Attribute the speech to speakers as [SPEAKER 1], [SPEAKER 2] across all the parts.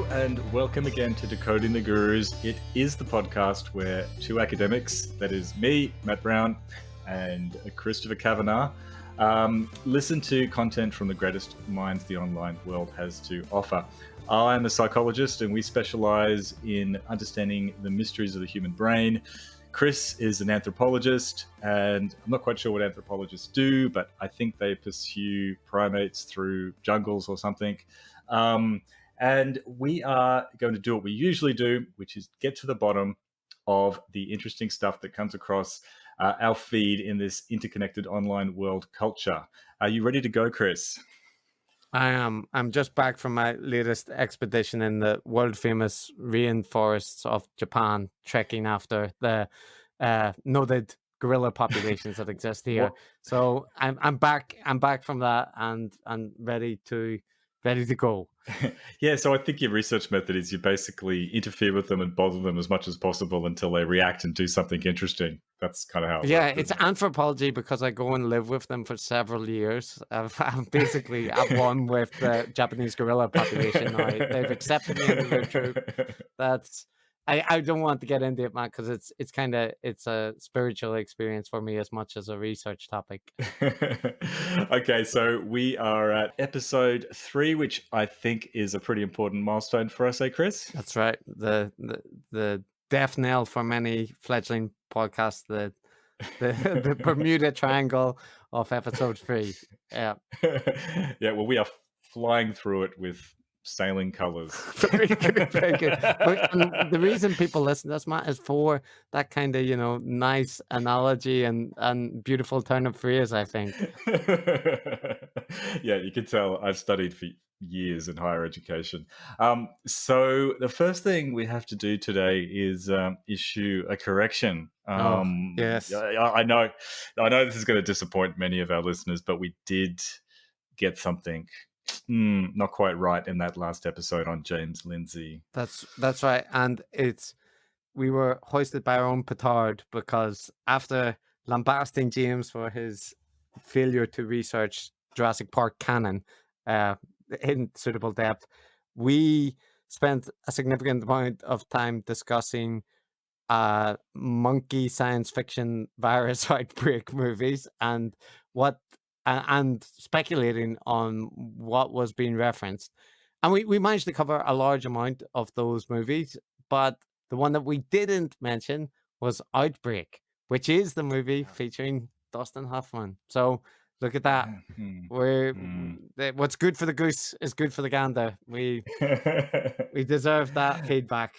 [SPEAKER 1] and welcome again to Decoding the Gurus. It is the podcast where two academics, that is me, Matt Brown, and Christopher Kavanagh, listen to content from the greatest minds the online world has to offer. I'm a psychologist and we specialize in understanding the mysteries of the human brain. Chris is an anthropologist, and I'm not quite sure what anthropologists do, but I think they pursue primates through jungles or something. And we are going to do what we usually do, which is get to the bottom of the interesting stuff that comes across our feed in this interconnected online world culture. Are you ready to go, Chris?
[SPEAKER 2] I am. I'm just back from my latest expedition in the world-famous rainforests of Japan, trekking after the noted gorilla populations that exist here.
[SPEAKER 1] What?
[SPEAKER 2] So I'm back. I'm back from that, and I'm ready to go.
[SPEAKER 1] Yeah, so I think your research method is you basically interfere with them and bother them as much as possible until they react and do something interesting. That's kind of how it works.
[SPEAKER 2] It's anthropology because I go and live with them for several years. I'm basically at one with the Japanese gorilla population now. They've accepted me into their troop. I don't want to get into it, Matt, because it's a spiritual experience for me as much as a research topic.
[SPEAKER 1] Okay, so we are at episode 3, which I think is a pretty important milestone for us, Chris?
[SPEAKER 2] That's right. The death knell for many fledgling podcasts, the Bermuda Triangle of episode 3. Yeah.
[SPEAKER 1] Yeah, well, we are flying through it with sailing colors.
[SPEAKER 2] Very good, very good. And the reason people listen to us, Matt, is for that kind of, nice analogy and beautiful turn of phrase, I think.
[SPEAKER 1] Yeah, you can tell I've studied for years in higher education. So the first thing we have to do today is issue a correction.
[SPEAKER 2] Yes.
[SPEAKER 1] I know this is going to disappoint many of our listeners, but we did get something not quite right in that last episode on James Lindsay.
[SPEAKER 2] That's right. And we were hoisted by our own petard because after lambasting James for his failure to research Jurassic Park canon in suitable depth, we spent a significant amount of time discussing monkey science fiction virus outbreak movies and speculating on what was being referenced. And we managed to cover a large amount of those movies, but the one that we didn't mention was Outbreak, which is the movie featuring Dustin Hoffman. So look at that. What's good for the goose is good for the gander. We deserve that feedback.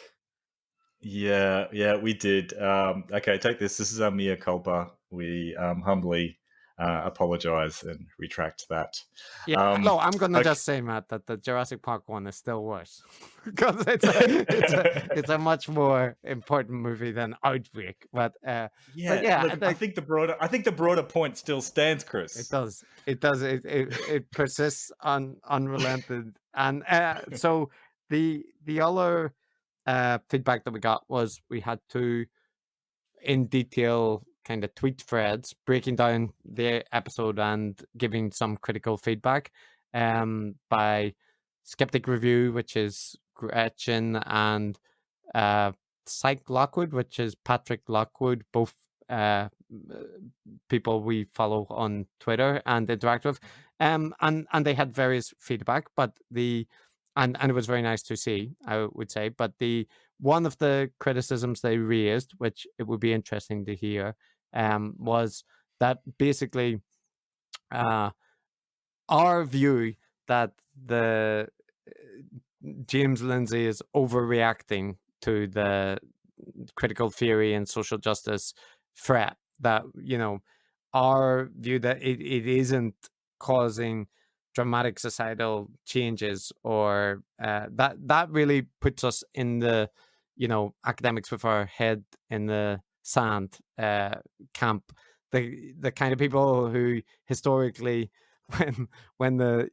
[SPEAKER 1] Yeah, we did. Okay, take this. This is our mea culpa. We humbly apologize and retract that.
[SPEAKER 2] I'm going to just say, Matt, that the Jurassic Park one is still worse because it's a much more important movie than Outbreak. But
[SPEAKER 1] I think the broader point still stands, Chris.
[SPEAKER 2] It does. It persists unrelented. And so the other feedback that we got was we had to in detail kind of tweet threads breaking down the episode and giving some critical feedback by Skeptic Review, which is Gretchen, and Psych Lockwood, which is Patrick Lockwood, both people we follow on Twitter and interact with, and they had various feedback, but and it was very nice to see, I would say. But one of the criticisms they raised, which it would be interesting to hear, was that basically our view that the James Lindsay is overreacting to the critical theory and social justice threat, that our view that it isn't causing dramatic societal changes, or that really puts us in the academics with our head in the sand camp, the kind of people who historically when the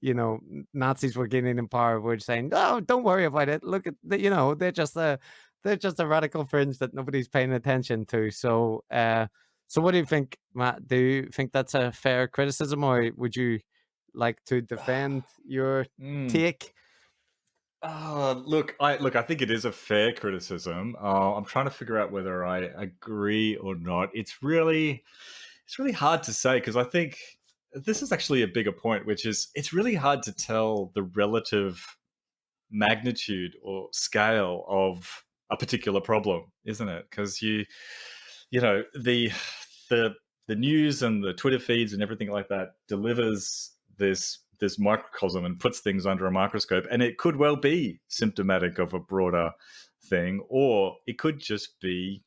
[SPEAKER 2] Nazis were getting in power were saying, "Oh, don't worry about it. Look at they're just a radical fringe that nobody's paying attention to." So what do you think, Matt? Do you think that's a fair criticism, or would you like to defend your take?
[SPEAKER 1] I think it is a fair criticism. I'm trying to figure out whether I agree or not. It's really hard to say because I think this is actually a bigger point, which is it's really hard to tell the relative magnitude or scale of a particular problem, isn't it? Because you know, the the news and the Twitter feeds and everything like that delivers this microcosm and puts things under a microscope, and it could well be symptomatic of a broader thing, or it could just be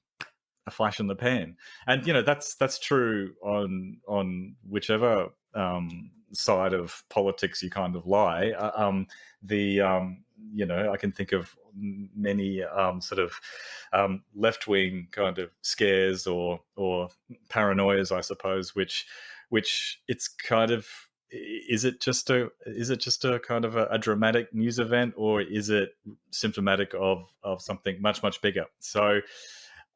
[SPEAKER 1] a flash in the pan. And that's true on whichever side of politics you kind of lie. The I can think of many sort of left wing kind of scares or paranoias, I suppose, which it's kind of, is it just a kind of a dramatic news event, or is it symptomatic of something much bigger? So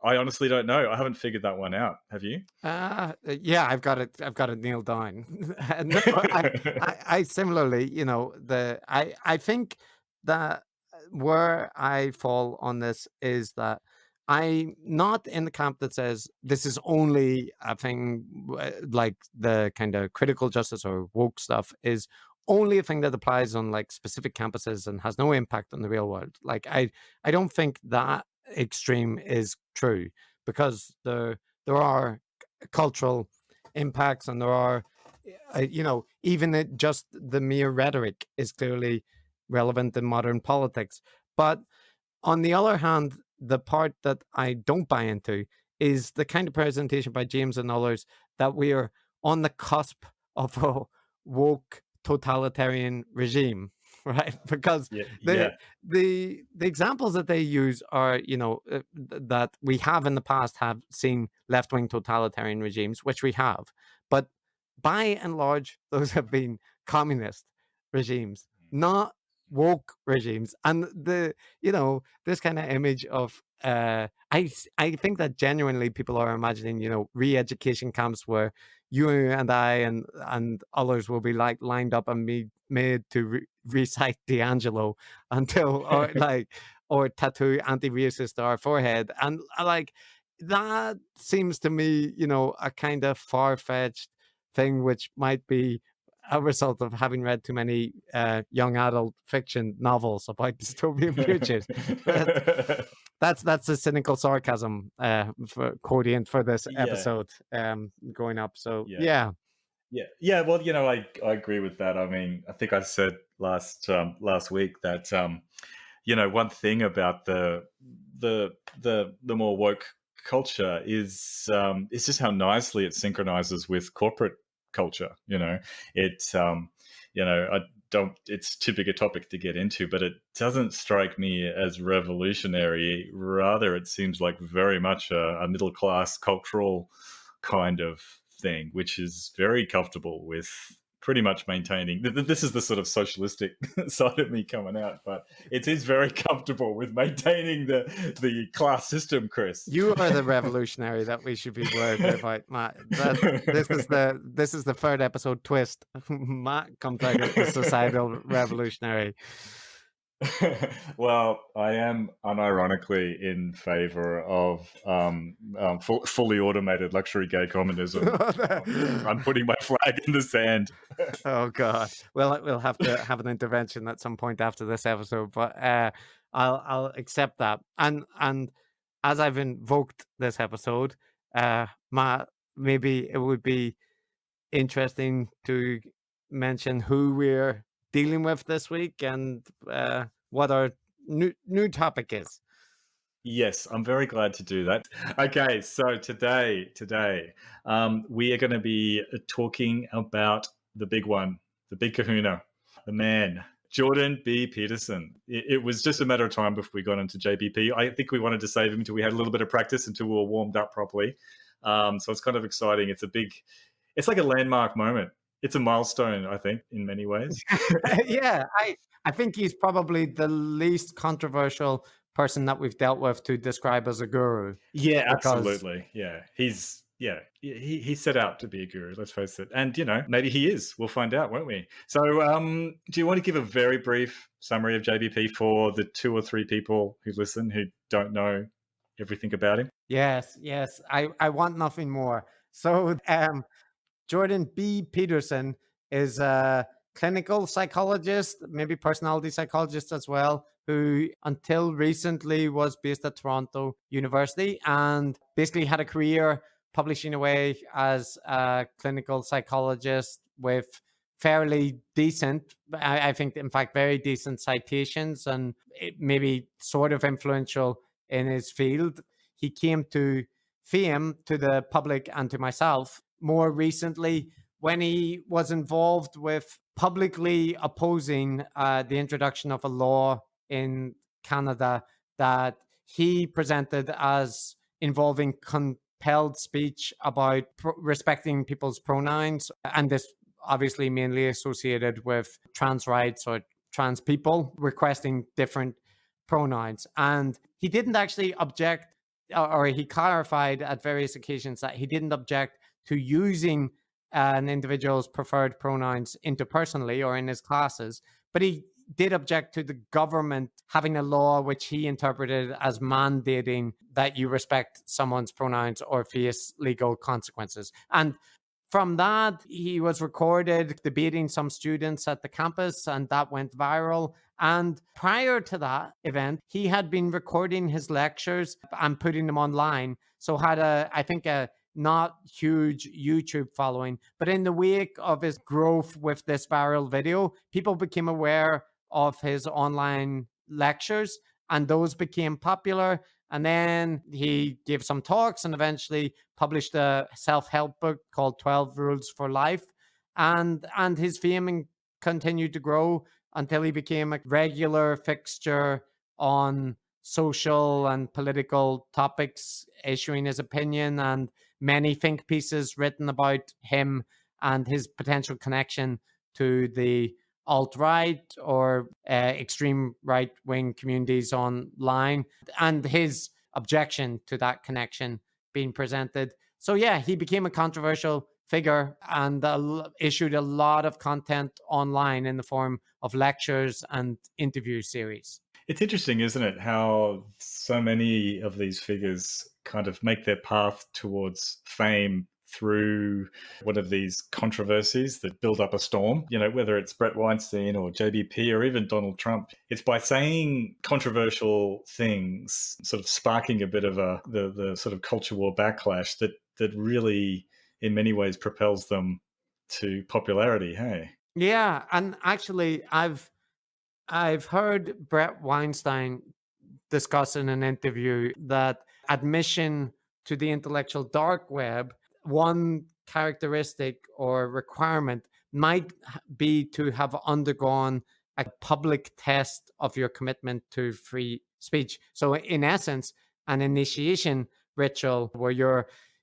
[SPEAKER 1] I honestly don't know. I haven't figured that one out. Have you?
[SPEAKER 2] Yeah, I've got it. I've got it nailed down. No, I similarly, I think that where I fall on this is that I'm not in the camp that says this is only a thing like the kind of critical justice or woke stuff is only a thing that applies on like specific campuses and has no impact on the real world. Like I don't think that extreme is true because there are cultural impacts and there are even just the mere rhetoric is clearly relevant in modern politics. But on the other hand, the part that I don't buy into is the kind of presentation by James and others that we are on the cusp of a woke totalitarian regime, right? Because
[SPEAKER 1] Yeah,
[SPEAKER 2] the
[SPEAKER 1] yeah.
[SPEAKER 2] the examples that they use are, that we have in the past have seen left wing totalitarian regimes, which we have, but by and large, those have been communist regimes, not woke regimes. And this kind of image of I think that genuinely people are imagining, re-education camps where you and I and others will be like lined up and be made to recite D'Angelo until or tattoo anti-racist to our forehead. And like that seems to me, a kind of far-fetched thing which might be a result of having read too many young adult fiction novels about dystopian futures. But that's a cynical sarcasm for quotient for this
[SPEAKER 1] Yeah,
[SPEAKER 2] episode going up. So
[SPEAKER 1] yeah,
[SPEAKER 2] yeah.
[SPEAKER 1] yeah. Well, I agree with that. I mean, I think I said last week that one thing about the more woke culture is just how nicely it synchronizes with corporate culture. I don't. It's too big a topic to get into, but it doesn't strike me as revolutionary. Rather, it seems like very much a middle class cultural kind of thing, which is very comfortable with pretty much maintaining. This is the sort of socialistic side of me coming out, but it is very comfortable with maintaining the class system, Chris.
[SPEAKER 2] You are the revolutionary that we should be worried about, Matt. This is the third episode twist. Matt comes out as the societal revolutionary.
[SPEAKER 1] Well, I am unironically in favor of fully automated luxury gay communism. I'm putting my flag in the sand.
[SPEAKER 2] Oh God. Well, we'll have to have an intervention at some point after this episode, but I'll accept that. And as I've invoked this episode, Matt, maybe it would be interesting to mention who we're dealing with this week and what our new topic is.
[SPEAKER 1] Yes, I'm very glad to do that. Okay, so today, we are going to be talking about the big one, the big kahuna, the man, Jordan B. Peterson. It was just a matter of time before we got into JBP. I think we wanted to save him until we had a little bit of practice, until we were warmed up properly. So it's kind of exciting. It's like a landmark moment. It's a milestone, I think, in many ways.
[SPEAKER 2] Yeah, I think he's probably the least controversial person that we've dealt with to describe as a guru
[SPEAKER 1] Yeah,
[SPEAKER 2] because
[SPEAKER 1] absolutely. Yeah, Yeah, he set out to be a guru, let's face it. And, maybe he is. We'll find out, won't we? So, do you want to give a very brief summary of JBP for the 2 or 3 people who listen who don't know everything about him?
[SPEAKER 2] Yes, yes. I want nothing more. So Jordan B. Peterson is a clinical psychologist, maybe personality psychologist as well, who until recently was based at Toronto University and basically had a career publishing away as a clinical psychologist with fairly decent, I think, in fact, very decent citations and maybe sort of influential in his field. He came to fame to the public and to myself more recently when he was involved with publicly opposing the introduction of a law in Canada that he presented as involving compelled speech about respecting people's pronouns. And this obviously mainly associated with trans rights or trans people requesting different pronouns. And he didn't actually object, or he clarified at various occasions that he didn't object to using an individual's preferred pronouns interpersonally or in his classes, but he did object to the government having a law which he interpreted as mandating that you respect someone's pronouns or face legal consequences. And from that, he was recorded debating some students at the campus, and that went viral. And prior to that event, he had been recording his lectures and putting them online. So had I think, a not huge YouTube following. But in the wake of his growth with this viral video, people became aware of his online lectures, and those became popular. And then he gave some talks and eventually published a self-help book called 12 Rules for Life. And his fame continued to grow until he became a regular fixture on social and political topics, issuing his opinion, and many think pieces written about him and his potential connection to the alt-right or extreme right-wing communities online, and his objection to that connection being presented. So yeah, he became a controversial figure and issued a lot of content online in the form of lectures and interview series.
[SPEAKER 1] It's interesting, isn't it, how so many of these figures kind of make their path towards fame through one of these controversies that build up a storm, whether it's Brett Weinstein or JBP or even Donald Trump. It's by saying controversial things, sort of sparking a bit of the sort of culture war backlash that really, in many ways, propels them to popularity. Hey.
[SPEAKER 2] Yeah, and actually, I've heard Brett Weinstein discuss in an interview that admission to the intellectual dark web, one characteristic or requirement might be to have undergone a public test of your commitment to free speech. So, in essence, an initiation ritual where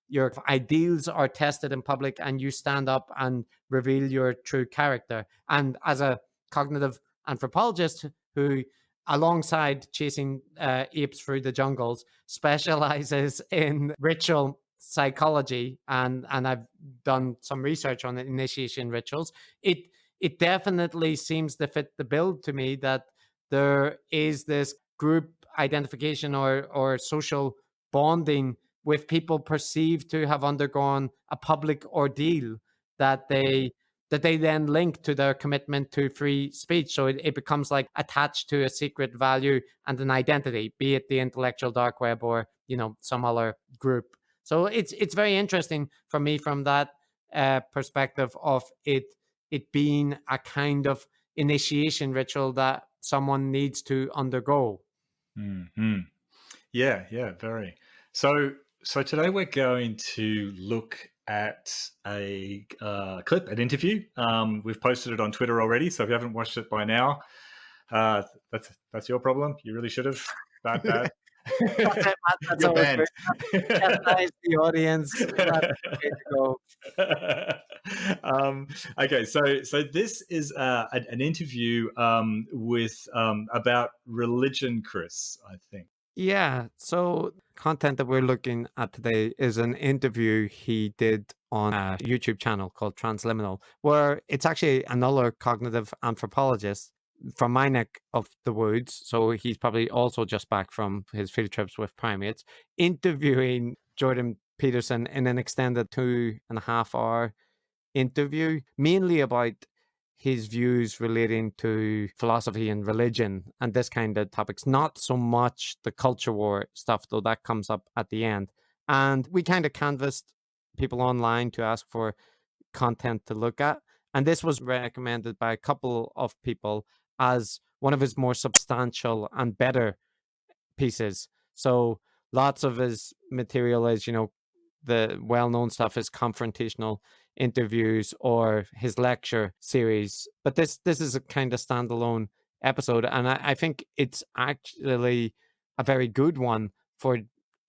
[SPEAKER 2] your ideals are tested in public and you stand up and reveal your true character. And as a cognitive anthropologist who, alongside chasing apes through the jungles, specializes in ritual psychology, and I've done some research on initiation rituals. It definitely seems to fit the bill to me that there is this group identification or social bonding with people perceived to have undergone a public ordeal that they then link to their commitment to free speech. So it becomes like attached to a secret value and an identity, be it the intellectual dark web or, some other group. So it's very interesting for me from that perspective of it being a kind of initiation ritual that someone needs to undergo.
[SPEAKER 1] Mm-hmm. Yeah, very. So today we're going to look at a clip, an interview. We've posted it on Twitter already, so if you haven't watched it by now, that's your problem. You really should have. Bad.
[SPEAKER 2] That's it, Matt. That's
[SPEAKER 1] You're
[SPEAKER 2] always
[SPEAKER 1] banned.
[SPEAKER 2] good. Chastise the audience. That's the way to go.
[SPEAKER 1] Okay, so this is an interview with about religion, Chris, I think.
[SPEAKER 2] Yeah. So content that we're looking at today is an interview he did on a YouTube channel called Transliminal, where it's actually another cognitive anthropologist from my neck of the woods. So he's probably also just back from his field trips with primates, interviewing Jordan Peterson in an extended 2.5 hour interview, mainly about his views relating to philosophy and religion and this kind of topics, not so much the culture war stuff, though that comes up at the end. And we kind of canvassed people online to ask for content to look at. And this was recommended by a couple of people as one of his more substantial and better pieces. So lots of his material is, the well-known stuff is confrontational interviews or his lecture series. But this is a kind of standalone episode, and I think it's actually a very good one for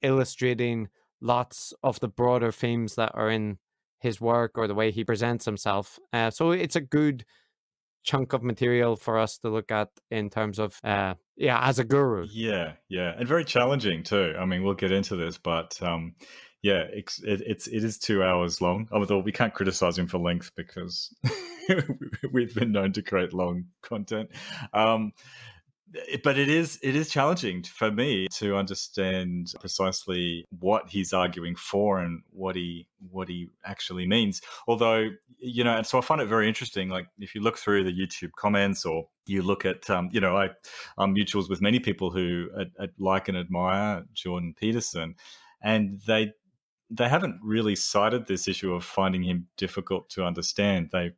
[SPEAKER 2] illustrating lots of the broader themes that are in his work or the way he presents himself. So it's a good chunk of material for us to look at in terms of yeah, as a guru.
[SPEAKER 1] Yeah, yeah, and very challenging too. I mean, we'll get into this, but yeah, it is 2 hours long. Although we can't criticize him for length because we've been known to create long content. Um, but it is challenging for me to understand precisely what he's arguing for and what he actually means. Although, and so I find it very interesting. Like if you look through the YouTube comments, or you look at I'm mutuals with many people who like and admire Jordan Peterson, and they haven't really cited this issue of finding him difficult to understand. They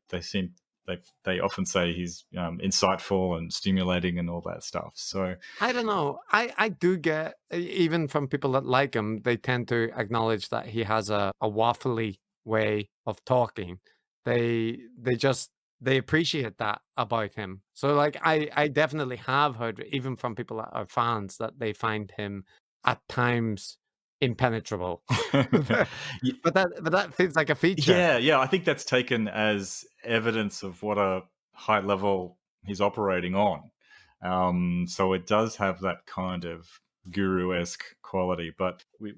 [SPEAKER 1] often say he's insightful and stimulating and all that stuff. So
[SPEAKER 2] I don't know. I do get even from people that like him, they tend to acknowledge that he has a waffly way of talking. They just they appreciate that about him. So like I definitely have heard even from people that are fans that they find him at times impenetrable. But that feels like a feature.
[SPEAKER 1] yeah, yeah, I think that's taken as evidence of what a high level he's operating on. So it does have that kind of guru-esque quality, but we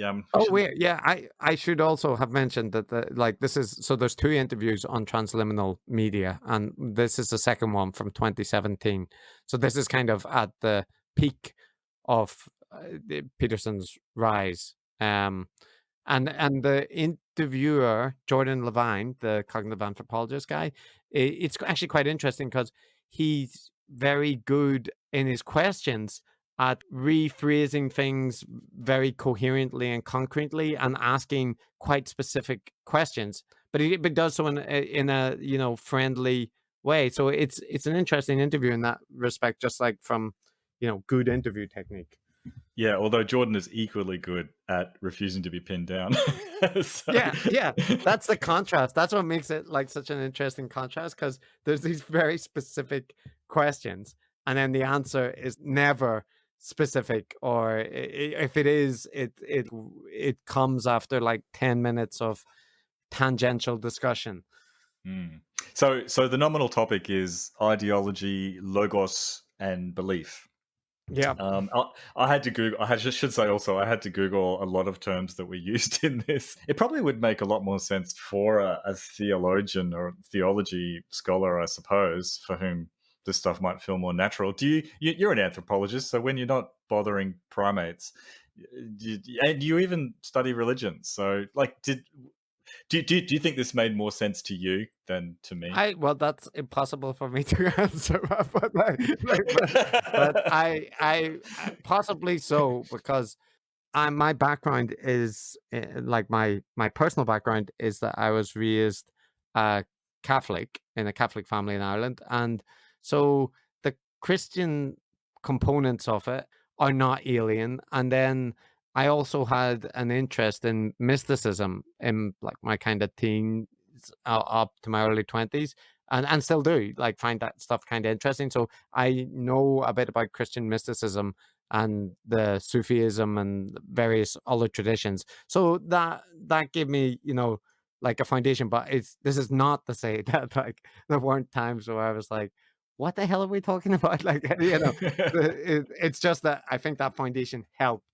[SPEAKER 2] Oh,
[SPEAKER 1] shouldn't.
[SPEAKER 2] wait, yeah, I should also have mentioned that like this is so there's two interviews on Transliminal Media, and this is the second one from 2017. So this is kind of at the peak of Peterson's rise. And the interviewer Jordan Levine, the cognitive anthropologist guy, it's actually quite interesting because he's very good in his questions at rephrasing things very coherently and concretely and asking quite specific questions. But does so in a friendly way. So it's an interesting interview in that respect, just like from good interview technique.
[SPEAKER 1] Yeah, although Jordan is equally good at refusing to be pinned down. So
[SPEAKER 2] Yeah, yeah. That's the contrast. That's what makes it like such an interesting contrast because there's these very specific questions, and then the answer is never specific, or if it is, it comes after like 10 minutes of tangential discussion.
[SPEAKER 1] Mm. So the nominal topic is ideology, logos, and belief.
[SPEAKER 2] Yeah.
[SPEAKER 1] I had to Google. Just should say also, I had to Google a lot of terms that we used in this. It probably would make a lot more sense for a theologian or theology scholar, I suppose, for whom this stuff might feel more natural. You're an anthropologist, so when you're not bothering primates, and you even study religion. So, like, do you think this made more sense to you than to me?
[SPEAKER 2] Well, that's impossible for me to answer, but possibly so because my background is like my personal background is that I was raised Catholic in a Catholic family in Ireland, and so the Christian components of it are not alien. And then I also had an interest in mysticism in like my kind of teens up to my early 20s. And still do like find that stuff kind of interesting. So I know a bit about Christian mysticism and the Sufism and various other traditions. So that gave me, like a foundation. But this is not to say that like there weren't times where I was like, what the hell are we talking about? Like, it's just that I think that foundation helped.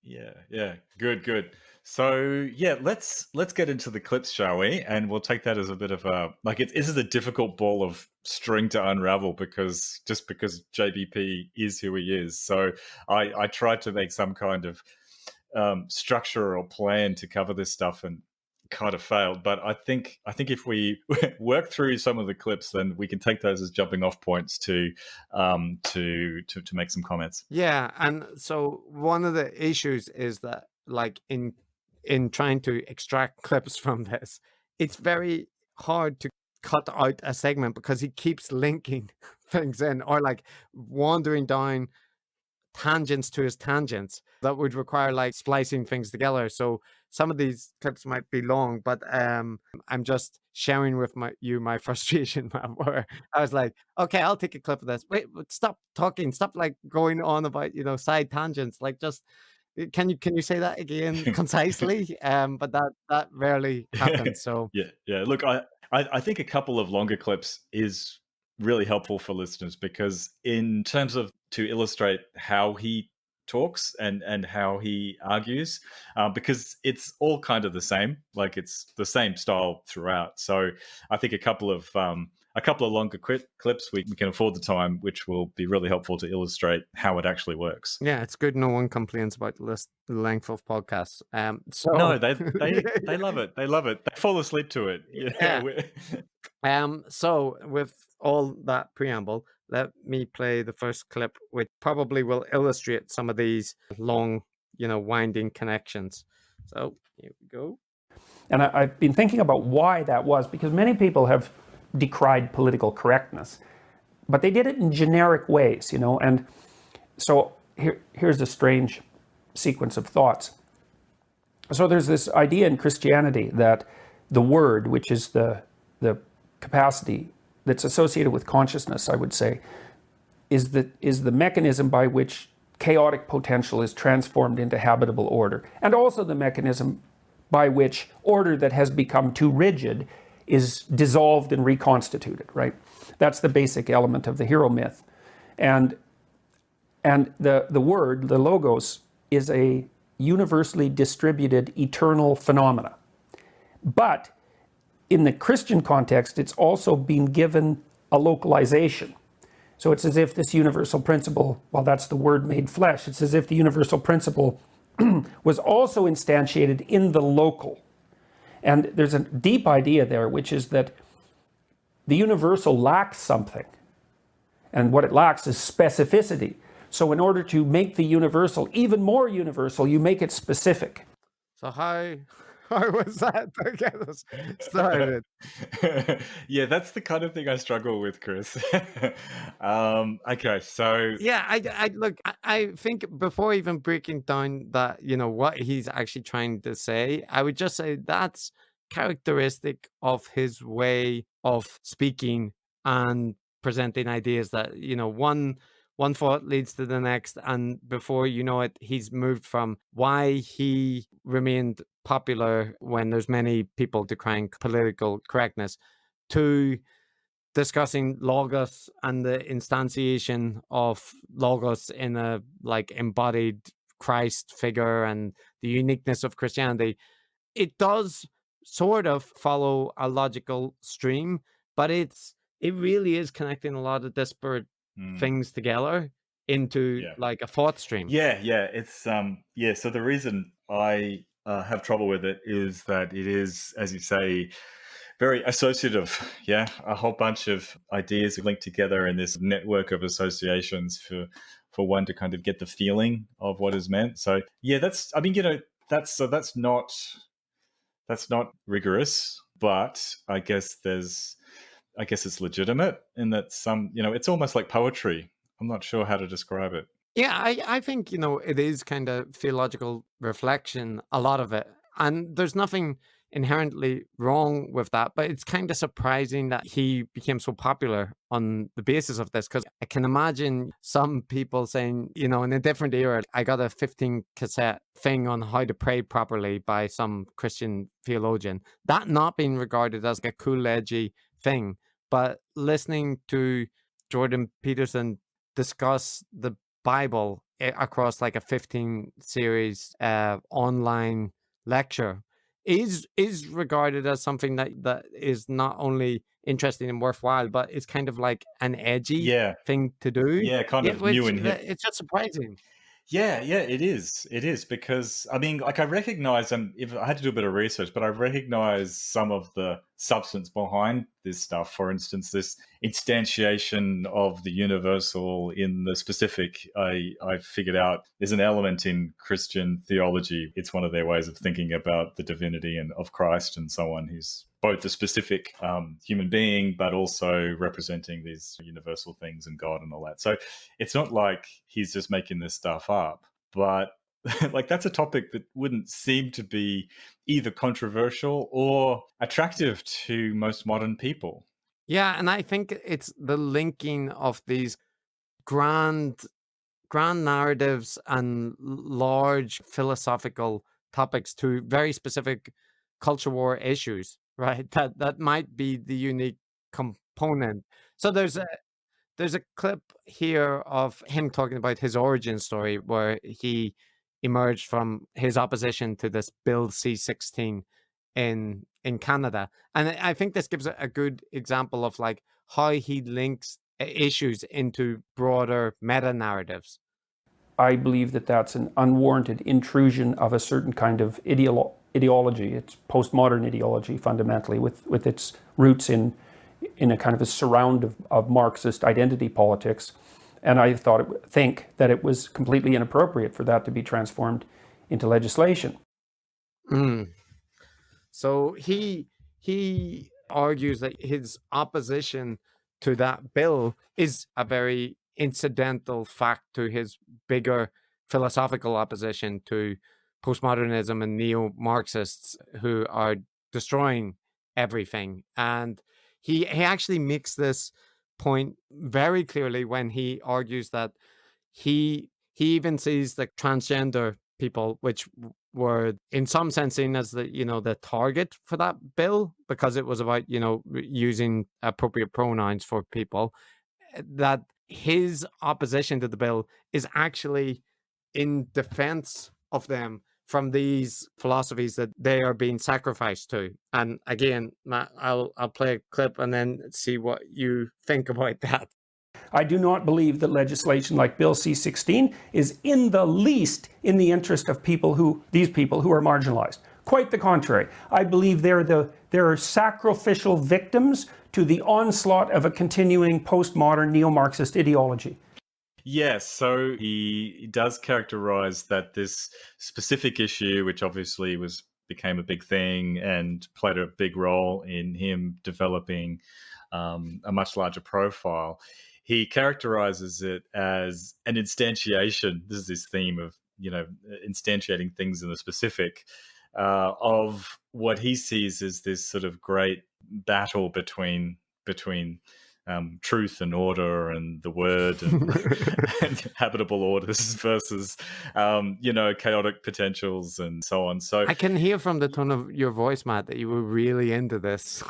[SPEAKER 1] Yeah. Good. So yeah, let's get into the clips, shall we? And we'll take that as a bit of a like this is a difficult ball of string to unravel because JBP is who he is. So I tried to make some kind of structure or plan to cover this stuff and kind of failed. But I think if we work through some of the clips, then we can take those as jumping off points to make some comments.
[SPEAKER 2] Yeah, and so one of the issues is that, like, in trying to extract clips from this, it's very hard to cut out a segment because he keeps linking things in, or like wandering down tangents to his tangents that would require like splicing things together. So some of these clips might be long, but I'm just sharing with my frustration, man, where I was like, okay, I'll take a clip of this. Wait, stop talking, stop like going on about side tangents. Like, just can you say that again concisely? But that rarely happens. So
[SPEAKER 1] Yeah. Look, I think a couple of longer clips is really helpful for listeners because in terms of to illustrate how he talks and how he argues, because it's all kind of the same, like it's the same style throughout. So I think a couple of longer clips we can afford the time, which will be really helpful to illustrate how it actually works.
[SPEAKER 2] yeah, it's good no one complains about the length of podcasts. So
[SPEAKER 1] No, they love it. They love it. They fall asleep to it.
[SPEAKER 2] yeah.
[SPEAKER 1] Yeah.
[SPEAKER 2] So with all that preamble, let me play the first clip, which probably will illustrate some of these long, winding connections. So here we go.
[SPEAKER 3] And I've been thinking about why that was, because many people have decried political correctness, but they did it in generic ways, and so here's a strange sequence of thoughts. So there's this idea in Christianity that the word, which is the capacity that's associated with consciousness, I would say, is the mechanism by which chaotic potential is transformed into habitable order, and also the mechanism by which order that has become too rigid is dissolved and reconstituted, right? That's the basic element of the hero myth. And the word, the logos, is a universally distributed eternal phenomena. But in the Christian context, it's also been given a localization. So it's as if this universal principle, well, that's the word made flesh, it's as if the universal principle was also instantiated in the local. And there's a deep idea there, which is that the universal lacks something. And what it lacks is specificity. So in order to make the universal even more universal, you make it specific.
[SPEAKER 2] So how was that to get us started?
[SPEAKER 1] Yeah, that's the kind of thing I struggle with, Chris. Okay, so
[SPEAKER 2] Yeah, I look, I think before even breaking down that, what he's actually trying to say, I would just say that's characteristic of his way of speaking and presenting ideas that, one thought leads to the next, and before you know it, he's moved from why he remained popular when there's many people decrying political correctness to discussing logos and the instantiation of logos in a like embodied Christ figure and the uniqueness of Christianity. It does sort of follow a logical stream, but it really is connecting a lot of disparate things together into like a thought stream.
[SPEAKER 1] Yeah. It's yeah. So the reason I have trouble with it is that it is, as you say, very associative. Yeah, a whole bunch of ideas linked together in this network of associations for one to kind of get the feeling of what is meant. So yeah, that's. I mean, that's not rigorous, but I guess it's legitimate in that it's almost like poetry. I'm not sure how to describe it.
[SPEAKER 2] Yeah, I think, it is kind of theological reflection, a lot of it. And there's nothing inherently wrong with that, but it's kind of surprising that he became so popular on the basis of this. Because I can imagine some people saying, in a different era, I got a 15 cassette thing on how to pray properly by some Christian theologian, that not being regarded as a cool, edgy thing. But listening to Jordan Peterson discuss the Bible across like a 15 series online lecture is regarded as something that is not only interesting and worthwhile, but it's kind of like an edgy thing to do.
[SPEAKER 1] Yeah, kind of new
[SPEAKER 2] Which
[SPEAKER 1] and hip.
[SPEAKER 2] it's just surprising.
[SPEAKER 1] Yeah, it is. It is because I mean, like I recognize, and if I had to do a bit of research, but I recognize some of the substance behind this stuff. For instance, this instantiation of the universal in the specific. I figured out there's an element in Christian theology. It's one of their ways of thinking about the divinity and of Christ and so on. He's both the specific human being, but also representing these universal things and God and all that. So it's not like he's just making this stuff up, but like that's a topic that wouldn't seem to be either controversial or attractive to most modern people.
[SPEAKER 2] Yeah, and I think it's the linking of these grand narratives and large philosophical topics to very specific culture war issues, right? That might be the unique component. So there's a clip here of him talking about his origin story where he emerged from his opposition to this Bill C-16 in Canada. And I think this gives a good example of like how he links issues into broader meta narratives.
[SPEAKER 3] I believe that that's an unwarranted intrusion of a certain kind of ideology. It's postmodern ideology fundamentally, with its roots in a kind of a surround of Marxist identity politics. And I think that it was completely inappropriate for that to be transformed into legislation.
[SPEAKER 2] So he argues that his opposition to that bill is a very incidental fact to his bigger philosophical opposition to postmodernism and neo-Marxists who are destroying everything. And he actually makes this point very clearly when he argues that he even sees the transgender people, which were in some sense seen as the target for that bill because it was about using appropriate pronouns for people, that his opposition to the bill is actually in defense of them from these philosophies that they are being sacrificed to. And again, Matt, I'll play a clip and then see what you think about that.
[SPEAKER 3] I do not believe that legislation like Bill C-16 is in the least in the interest of these people who are marginalized. Quite the contrary. I believe they're sacrificial victims to the onslaught of a continuing postmodern neo-Marxist ideology.
[SPEAKER 1] Yes, so he does characterize that this specific issue, which obviously became a big thing and played a big role in him developing a much larger profile. He characterizes it as an instantiation. This is his theme of, instantiating things in the specific, of what he sees as this sort of great battle between truth and order and the word and habitable orders versus, chaotic potentials and so on. So
[SPEAKER 2] I can hear from the tone of your voice, Matt, that you were really into this.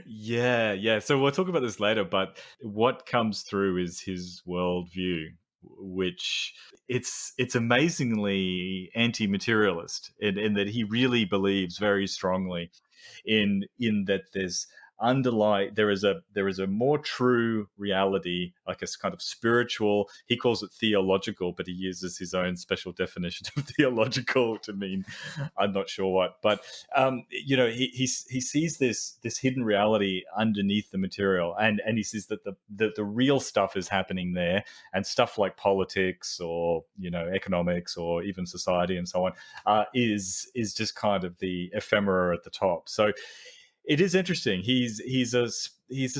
[SPEAKER 1] Yeah. So we'll talk about this later, but what comes through is his worldview, which it's amazingly anti-materialist in that he really believes very strongly in that there is a more true reality, like a kind of spiritual. He calls it theological, but he uses his own special definition of theological to mean I'm not sure what. But he sees this hidden reality underneath the material, and he says that the real stuff is happening there, and stuff like politics or economics or even society and so on is just kind of the ephemera at the top. So it is interesting. He's a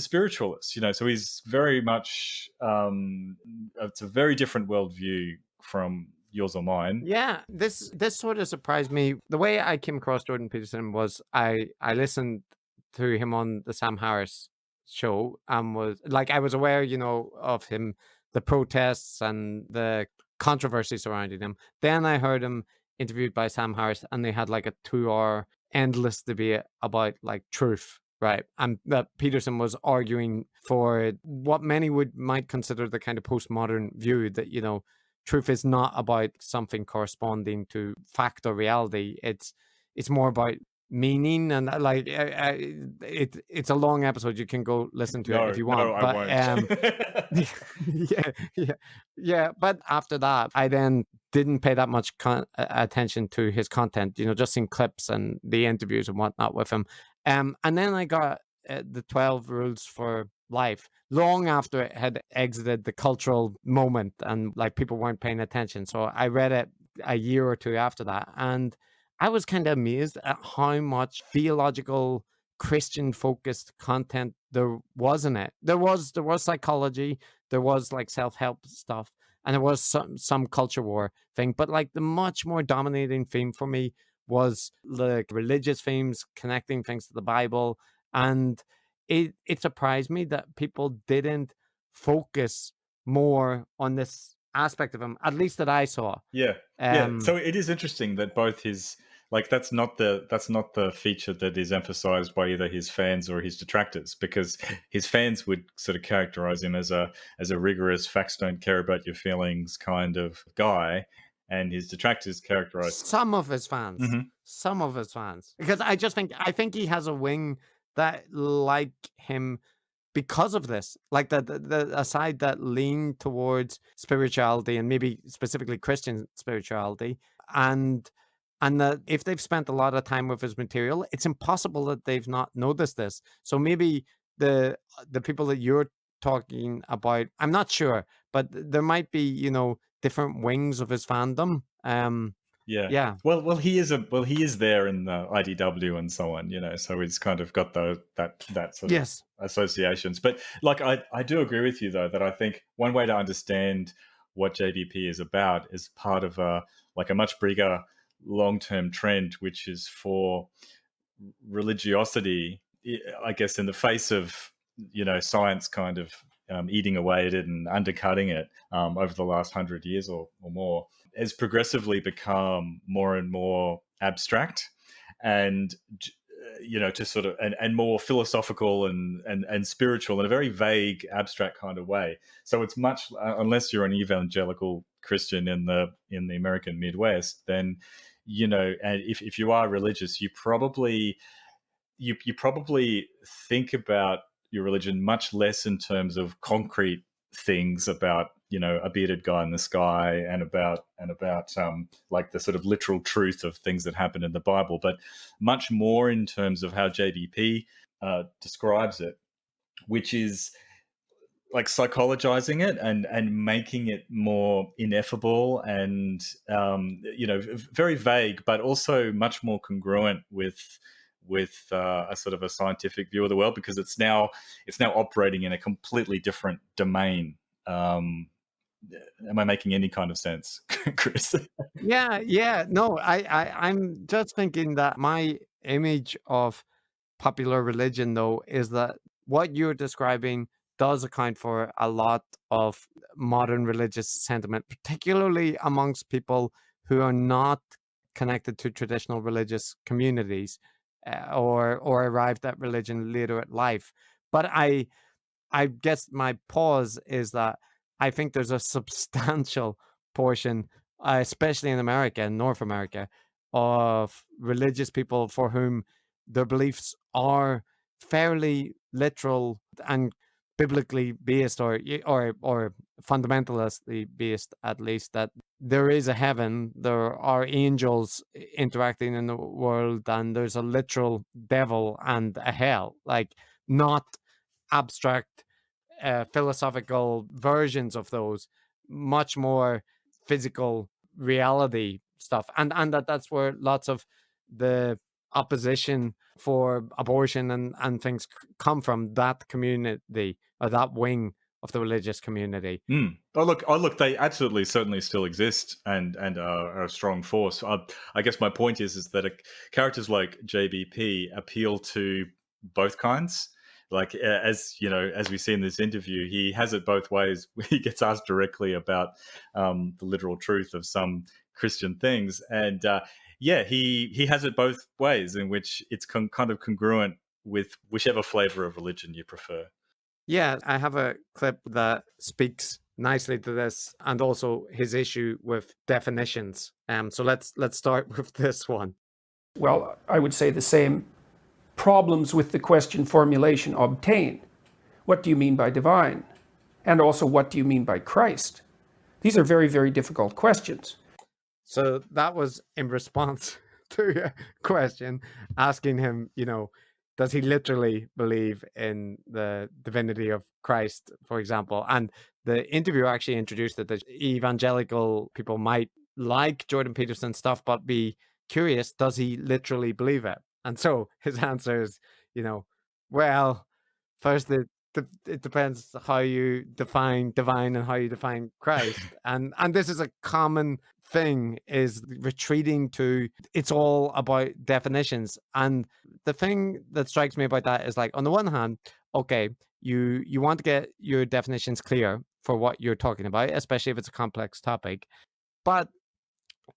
[SPEAKER 1] spiritualist, so he's very much it's a very different worldview from yours or mine.
[SPEAKER 2] Yeah, this sort of surprised me. The way I came across Jordan Peterson was I listened to him on the Sam Harris show and was like, I was aware, of him, the protests and the controversy surrounding him. Then I heard him interviewed by Sam Harris and they had like a 2-hour endless debate about like truth, right? And that Peterson was arguing for what many might consider the kind of postmodern view that, you know, truth is not about something corresponding to fact or reality. It's more about meaning, and it's a long episode. You can go listen to it if you want.
[SPEAKER 1] I
[SPEAKER 2] But
[SPEAKER 1] won't.
[SPEAKER 2] yeah. But after that, I then didn't pay that much attention to his content. You know, just in clips and the interviews and whatnot with him. And then I got the 12 Rules for Life long after it had exited the cultural moment and like people weren't paying attention. So I read it a year or two after that, and I was kind of amazed at how much theological Christian focused content there was in it. There was psychology, there was like self-help stuff, and there was some culture war thing, but like the much more dominating theme for me was the religious themes, connecting things to the Bible. And it surprised me that people didn't focus more on this aspect of him, at least that I saw.
[SPEAKER 1] Yeah. So it is interesting that both his that's not the feature that is emphasized by either his fans or his detractors, because his fans would sort of characterize him as a rigorous facts don't care about your feelings kind of guy, and his detractors characterize
[SPEAKER 2] some of his fans, because I think he has a wing that like him because of this, like the side that lean towards spirituality and maybe specifically Christian spirituality, and that if they've spent a lot of time with his material, it's impossible that they've not noticed this. So maybe the people that you're talking about, I'm not sure, but there might be, you know, different wings of his fandom. Yeah.
[SPEAKER 1] Well, he is there in the IDW and so on, you know. So he's kind of got that sort of associations. But like, I do agree with you though that I think one way to understand what JBP is about is part of a much bigger long-term trend, which is for religiosity, I guess, in the face of, you know, science kind of eating away at it and undercutting it over the last 100 years or more, has progressively become more and more abstract and, you know, to sort of and more philosophical and spiritual in a very vague, abstract kind of way. So it's much unless you're an evangelical Christian in the American Midwest, then, you know, and if you are religious, you probably think about your religion much less in terms of concrete things about, you know, a bearded guy in the sky and about like the sort of literal truth of things that happen in the Bible, but much more in terms of how JBP describes it, which is like psychologizing it and making it more ineffable and you know, very vague, but also much more congruent with a sort of a scientific view of the world, because it's now operating in a completely different domain. Am I making any kind of sense, Chris?
[SPEAKER 2] Yeah. No, I'm just thinking that my image of popular religion, though, is that what you're describing does account for a lot of modern religious sentiment, particularly amongst people who are not connected to traditional religious communities, or arrived at religion later at life. But I guess my pause is that I think there's a substantial portion, especially in America and North America, of religious people for whom their beliefs are fairly literal and biblically based, or fundamentally based, at least, that there is a heaven, there are angels interacting in the world, and there's a literal devil and a hell, like not abstract philosophical versions of those, much more physical reality stuff, and that's where lots of the opposition for abortion and things come from, that community or that wing of the religious community.
[SPEAKER 1] Oh look, they absolutely certainly still exist and are a strong force. I guess my point is that characters like JBP appeal to both kinds. Like, as you know, as we see in this interview, he has it both ways. He gets asked directly about the literal truth of some Christian things. And he has it both ways, in which it's kind of congruent with whichever flavor of religion you prefer.
[SPEAKER 2] Yeah, I have a clip that speaks nicely to this, and also his issue with definitions. So let's start with this one.
[SPEAKER 3] Well, I would say the same problems with the question formulation obtain. What do you mean by divine? And also, what do you mean by Christ? These are very, very difficult questions.
[SPEAKER 2] So that was in response to a question asking him, does he literally believe in the divinity of Christ, for example? And the interviewer actually introduced that the evangelical people might like Jordan Peterson's stuff, but be curious, does he literally believe it? And so his answer is, well, first it depends how you define divine and how you define Christ. And this is a common thing, is retreating to it's all about definitions. And the thing that strikes me about that is, like, on the one hand, okay, you want to get your definitions clear for what you're talking about, especially if it's a complex topic, but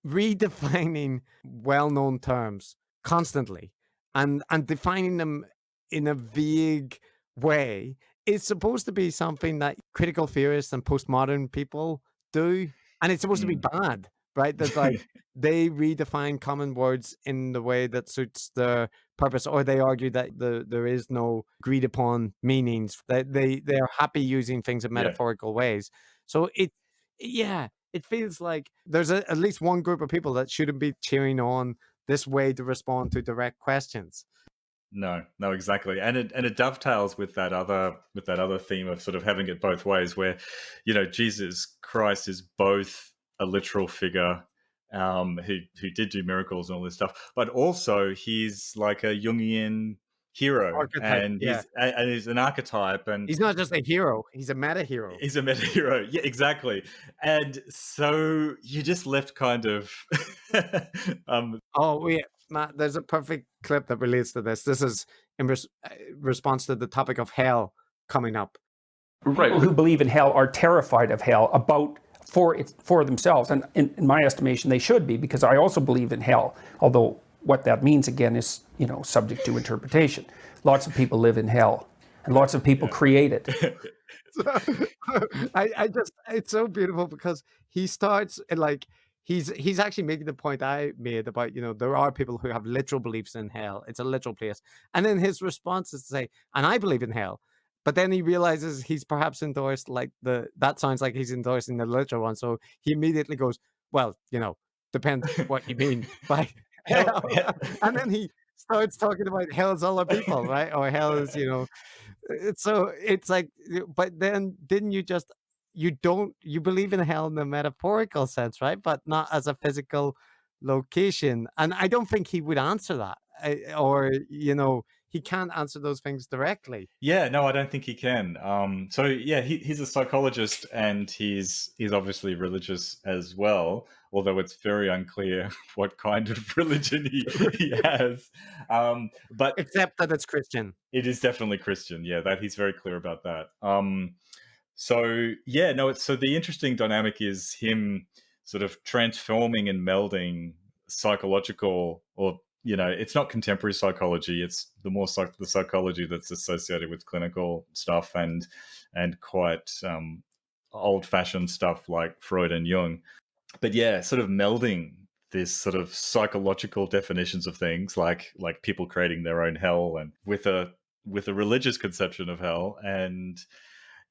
[SPEAKER 2] redefining well-known terms constantly and defining them in a vague way is supposed to be something that critical theorists and postmodern people do, and it's supposed to be bad, right? That, like, they redefine common words in the way that suits their purpose, or they argue that there is no agreed upon meanings, that they are happy using things in metaphorical ways. So it feels like there's at least one group of people that shouldn't be cheering on this way to respond to direct questions.
[SPEAKER 1] No, exactly, and it dovetails with that other theme of sort of having it both ways, where Jesus Christ is both a literal figure who did do miracles and all this stuff, but also he's like a Jungian hero,
[SPEAKER 2] Archetype,
[SPEAKER 1] and he's an archetype, and
[SPEAKER 2] he's not just a hero, he's a meta hero.
[SPEAKER 1] He's a meta hero, yeah, exactly. And so you just left kind of
[SPEAKER 2] Matt, there's a perfect clip that relates to this. This is in response to the topic of hell coming up.
[SPEAKER 3] Right. People who believe in hell are terrified of hell for themselves. And in my estimation, they should be, because I also believe in hell. Although what that means, again, is, subject to interpretation. Lots of people live in hell, and lots of people create it.
[SPEAKER 2] It's so beautiful, because he starts like, he's actually making the point I made about, there are people who have literal beliefs in hell. It's a literal place. And then his response is to say, and I believe in hell. But then he realizes he's perhaps endorsed, like, that sounds like he's endorsing the literal one. So he immediately goes, well, depends what you mean by hell. And then he starts talking about hell's all our people, right? Or hell is, so it's like, but then didn't you just, you believe in hell in the metaphorical sense, right? But not as a physical location. And I don't think he would answer that, or, he can't answer those things directly.
[SPEAKER 1] Yeah, no, I don't think he can. So yeah, he's a psychologist, and he's obviously religious as well, although it's very unclear what kind of religion he has. But
[SPEAKER 2] except that it's Christian.
[SPEAKER 1] It is definitely Christian. Yeah, that he's very clear about that. So yeah, no, so the interesting dynamic is him sort of transforming and melding psychological, or it's not contemporary psychology. It's the more the psychology that's associated with clinical stuff and quite old-fashioned stuff like Freud and Jung. But yeah, sort of melding this sort of psychological definitions of things, like people creating their own hell, and with a religious conception of hell. And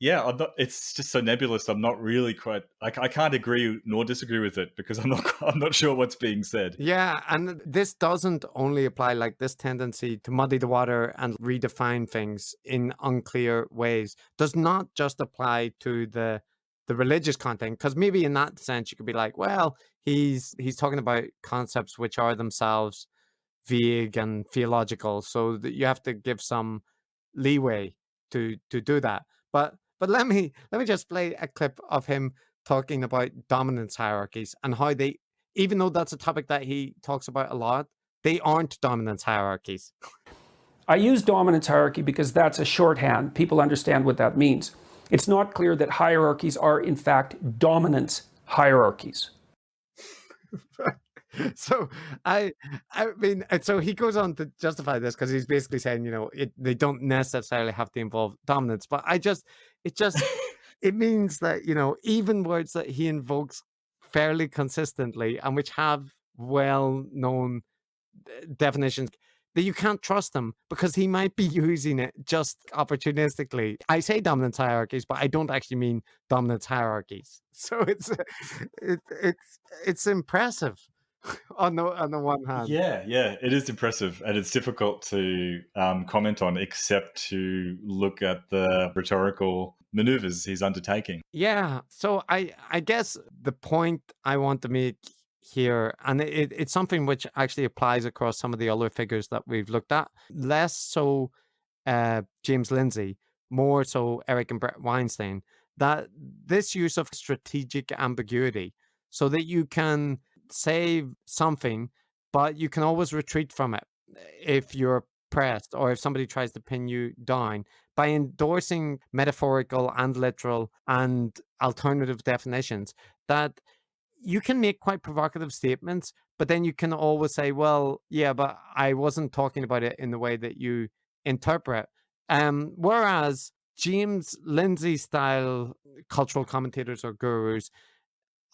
[SPEAKER 1] yeah, it's just so nebulous. I'm not really quite. I can't agree nor disagree with it, because I'm not sure what's being said.
[SPEAKER 2] Yeah, and this doesn't only apply, like, this tendency to muddy the water and redefine things in unclear ways does not just apply to the religious content, because maybe in that sense you could be like, well, he's talking about concepts which are themselves vague and theological, so that you have to give some leeway to do that. But let me just play a clip of him talking about dominance hierarchies, and how they, even though that's a topic that he talks about a lot, they aren't dominance hierarchies.
[SPEAKER 3] I use dominance hierarchy because that's a shorthand. People understand what that means. It's not clear that hierarchies are, in fact, dominance hierarchies.
[SPEAKER 2] So I mean, and so he goes on to justify this because he's basically saying, they don't necessarily have to involve dominance, but it means that, even words that he invokes fairly consistently and which have well-known definitions, that you can't trust him because he might be using it just opportunistically. I say dominance hierarchies, but I don't actually mean dominance hierarchies. So it's impressive on the one hand.
[SPEAKER 1] Yeah, it is impressive, and it's difficult to comment on except to look at the rhetorical maneuvers he's undertaking.
[SPEAKER 2] Yeah. So I guess the point I want to make here, and it's something which actually applies across some of the other figures that we've looked at, less so James Lindsay, more so Eric and Brett Weinstein, that this use of strategic ambiguity, so that you can say something, but you can always retreat from it if you're pressed or if somebody tries to pin you down, by endorsing metaphorical and literal and alternative definitions, that you can make quite provocative statements, but then you can always say, well, yeah, but I wasn't talking about it in the way that you interpret. Whereas James Lindsay style cultural commentators or gurus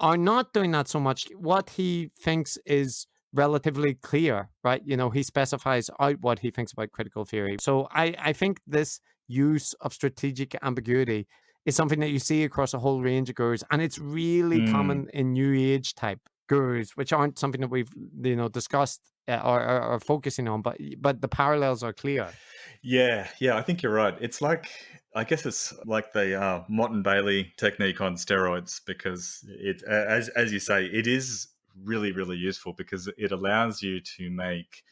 [SPEAKER 2] are not doing that so much. What he thinks is relatively clear, right? He specifies out what he thinks about critical theory. So I think this use of strategic ambiguity is something that you see across a whole range of gurus, and it's really common in New Age type gurus, which aren't something that we've discussed or focusing on, but the parallels are clear.
[SPEAKER 1] Yeah, I think you're right. It's like, I guess it's like the Mott and Bailey technique on steroids, because as you say, it is really, really useful because it allows you to make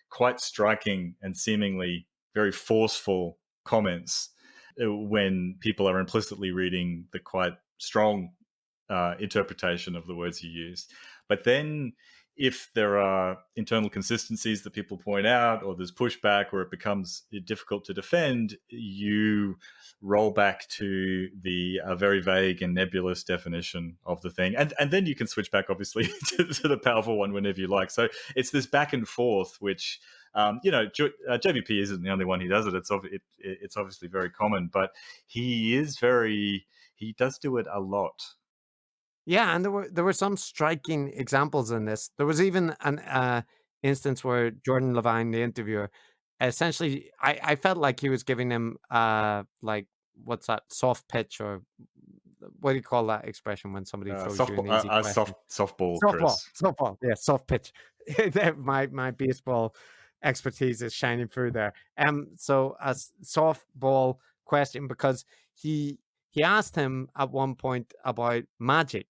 [SPEAKER 1] quite striking and seemingly very forceful comments when people are implicitly reading the quite strong interpretation of the words you use. But then if there are internal consistencies that people point out, or there's pushback, or it becomes difficult to defend, you roll back to the very vague and nebulous definition of the thing. And then you can switch back, obviously, to the powerful one whenever you like. So it's this back and forth, which, JVP isn't the only one who does it. It's obviously very common, but he does do it a lot.
[SPEAKER 2] Yeah, and there were some striking examples in this. There was even an instance where Jordan Levine, the interviewer, essentially, I felt like he was giving him like, what's that, soft pitch, or what do you call that expression when somebody throws you an easy question?
[SPEAKER 1] Softball, Chris.
[SPEAKER 2] Softball, yeah, soft pitch. my baseball expertise is shining through there. So a softball question, because he asked him at one point about magic.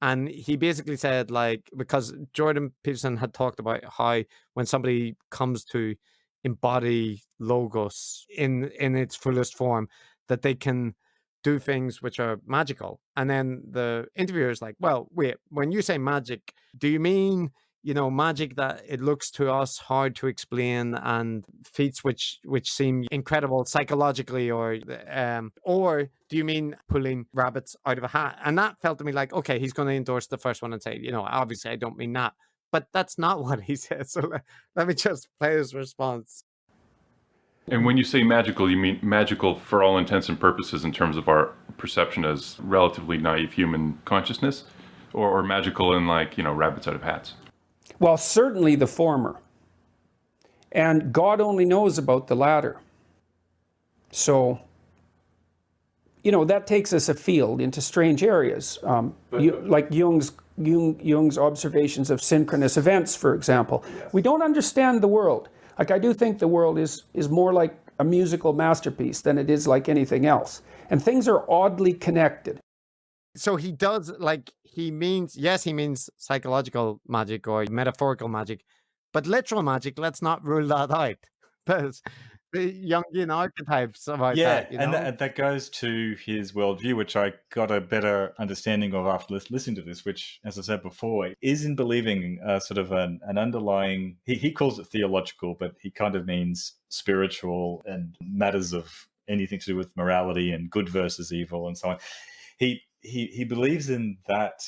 [SPEAKER 2] And he basically said, like, because Jordan Peterson had talked about how when somebody comes to embody logos in its fullest form, that they can do things which are magical. And then the interviewer is like, well, wait, when you say magic, do you mean magic that it looks to us hard to explain, and feats which seem incredible psychologically, or do you mean pulling rabbits out of a hat? And that felt to me like, okay, he's going to endorse the first one and say, obviously I don't mean that, but that's not what he said. So let me just play his response.
[SPEAKER 4] And when you say magical, you mean magical for all intents and purposes in terms of our perception as relatively naive human consciousness, or magical in, like, rabbits out of hats?
[SPEAKER 3] Well, certainly the former. And God only knows about the latter. So, that takes us afield into strange areas. Like Jung's observations of synchronous events, for example. Yes. We don't understand the world. Like, I do think the world is more like a musical masterpiece than it is like anything else. And things are oddly connected.
[SPEAKER 2] So he does, like, he means psychological magic or metaphorical magic, but literal magic, let's not rule that out. There's the Jungian archetypes about that.
[SPEAKER 1] And that goes to his worldview, which I got a better understanding of after listening to this, which, as I said before, is in believing sort of an underlying, he calls it theological, but he kind of means spiritual and matters of anything to do with morality and good versus evil and so on. He believes in that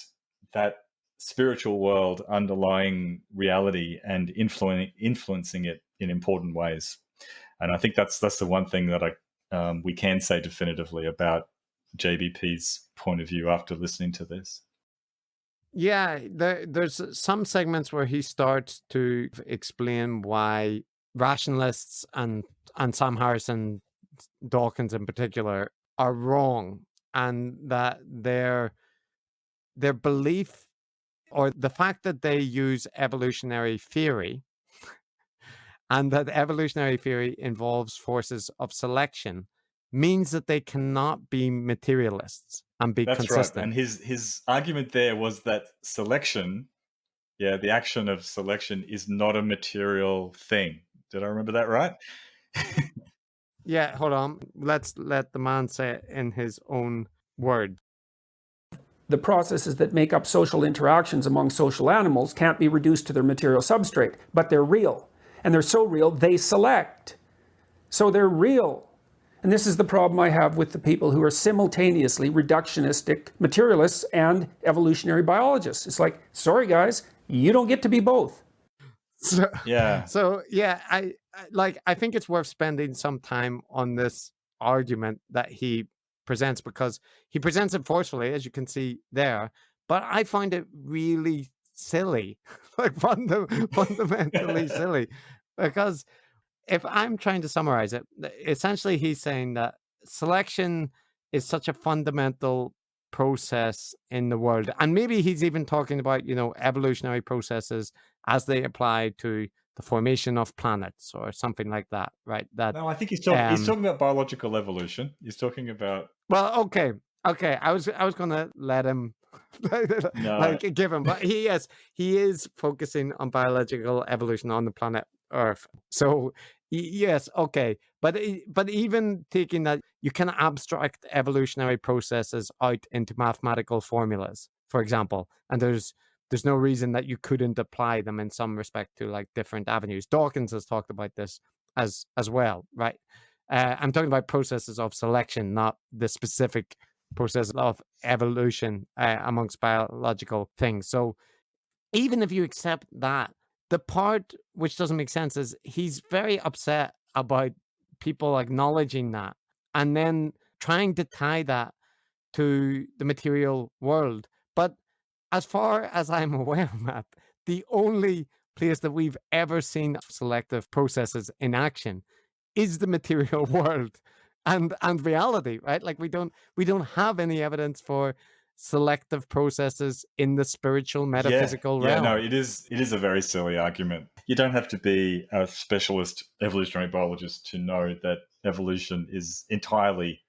[SPEAKER 1] spiritual world underlying reality and influencing it in important ways. And I think that's the one thing that we can say definitively about JBP's point of view after listening to this.
[SPEAKER 2] Yeah, there's some segments where he starts to explain why rationalists and Sam Harrison, Dawkins in particular, are wrong, and that their belief or the fact that they use evolutionary theory and that evolutionary theory involves forces of selection means that they cannot be materialists and be
[SPEAKER 1] That's
[SPEAKER 2] consistent.
[SPEAKER 1] right. And his argument there was that selection, the action of selection is not a material thing. Did I remember that right?
[SPEAKER 2] Yeah, hold on. Let's let the man say it in his own words.
[SPEAKER 3] The processes that make up social interactions among social animals can't be reduced to their material substrate, but they're real. And they're so real, they select. So they're real. And this is the problem I have with the people who are simultaneously reductionistic materialists and evolutionary biologists. It's like, sorry guys, you don't get to be both.
[SPEAKER 2] So
[SPEAKER 1] Yeah.
[SPEAKER 2] I think it's worth spending some time on this argument that he presents, because he presents it forcefully, as you can see there, but I find it really silly, like fundamentally silly, because if I'm trying to summarize it, essentially he's saying that selection is such a fundamental process in the world. And maybe he's even talking about, evolutionary processes as they apply to the formation of planets or something like that, right?
[SPEAKER 1] No, I think he's talking about biological evolution. He's talking about...
[SPEAKER 2] Well, okay. I was gonna let him give him, but he is focusing on biological evolution on the planet Earth. So yes, okay, but even taking that, you can abstract evolutionary processes out into mathematical formulas, for example, and there's no reason that you couldn't apply them in some respect to like different avenues. Dawkins has talked about this as well, right? I'm talking about processes of selection, not the specific process of evolution amongst biological things. So even if you accept that, the part which doesn't make sense is he's very upset about people acknowledging that and then trying to tie that to the material world. But as far as I'm aware, Matt, the only place that we've ever seen selective processes in action is the material world and reality, right? Like we don't have any evidence for selective processes in the spiritual metaphysical realm.
[SPEAKER 1] No, it is a very silly argument. You don't have to be a specialist evolutionary biologist to know that evolution is entirely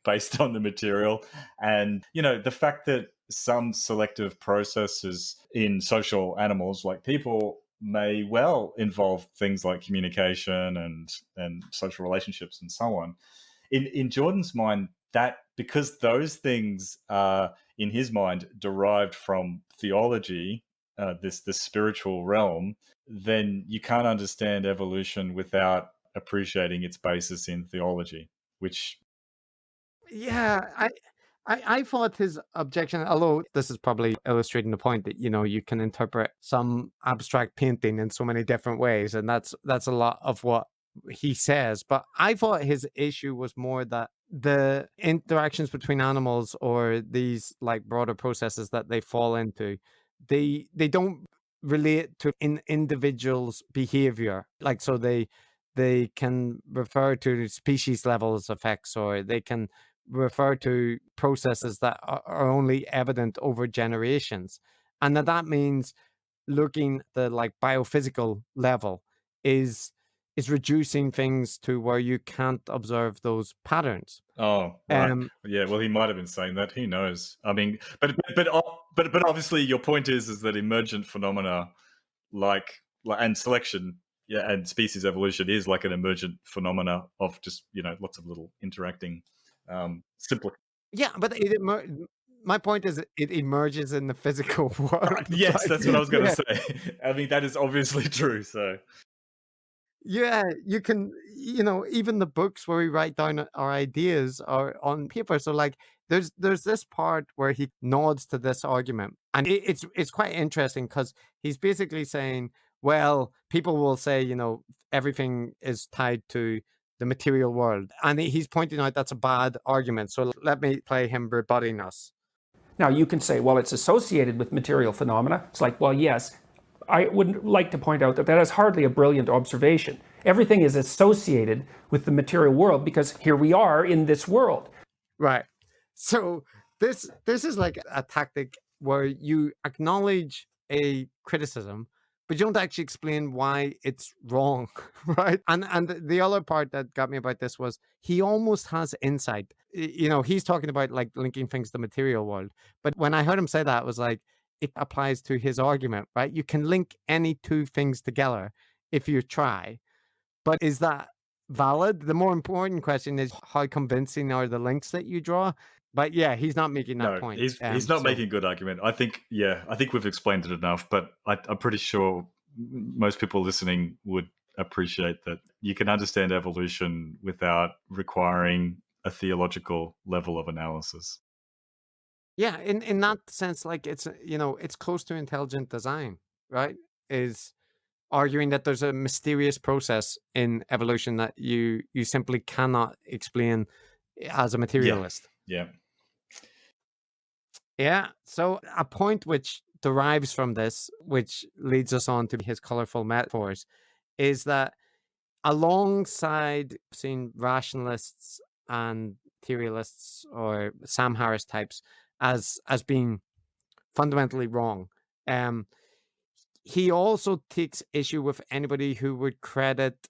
[SPEAKER 1] based on the material. And the fact that some selective processes in social animals like people may well involve things like communication and social relationships and so on. In Jordan's mind, that because those things are, in his mind, derived from theology, this spiritual realm, then you can't understand evolution without appreciating its basis in theology, which...
[SPEAKER 2] Yeah, I thought his objection, although this is probably illustrating the point that, you can interpret some abstract painting in so many different ways, and that's a lot of what he says. But I thought his issue was more that the interactions between animals or these like broader processes that they fall into, they don't relate to individuals' behavior. Like, so they can refer to species levels effects, or they can refer to processes that are only evident over generations, and that means looking at the like biophysical level is reducing things to where you can't observe those patterns.
[SPEAKER 1] Oh, right. Yeah, well, he might have been saying that. Who knows? I mean, but obviously, your point is that emergent phenomena like and selection, and species evolution is like an emergent phenomena of just lots of little interacting simple.
[SPEAKER 2] Yeah, but my point is it emerges in the physical world.
[SPEAKER 1] Yes, that's what I was going to say. I mean, that is obviously true. So
[SPEAKER 2] yeah, you can, even the books where we write down our ideas are on paper. So like there's this part where he nods to this argument, and it's quite interesting because he's basically saying, well, people will say, everything is tied to the material world, and he's pointing out that's a bad argument. So let me play him rebutting us.
[SPEAKER 3] Now you can say, well, it's associated with material phenomena. It's like, well, yes, I would like to point out that is hardly a brilliant observation. Everything is associated with the material world because here we are in this world.
[SPEAKER 2] Right. So this is like a tactic where you acknowledge a criticism, but you don't actually explain why it's wrong, right? And the other part that got me about this was he almost has insight. He's talking about like linking things to the material world, but when I heard him say that, it was like it applies to his argument, right? You can link any two things together if you try, but is that valid? The more important question is how convincing are the links that you draw? But yeah, he's not making that point.
[SPEAKER 1] He's not making a good argument. I think we've explained it enough, but I'm pretty sure most people listening would appreciate that you can understand evolution without requiring a theological level of analysis.
[SPEAKER 2] Yeah, in that sense, like it's close to intelligent design, right? Is arguing that there's a mysterious process in evolution that you simply cannot explain as a materialist. Yeah. So a point which derives from this, which leads us on to his colorful metaphors, is that alongside seeing rationalists and materialists or Sam Harris types as being fundamentally wrong, he also takes issue with anybody who would credit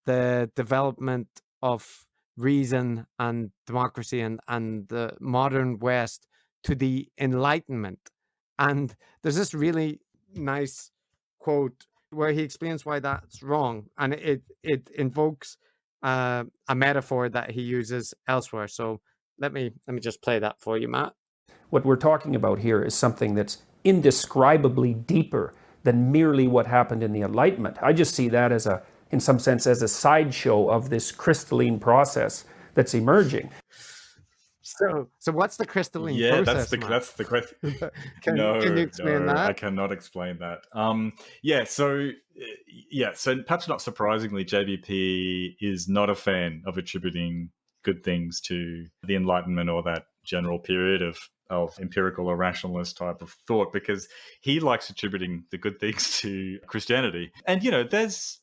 [SPEAKER 2] the development of reason and democracy and the modern West to the Enlightenment. And there's this really nice quote where he explains why that's wrong, and it invokes a metaphor that he uses elsewhere. So let me just play that for you, Matt.
[SPEAKER 3] What we're talking about here is something that's indescribably deeper than merely what happened in the Enlightenment. I just see that in some sense, as a sideshow of this crystalline process that's emerging.
[SPEAKER 2] So what's the crystalline process?
[SPEAKER 1] That's the question.
[SPEAKER 2] Can you explain that?
[SPEAKER 1] I cannot explain that. So perhaps not surprisingly, JBP is not a fan of attributing good things to the Enlightenment or that general period of empirical or rationalist type of thought, because he likes attributing the good things to Christianity. And there's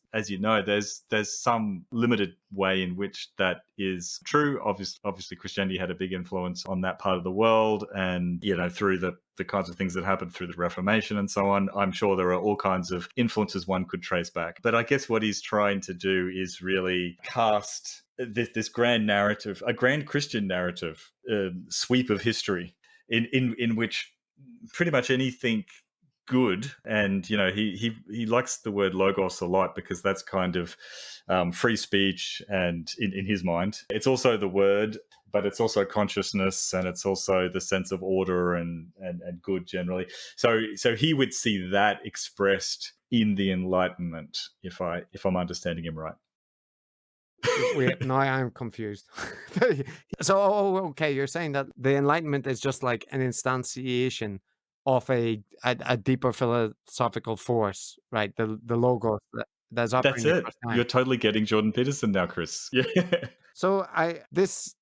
[SPEAKER 1] some limited way in which that is true. Obviously Christianity had a big influence on that part of the world, and through the kinds of things that happened through the Reformation and so on, I'm sure there are all kinds of influences one could trace back. But I guess what he's trying to do is really cast this grand narrative, a grand Christian narrative, sweep of history in which pretty much anything good, and he likes the word logos a lot because that's kind of free speech, and in his mind it's also the word, but it's also consciousness, and it's also the sense of order and good generally. So he would see that expressed in the Enlightenment, if I'm understanding him right.
[SPEAKER 2] Wait, now I'm confused. So, okay, you're saying that the Enlightenment is just like an instantiation of a deeper philosophical force, right? The logos that's operating.
[SPEAKER 1] That's it. You're totally getting Jordan Peterson now, Chris. Yeah.
[SPEAKER 2] So this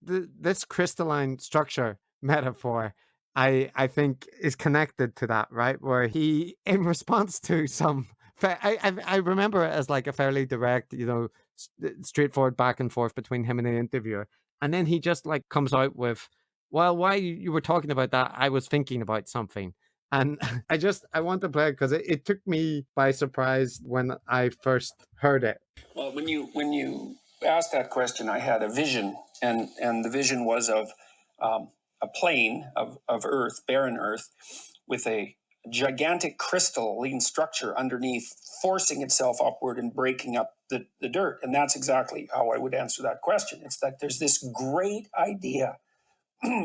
[SPEAKER 2] crystalline structure metaphor, I think, is connected to that, right? Where he, in response to some, I remember it as like a fairly direct, straightforward back and forth between him and the interviewer, and then he just like comes out with, well, while you were talking about that, I was thinking about something. And I want to play it because it took me by surprise when I first heard it.
[SPEAKER 5] Well, when you asked that question, I had a vision, and the vision was of a plane of Earth, barren Earth, with a gigantic crystalline structure underneath, forcing itself upward and breaking up the dirt. And that's exactly how I would answer that question. It's that there's this great idea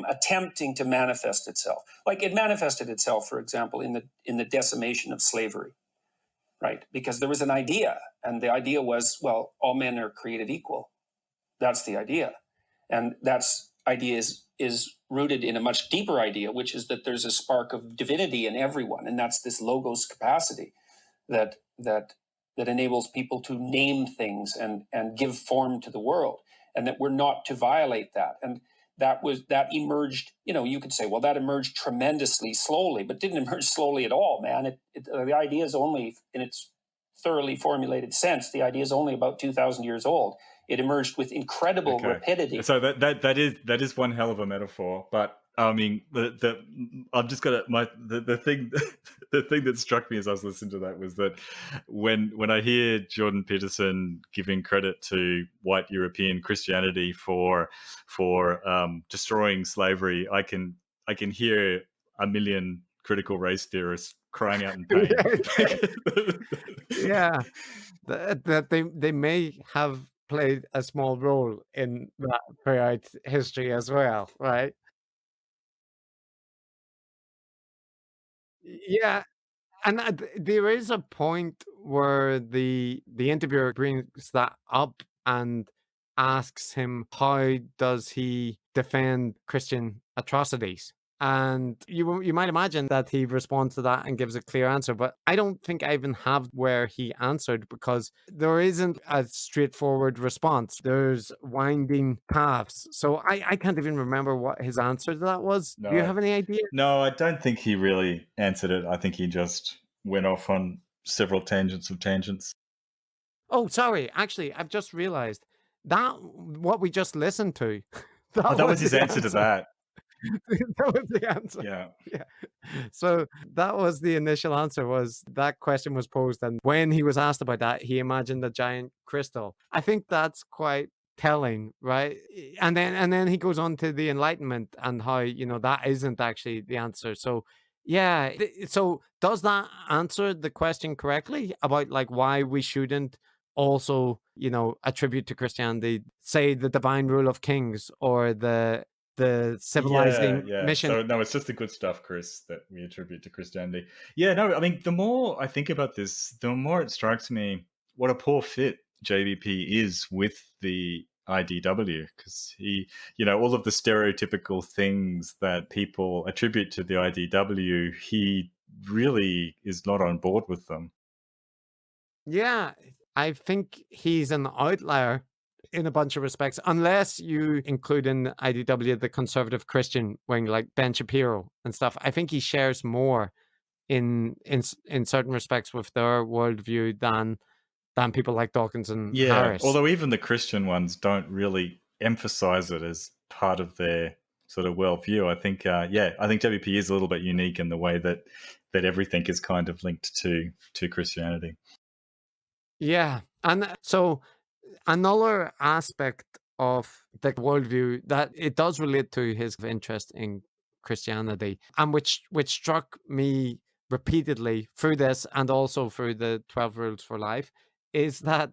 [SPEAKER 5] attempting to manifest itself. Like it manifested itself, for example, in the decimation of slavery, right? Because there was an idea, and the idea was, well, all men are created equal. That's the idea. And that's idea is rooted in a much deeper idea, which is that there's a spark of divinity in everyone, and that's this logos capacity that enables people to name things and give form to the world, and that we're not to violate that. And that emerged, you could say, well, that emerged tremendously slowly, but didn't emerge slowly at all, man. The idea is only, in its thoroughly formulated sense, the idea is only about 2,000 years old. It emerged with incredible rapidity.
[SPEAKER 1] So that is one hell of a metaphor. But I mean, I'm just gonna the thing the thing that struck me as I was listening to that was that when I hear Jordan Peterson giving credit to white European Christianity for destroying slavery, I can hear a million critical race theorists crying out in pain.
[SPEAKER 2] Yeah, that they may have played a small role in that throughout history as well, right? Yeah, and there is a point where the interviewer brings that up and asks him how does he defend Christian atrocities. And you might imagine that he responds to that and gives a clear answer, but I don't think I even have where he answered, because there isn't a straightforward response. There's winding paths. So I can't even remember what his answer to that was.
[SPEAKER 1] No,
[SPEAKER 2] do you have any idea?
[SPEAKER 1] No, I don't think he really answered it. I think he just went off on several tangents of tangents.
[SPEAKER 2] Oh, sorry. Actually, I've just realized that what we just listened to.
[SPEAKER 1] That was his answer to that.
[SPEAKER 2] That was the answer.
[SPEAKER 1] Yeah.
[SPEAKER 2] So that was the initial answer. Was that question was posed, and when he was asked about that, he imagined a giant crystal. I think that's quite telling, right? And then he goes on to the Enlightenment and how that isn't actually the answer. So yeah. So does that answer the question correctly about like why we shouldn't also attribute to Christianity, say, the divine rule of kings or the civilizing mission?
[SPEAKER 1] So no, it's just the good stuff, Chris, that we attribute to Christianity. Yeah, no, I mean, the more I think about this, the more it strikes me what a poor fit JBP is with the IDW, because he, all of the stereotypical things that people attribute to the IDW, he really is not on board with them.
[SPEAKER 2] Yeah, I think he's an outlier in a bunch of respects, unless you include in IDW the conservative Christian wing, like Ben Shapiro and stuff. I think he shares more in certain respects with their worldview than people like Dawkins and Harris.
[SPEAKER 1] Although even the Christian ones don't really emphasize it as part of their sort of worldview. I think, I think JBP is a little bit unique in the way that everything is kind of linked to Christianity.
[SPEAKER 2] Yeah, and so another aspect of the worldview that it does relate to his interest in Christianity, and which struck me repeatedly through this and also through the 12 Rules for Life, is that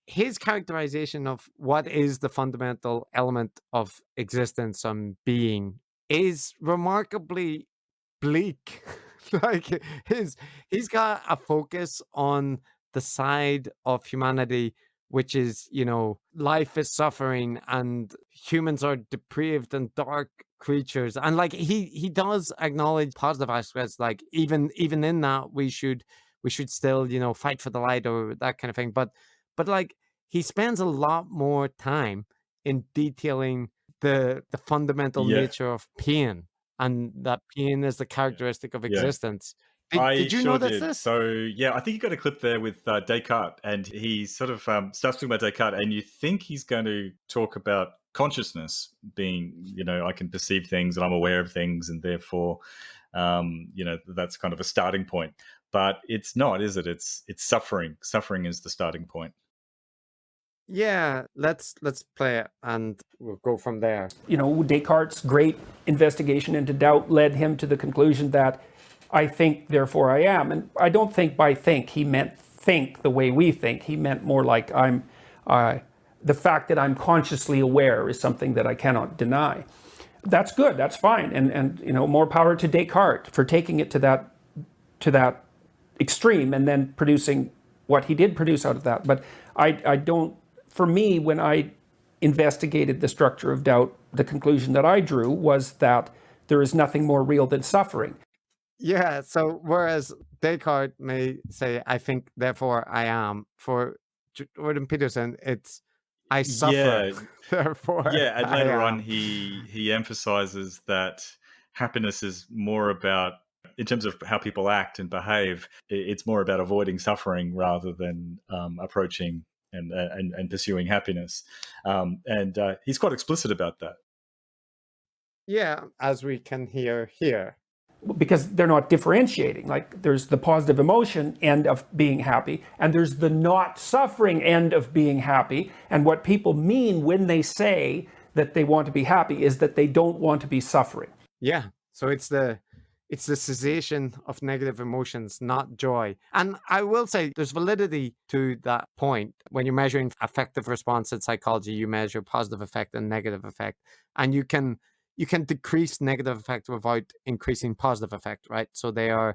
[SPEAKER 2] his characterization of what is the fundamental element of existence and being is remarkably bleak. Like he's got a focus on the side of humanity which is, life is suffering and humans are depraved and dark creatures. And like he does acknowledge positive aspects, like even in that we should still, fight for the light or that kind of thing. But like he spends a lot more time in detailing the fundamental nature of pain, and that pain is the characteristic of existence. Did you know this?
[SPEAKER 1] So, I think you got a clip there with Descartes, and he sort of starts talking about Descartes, and you think he's going to talk about consciousness being, I can perceive things and I'm aware of things, and therefore, that's kind of a starting point. But it's not, is it? It's suffering. Suffering is the starting point.
[SPEAKER 2] Yeah, let's play it and we'll go from there.
[SPEAKER 3] Descartes' great investigation into doubt led him to the conclusion that I think, therefore I am. And I don't think by think he meant think the way we think. He meant more like the fact that I'm consciously aware is something that I cannot deny. That's good. That's fine. And more power to Descartes for taking it to that extreme and then producing what he did produce out of that. But I don't. For me, when I investigated the structure of doubt, the conclusion that I drew was that there is nothing more real than suffering.
[SPEAKER 2] Yeah, so whereas Descartes may say, I think, therefore I am, for Jordan Peterson, it's I suffer,
[SPEAKER 1] Yeah,
[SPEAKER 2] therefore
[SPEAKER 1] yeah, and
[SPEAKER 2] I
[SPEAKER 1] later on
[SPEAKER 2] am.
[SPEAKER 1] he emphasizes that happiness is more about, in terms of how people act and behave, it's more about avoiding suffering rather than approaching and pursuing happiness. And he's quite explicit about that.
[SPEAKER 2] Yeah, as we can hear here.
[SPEAKER 3] Because they're not differentiating. Like there's the positive emotion end of being happy, and there's the not suffering end of being happy. And what people mean when they say that they want to be happy is that they don't want to be suffering.
[SPEAKER 2] Yeah, so it's the cessation of negative emotions, not joy. And I will say there's validity to that point. When you're measuring affective response in psychology, you measure positive effect and negative effect, and you can decrease negative effect without increasing positive effect, right? So they're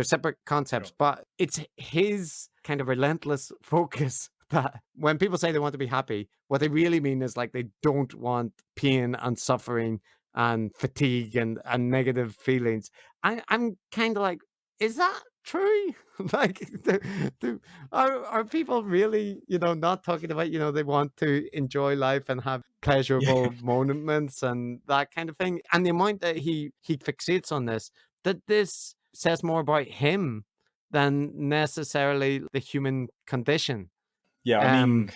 [SPEAKER 2] separate concepts, but it's his kind of relentless focus that when people say they want to be happy, what they really mean is like they don't want pain and suffering and fatigue and negative feelings. I'm kind of like, is that true? Like, are people really, not talking about, they want to enjoy life and have pleasurable moments and that kind of thing? And the amount that he fixates on this, that this says more about him than necessarily the human condition.
[SPEAKER 1] Yeah, I mean,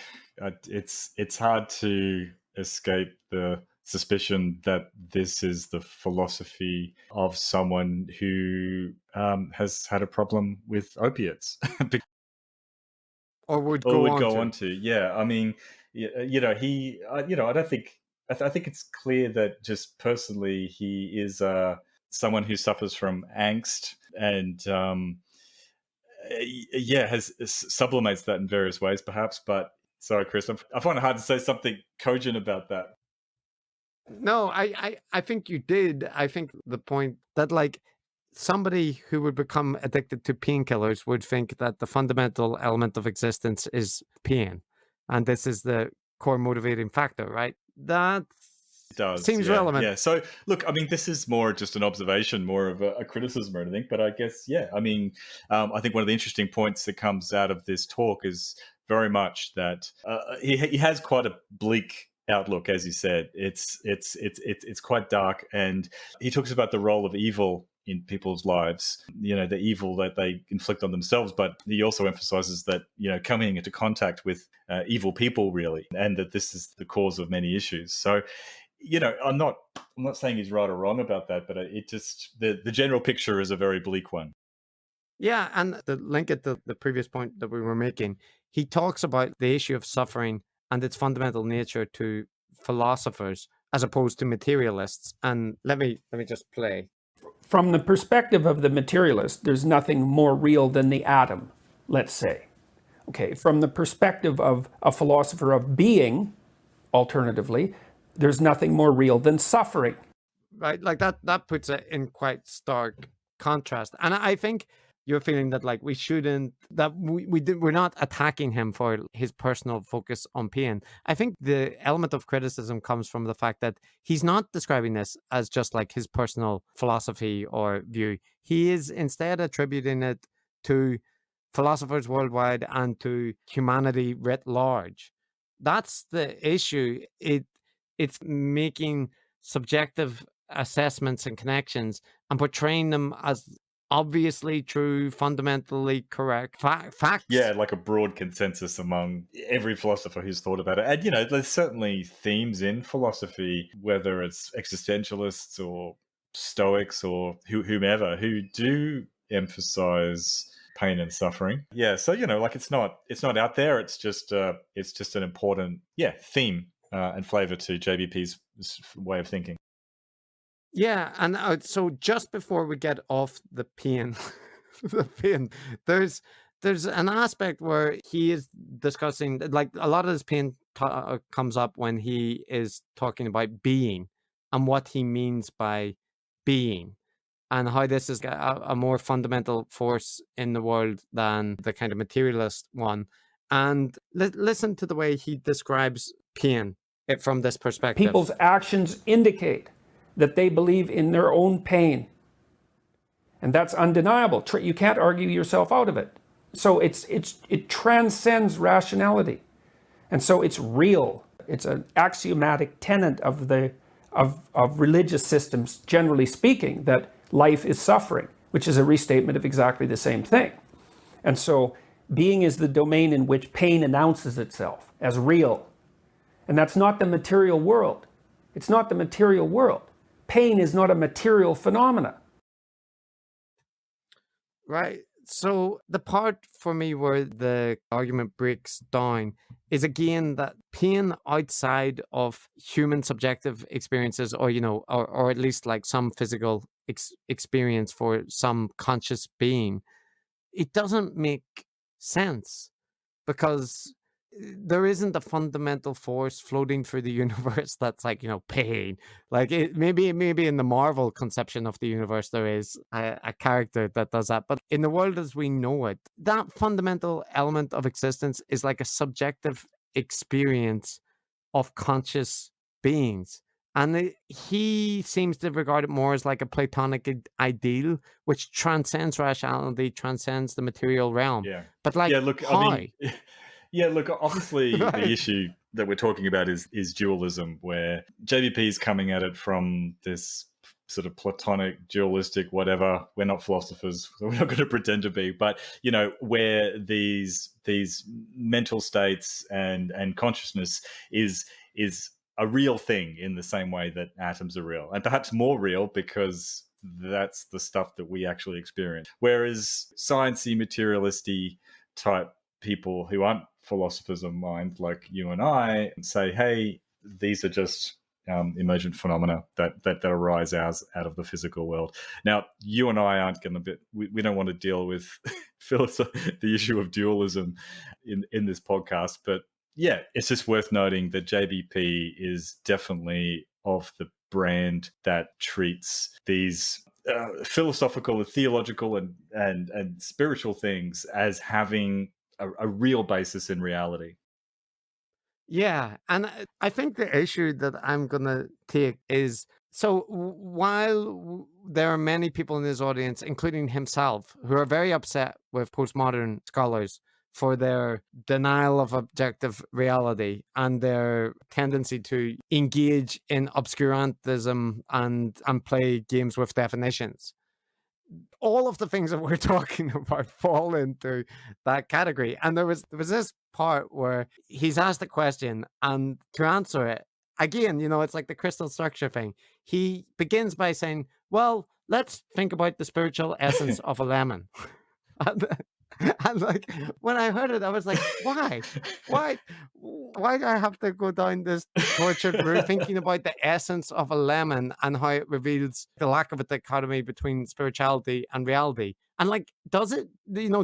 [SPEAKER 1] it's hard to escape the suspicion that this is the philosophy of someone who has had a problem with opiates.
[SPEAKER 2] Or would
[SPEAKER 1] Or
[SPEAKER 2] go
[SPEAKER 1] would
[SPEAKER 2] on
[SPEAKER 1] go
[SPEAKER 2] to.
[SPEAKER 1] on to. Yeah, I mean, I don't think. I think it's clear that just personally, he is someone who suffers from angst and yeah, has sublimates that in various ways, perhaps. But sorry, Chris, I find it hard to say something cogent about that.
[SPEAKER 2] No, I think you did. I think the point that like somebody who would become addicted to painkillers would think that the fundamental element of existence is pain, and this is the core motivating factor, right? That
[SPEAKER 1] Does,
[SPEAKER 2] seems
[SPEAKER 1] yeah,
[SPEAKER 2] relevant.
[SPEAKER 1] yeah. So, look, I mean, this is more just an observation, more of a criticism or anything. But I guess, yeah, I mean, I think one of the interesting points that comes out of this talk is very much that he has quite a bleak outlook, as you said. It's quite dark, and he talks about the role of evil in people's lives, the evil that they inflict on themselves. But he also emphasizes that, coming into contact with evil people, really, and that this is the cause of many issues. So, I'm not saying he's right or wrong about that, but it just the general picture is a very bleak one.
[SPEAKER 2] Yeah, and the link at the previous point that we were making, he talks about the issue of suffering and its fundamental nature to philosophers as opposed to materialists. And let me just play.
[SPEAKER 3] From the perspective of the materialist, there's nothing more real than the atom, let's say. Okay, from the perspective of a philosopher of being, alternatively, there's nothing more real than suffering.
[SPEAKER 2] Right, like that puts it in quite stark contrast. And I think you're feeling that like we shouldn't, that we're not attacking him for his personal focus on pain. I think the element of criticism comes from the fact that he's not describing this as just like his personal philosophy or view. He is instead attributing it to philosophers worldwide and to humanity writ large. That's the issue. It's making subjective assessments and connections and portraying them as obviously true, fundamentally correct facts.
[SPEAKER 1] Yeah, like a broad consensus among every philosopher who's thought about it. And, there's certainly themes in philosophy, whether it's existentialists or Stoics or whomever, who do emphasize pain and suffering. Yeah, so like it's not out there. It's just an important theme and flavor to JBP's way of thinking.
[SPEAKER 2] Yeah, and so just before we get off the pain, the pain, there's an aspect where he is discussing like a lot of this pain comes up when he is talking about being and what he means by being, and how this is a more fundamental force in the world than the kind of materialist one. And listen to the way he describes pain. it from this perspective.
[SPEAKER 3] People's actions indicate that they believe in their own pain. And that's undeniable. You can't argue yourself out of it. So it transcends rationality. And so it's real. It's an axiomatic tenet of religious systems, generally speaking, that life is suffering, which is a restatement of exactly the same thing. And so being is the domain in which pain announces itself as real. And that's not the material world. It's not the material world. Pain is not a material phenomena.
[SPEAKER 2] Right. So the part for me where the argument breaks down is again that pain outside of human subjective experiences, or or at least like some physical experience for some conscious being, it doesn't make sense, because there isn't a fundamental force floating through the universe that's like pain. Like maybe in the Marvel conception of the universe there is a character that does that, but in the world as we know it, that fundamental element of existence is like a subjective experience of conscious beings. And he seems to regard it more as like a Platonic ideal, which transcends rationality, transcends the material realm.
[SPEAKER 1] Yeah.
[SPEAKER 2] But like,
[SPEAKER 1] yeah, look,
[SPEAKER 2] how?
[SPEAKER 1] I mean, yeah, look, obviously
[SPEAKER 2] Right.
[SPEAKER 1] the issue that we're talking about is dualism, where JBP is coming at it from this sort of Platonic, dualistic, whatever. We're not philosophers, so we're not going to pretend to be. But where these mental states and consciousness is a real thing in the same way that atoms are real, and perhaps more real because that's the stuff that we actually experience. Whereas sciencey, materialisty type people who aren't philosophers of mind like you and I say, hey, these are just emergent phenomena that arise out of the physical world. Now, you and I aren't going to we don't want to deal with the issue of dualism in this podcast, but yeah, it's just worth noting that JBP is definitely of the brand that treats these philosophical and theological and spiritual things as having a real basis in reality.
[SPEAKER 2] Yeah, and I think the issue that I'm going to take is, so while there are many people in this audience, including himself, who are very upset with postmodern scholars for their denial of objective reality and their tendency to engage in obscurantism and play games with definitions, all of the things that we're talking about fall into that category. And there was this part where he's asked a question, and to answer it, again, it's like the crystal structure thing. He begins by saying, well, let's think about the spiritual essence of a lemon. And like, when I heard it, I was like, why do I have to go down this tortured route thinking about the essence of a lemon and how it reveals the lack of a dichotomy between spirituality and reality? And like, does it,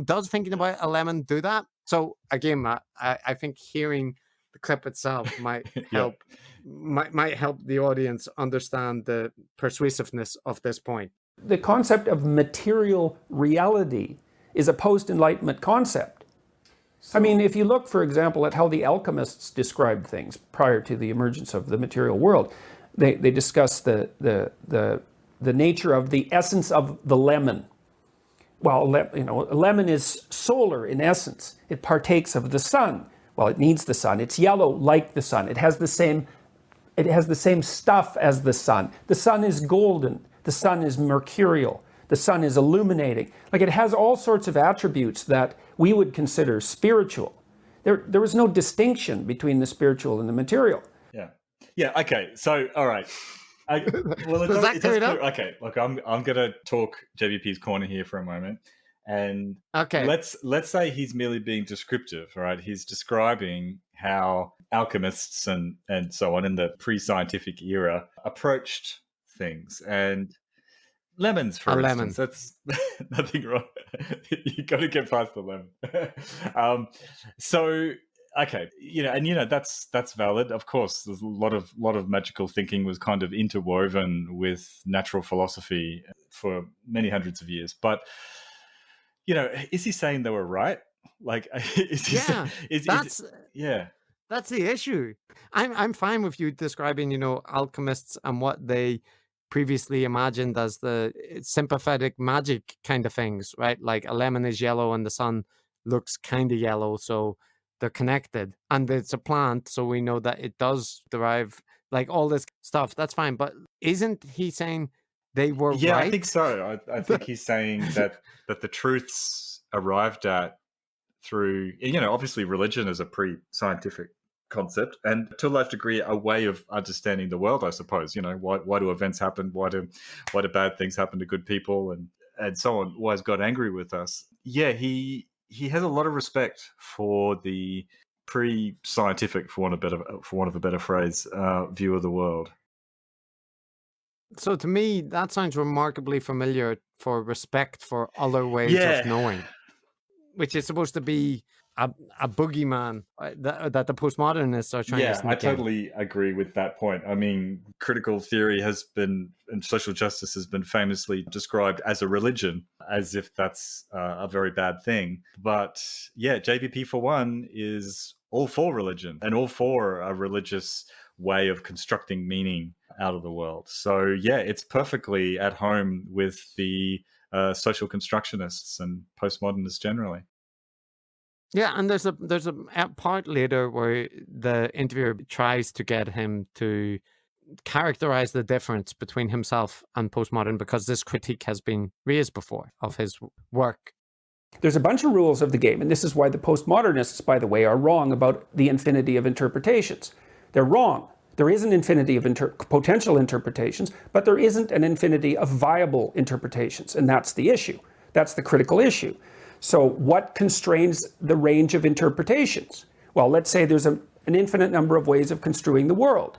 [SPEAKER 2] does thinking about a lemon do that? So again, Matt, I think hearing the clip itself might help might help the audience understand the persuasiveness of this point.
[SPEAKER 3] The concept of material reality is a post-Enlightenment concept. I mean, if you look, for example, at how the alchemists described things prior to the emergence of the material world, they discuss the nature of the essence of the lemon. Well, a lemon is solar in essence. It partakes of the sun. Well, it needs the sun. It's yellow like the sun. It has the same stuff as the sun. The sun is golden. The sun is mercurial. The sun is illuminating. Like, it has all sorts of attributes that we would consider spiritual. There was no distinction between the spiritual and the material.
[SPEAKER 1] Yeah. Okay. So, all right.
[SPEAKER 2] Does that clear it up?
[SPEAKER 1] Okay. Look, I'm going to talk JVP's corner here for a moment, and
[SPEAKER 2] okay,
[SPEAKER 1] let's say he's merely being descriptive. All right. He's describing how alchemists and so on in the pre-scientific era approached things, and lemons, for instance. That's nothing wrong. You got to get past the lemon. So, okay, that's valid. Of course, there's a lot of magical thinking was kind of interwoven with natural philosophy for many hundreds of years. But is he saying they were right? Like, is he?
[SPEAKER 2] Yeah,
[SPEAKER 1] yeah.
[SPEAKER 2] That's the issue. I'm fine with you describing, alchemists and what they previously imagined as the sympathetic magic kind of things, right? Like a lemon is yellow and the sun looks kind of yellow, so they're connected. And it's a plant, so we know that it does derive like all this stuff. That's fine. But isn't he saying they were
[SPEAKER 1] Yeah,
[SPEAKER 2] right?
[SPEAKER 1] I think so. I think he's saying that the truths arrived at through, obviously religion is a pre-scientific concept and to a large degree a way of understanding the world, I suppose. Why do events happen? Why do bad things happen to good people and so on? Why is God angry with us? Yeah, he has a lot of respect for the pre-scientific, for want of a better phrase, view of the world.
[SPEAKER 2] So to me, that sounds remarkably familiar for respect for other ways
[SPEAKER 1] Yeah.
[SPEAKER 2] of knowing, which is supposed to be a boogeyman that the postmodernists are trying to
[SPEAKER 1] Yeah,
[SPEAKER 2] sneak
[SPEAKER 1] I
[SPEAKER 2] in.
[SPEAKER 1] totally agree with that point. I mean, critical theory has been, and social justice has been famously described as a religion, as if that's a very bad thing. But yeah, JBP for one is all for religion and all for a religious way of constructing meaning out of the world. So yeah, it's perfectly at home with the social constructionists and postmodernists generally.
[SPEAKER 2] Yeah, and there's a part later where the interviewer tries to get him to characterize the difference between himself and postmodern because this critique has been raised before of his work.
[SPEAKER 3] There's a bunch of rules of the game, and this is why the postmodernists, by the way, are wrong about the infinity of interpretations. They're wrong. There is an infinity of potential interpretations, but there isn't an infinity of viable interpretations, and that's the issue. That's the critical issue. So what constrains the range of interpretations? Well, let's say there's an infinite number of ways of construing the world.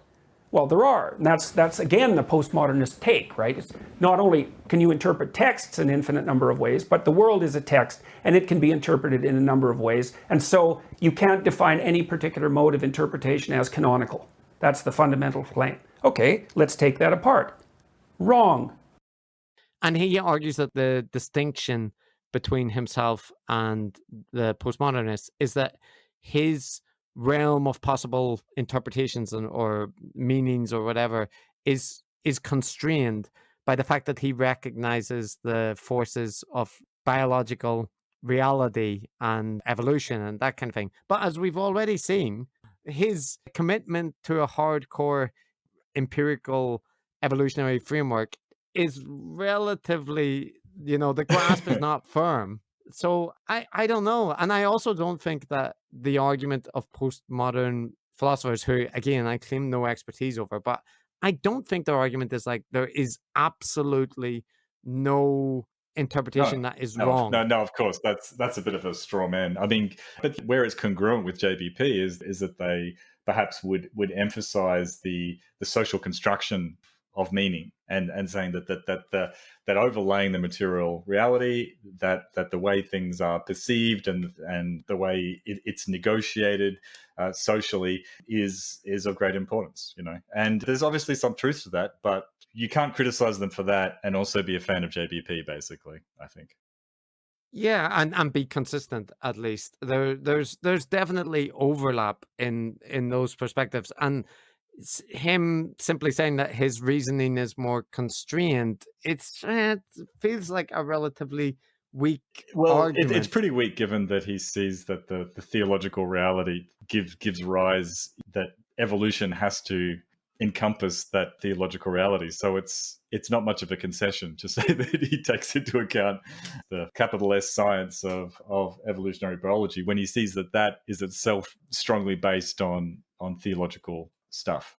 [SPEAKER 3] Well, there are. And that's again the postmodernist take, right? It's not only can you interpret texts an infinite number of ways, but the world is a text and it can be interpreted in a number of ways. And so you can't define any particular mode of interpretation as canonical. That's the fundamental claim. Okay, let's take that apart. Wrong.
[SPEAKER 2] And he argues that the distinction between himself and the postmodernists is that his realm of possible interpretations or meanings or whatever is constrained by the fact that he recognizes the forces of biological reality and evolution and that kind of thing. But as we've already seen, his commitment to a hardcore empirical evolutionary framework is relatively, the grasp is not firm. So I don't know. And I also don't think that the argument of postmodern philosophers, who, again, I claim no expertise over, but I don't think their argument is like there is absolutely no interpretation that is wrong.
[SPEAKER 1] No, of course, that's a bit of a straw man. I mean, but where it's congruent with JBP is that they perhaps would emphasize the social construction of meaning and saying that overlaying the material reality, that the way things are perceived and the way it's negotiated socially is of great importance, And there's obviously some truth to that, but you can't criticize them for that and also be a fan of JBP, basically, I think.
[SPEAKER 2] Yeah, and be consistent at least. There's definitely overlap in those perspectives, and him simply saying that his reasoning is more constrained, it feels like a relatively weak argument.
[SPEAKER 1] It's pretty weak given that he sees that the theological reality gives rise, that evolution has to encompass that theological reality. So it's not much of a concession to say that he takes into account the capital S science of evolutionary biology when he sees that is itself strongly based on theological stuff.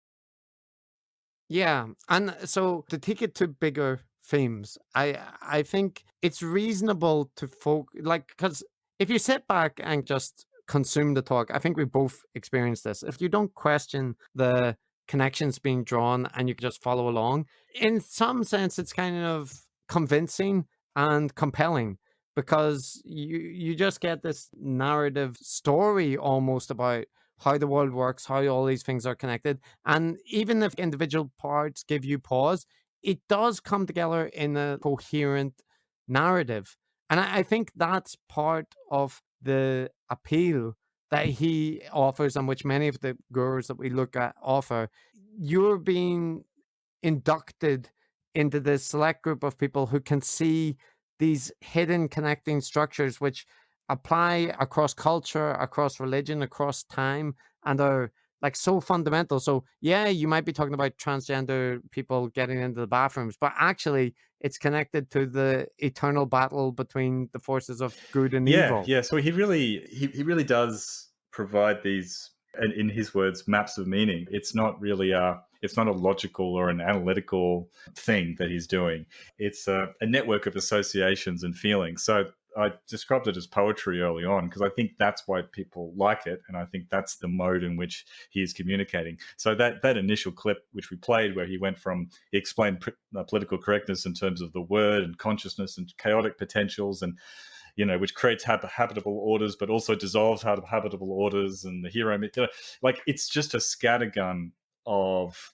[SPEAKER 2] Yeah, and so to take it to bigger themes, I think it's reasonable to because if you sit back and just consume the talk, I think we both experienced this. If you don't question the connections being drawn and you can just follow along, in some sense, it's kind of convincing and compelling because you just get this narrative story almost about how the world works, how all these things are connected. And even if individual parts give you pause, it does come together in a coherent narrative. And I think that's part of the appeal that he offers, and which many of the gurus that we look at offer, you're being inducted into this select group of people who can see these hidden connecting structures which apply across culture, across religion, across time, and are like so fundamental. So yeah, you might be talking about transgender people getting into the bathrooms, but actually it's connected to the eternal battle between the forces of good and evil.
[SPEAKER 1] Yeah. So he really does provide these, and in his words, maps of meaning. It's not really it's not a logical or an analytical thing that he's doing. It's a network of associations and feelings. So I described it as poetry early on because I think that's why people like it, and I think that's the mode in which he is communicating. So that initial clip which we played, where he explained political correctness in terms of the word and consciousness and chaotic potentials, and which creates habitable orders, but also dissolves habitable orders, and the hero, like it's just a scattergun of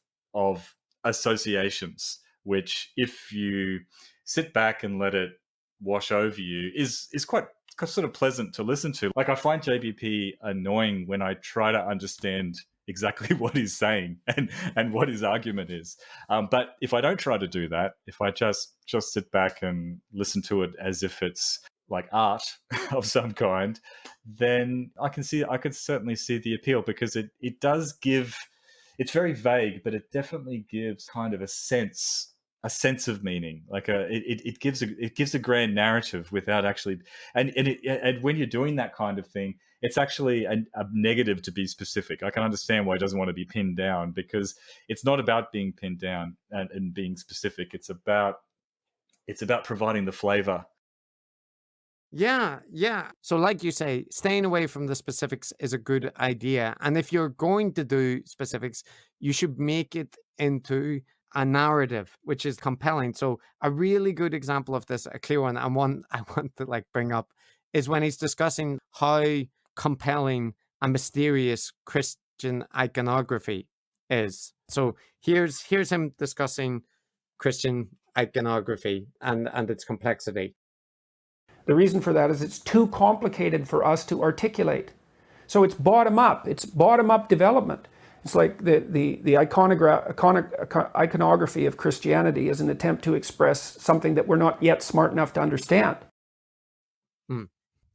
[SPEAKER 1] associations, which if you sit back and let it wash over you is quite sort of pleasant to listen to. Like I find JBP annoying when I try to understand exactly what he's saying and what his argument is. But if I don't try to do that, if I just sit back and listen to it as if it's like art of some kind, then I could certainly see the appeal, because it does give, it's very vague, but it definitely gives kind of a sense of meaning. Like it gives a grand narrative without actually, and when you're doing that kind of thing, it's actually a negative to be specific. I can understand why he doesn't want to be pinned down, because it's not about being pinned down and being specific. It's about providing the flavor.
[SPEAKER 2] Yeah. So like you say, staying away from the specifics is a good idea. And if you're going to do specifics, you should make it into a narrative which is compelling. So a really good example of this, a clear one, and one I want to like bring up, is when he's discussing how compelling and mysterious Christian iconography is. So here's him discussing Christian iconography and its complexity.
[SPEAKER 3] The reason for that is it's too complicated for us to articulate. So it's bottom up. It's bottom up development. It's like the iconography of Christianity is an attempt to express something that we're not yet smart enough to understand.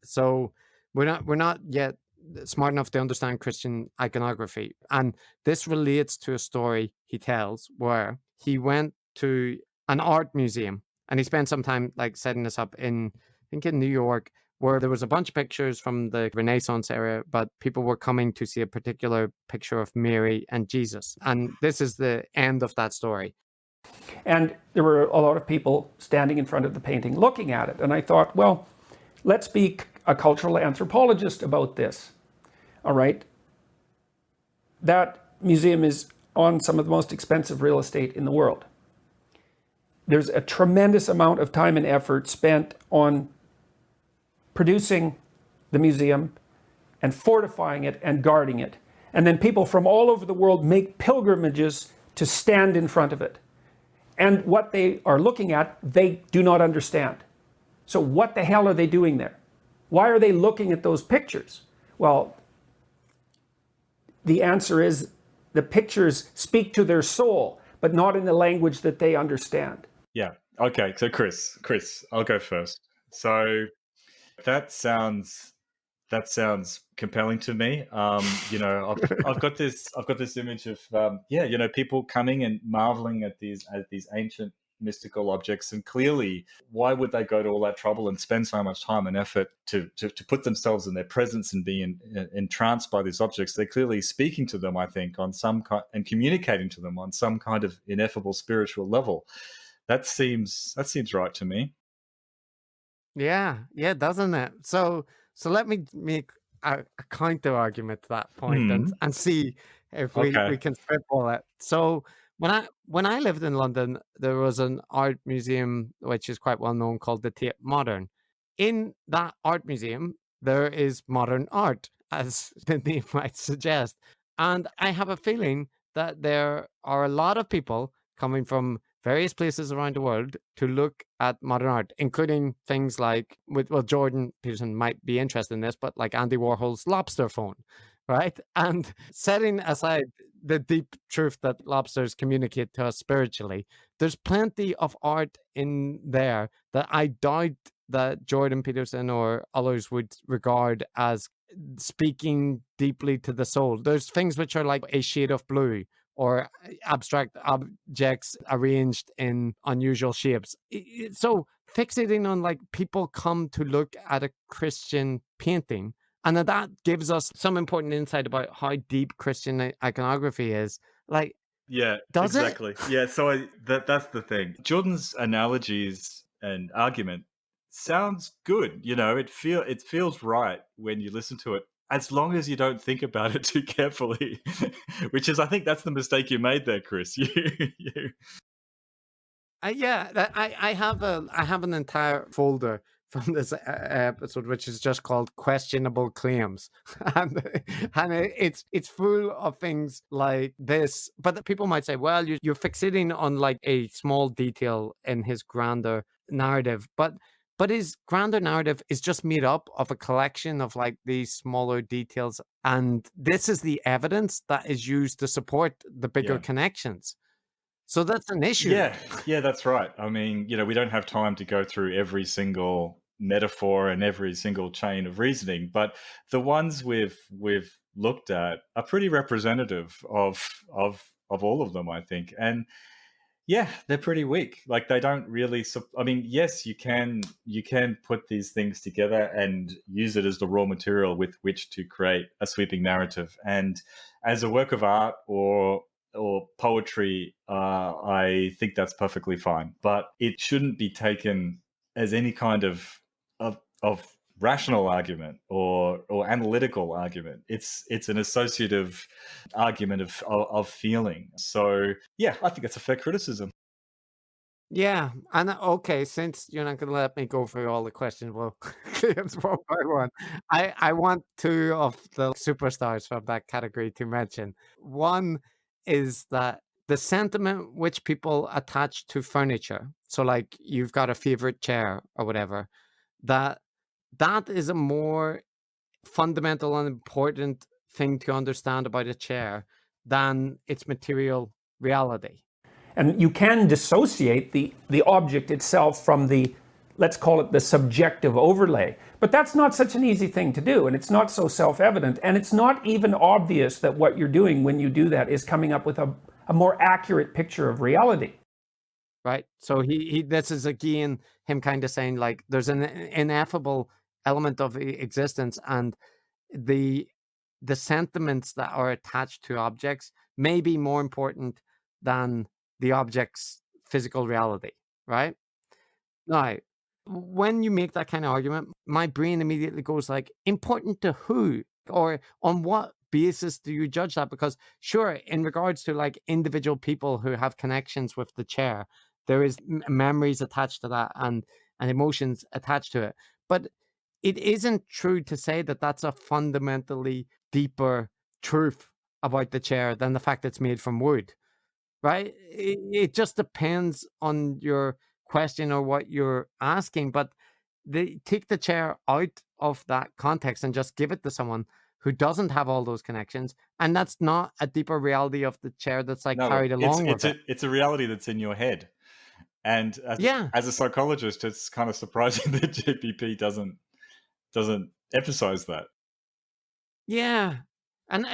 [SPEAKER 2] So we're not yet smart enough to understand Christian iconography. And this relates to a story he tells where he went to an art museum and he spent some time like setting this up in New York, where there was a bunch of pictures from the Renaissance era, but people were coming to see a particular picture of Mary and Jesus. And this is the end of that story.
[SPEAKER 3] And there were a lot of people standing in front of the painting looking at it. And I thought, well, let's be a cultural anthropologist about this. All right. That museum is on some of the most expensive real estate in the world. There's a tremendous amount of time and effort spent on producing the museum and fortifying it and guarding it. And then people from all over the world make pilgrimages to stand in front of it. And what they are looking at, they do not understand. So what the hell are they doing there? Why are they looking at those pictures? Well, the answer is the pictures speak to their soul, but not in the language that they understand.
[SPEAKER 1] Yeah. Okay. So Chris, I'll go first. So that sounds compelling to me. I've got this image of people coming and marveling at these ancient mystical objects, and clearly, why would they go to all that trouble and spend so much time and effort to put themselves in their presence and be entranced by these objects? They're clearly speaking to them, I think, on some kind, and communicating to them on some kind of ineffable spiritual level. That seems right to me.
[SPEAKER 2] Yeah, doesn't it? So let me make a counter argument to that point and see if we can spitball it. So when I lived in London, there was an art museum which is quite well known called the Tate Modern. In that art museum, there is modern art, as the name might suggest. And I have a feeling that there are a lot of people coming from various places around the world to look at modern art, including things like, Jordan Peterson might be interested in this, but like Andy Warhol's lobster phone, right? And setting aside the deep truth that lobsters communicate to us spiritually, there's plenty of art in there that I doubt that Jordan Peterson or others would regard as speaking deeply to the soul. There's things which are like a shade of blue or abstract objects arranged in unusual shapes. So fixating on like people come to look at a Christian painting, and that gives us some important insight about how deep Christian iconography is. Like,
[SPEAKER 1] yeah,
[SPEAKER 2] does
[SPEAKER 1] exactly. Yeah, so that's the thing. Jordan's analogies and argument sounds good. It feels right when you listen to it, as long as you don't think about it too carefully, which is, I think that's the mistake you made there, Chris.
[SPEAKER 2] I have an entire folder from this episode which is just called questionable claims, and it's full of things like this. But the people might say, well, you're fixating on like a small detail in his grander narrative, but his grander narrative is just made up of a collection of like these smaller details, and this is the evidence that is used to support the bigger connections. So that's an issue.
[SPEAKER 1] Yeah, that's right. I mean, we don't have time to go through every single metaphor and every single chain of reasoning, but the ones we've looked at are pretty representative of all of them, I think. And yeah, they're pretty weak. Like, they don't really. I mean, yes, you can put these things together and use it as the raw material with which to create a sweeping narrative. And as a work of art or poetry, I think that's perfectly fine. But it shouldn't be taken as any kind of rational argument or analytical argument. It's an associative argument of feeling. So yeah, I think that's a fair criticism.
[SPEAKER 2] Yeah, and okay, since you're not going to let me go through all the questions, well, it's one by one. I want two of the superstars from that category to mention. One is that the sentiment which people attach to furniture, so like you've got a favorite chair or whatever, that is a more fundamental and important thing to understand about a chair than its material reality.
[SPEAKER 3] And you can dissociate the object itself from the, let's call it the subjective overlay. But that's not such an easy thing to do, and it's not so self-evident, and it's not even obvious that what you're doing when you do that is coming up with a more accurate picture of reality.
[SPEAKER 2] Right. So he this is again him kind of saying like there's an ineffable element of existence, and the sentiments that are attached to objects may be more important than the object's physical reality, right? Now, when you make that kind of argument, my brain immediately goes like, important to who? Or on what basis do you judge that? Because sure, in regards to like individual people who have connections with the chair, there is memories attached to that and emotions attached to it. But it isn't true to say that that's a fundamentally deeper truth about the chair than the fact it's made from wood. Right? It just depends on your question or what you're asking, but they take the chair out of that context and just give it to someone who doesn't have all those connections, and that's not a deeper reality of the chair that's like carried along with it.
[SPEAKER 1] It's a reality that's in your head, and as a psychologist, it's kind of surprising that JPP doesn't emphasize that.
[SPEAKER 2] Yeah, and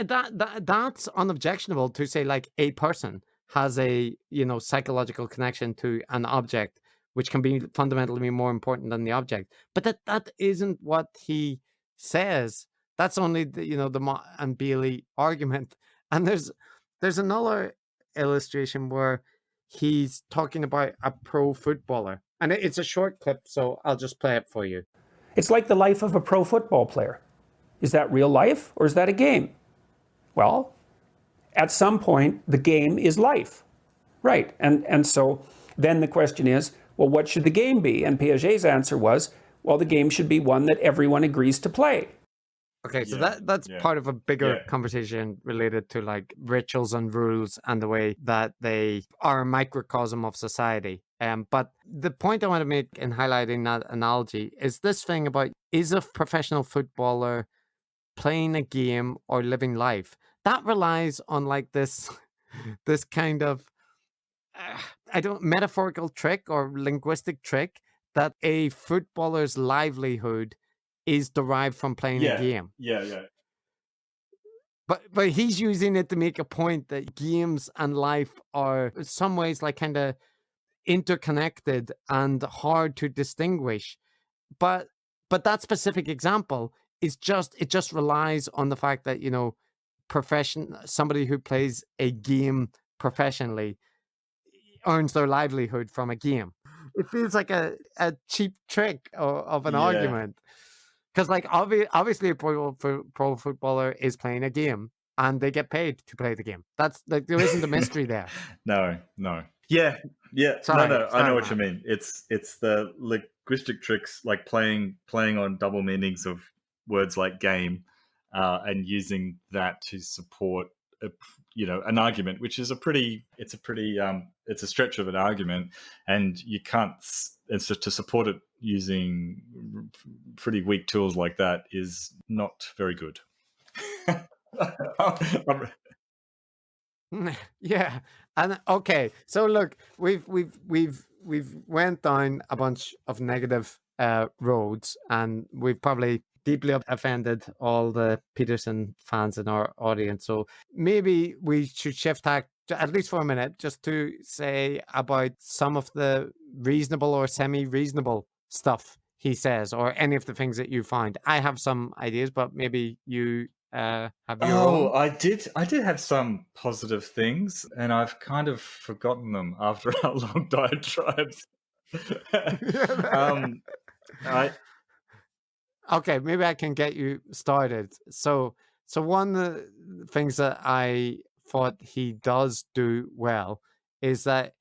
[SPEAKER 2] that's unobjectionable to say like a person has a psychological connection to an object, which can be fundamentally more important than the object. But that isn't what he says. That's only the Mott and Bailey argument. And there's another illustration where he's talking about a pro footballer, and it's a short clip, so I'll just play it for you.
[SPEAKER 3] It's like the life of a pro football player. Is that real life or is that a game? Well, at some point, the game is life, right? And so then the question is, well, what should the game be? And Piaget's answer was, well, the game should be one that everyone agrees to play.
[SPEAKER 2] Okay, so
[SPEAKER 1] Yeah,
[SPEAKER 2] that's
[SPEAKER 1] yeah.
[SPEAKER 2] part of a bigger
[SPEAKER 1] Yeah.
[SPEAKER 2] conversation related to like rituals and rules and the way that they are a microcosm of society. But the point I want to make in highlighting that analogy is this thing about, is a professional footballer playing a game or living life? That relies on like this this kind of metaphorical trick or linguistic trick that a footballer's livelihood is derived from playing a
[SPEAKER 1] Yeah.
[SPEAKER 2] game.
[SPEAKER 1] Yeah.
[SPEAKER 2] But he's using it to make a point that games and life are in some ways like kind of interconnected and hard to distinguish. But that specific example is just relies on the fact that, you know, somebody who plays a game professionally earns their livelihood from a game. It feels like a cheap trick of an
[SPEAKER 1] Yeah.
[SPEAKER 2] argument. Because, like, obviously, a pro footballer is playing a game and they get paid to play the game. That's like, there isn't a mystery there.
[SPEAKER 1] No. Yeah.
[SPEAKER 2] Sorry,
[SPEAKER 1] I know what
[SPEAKER 2] Matt.
[SPEAKER 1] you mean. It's the linguistic tricks, like playing on double meanings of words like game, and using that to support an argument, which is it's a stretch of an argument, and you can't. And so to support it using pretty weak tools like that is not very good.
[SPEAKER 2] Yeah, and okay, so look, we've went down a bunch of negative roads, and we've probably deeply offended all the Peterson fans in our audience. So maybe we should shift tack, at least for a minute, just to say about some of the reasonable or semi-reasonable stuff he says, or any of the things that you find. I have some ideas, but maybe you have your own.
[SPEAKER 1] I did have some positive things, and I've kind of forgotten them after our long diatribes.
[SPEAKER 2] Okay, maybe I can get you started. So one of the things that I thought he does do well is that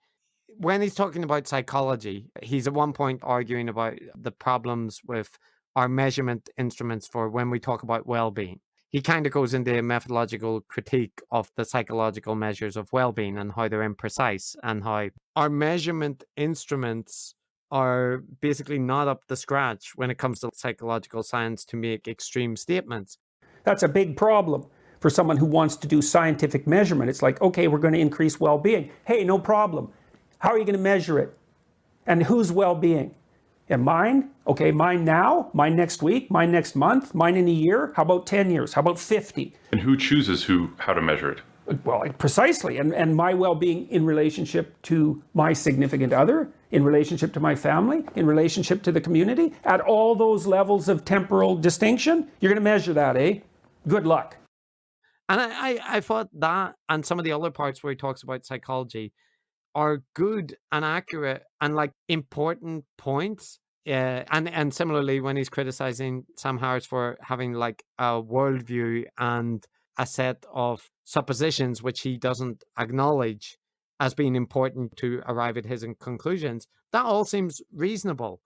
[SPEAKER 2] when he's talking about psychology, he's at one point arguing about the problems with our measurement instruments for when we talk about well-being. He kind of goes into a methodological critique of the psychological measures of well-being and how they're imprecise, and how our measurement instruments are basically not up to scratch when it comes to psychological science to make extreme statements.
[SPEAKER 3] That's a big problem for someone who wants to do scientific measurement. It's like, okay, we're going to increase well-being. Hey, no problem. How are you going to measure it? And whose well-being? And mine? Okay, mine now, mine next week, mine next month, mine in a year. How about 10 years? How about 50?
[SPEAKER 4] And who chooses how to measure it?
[SPEAKER 3] Well, precisely. And my well-being in relationship to my significant other, in relationship to my family, in relationship to the community, at all those levels of temporal distinction, you're going to measure that, eh? Good luck.
[SPEAKER 2] And I thought that, and some of the other parts where he talks about psychology, are good and accurate and like important points. And similarly, when he's criticizing Sam Harris for having like a worldview and a set of suppositions which he doesn't acknowledge as being important to arrive at his conclusions, that all seems reasonable.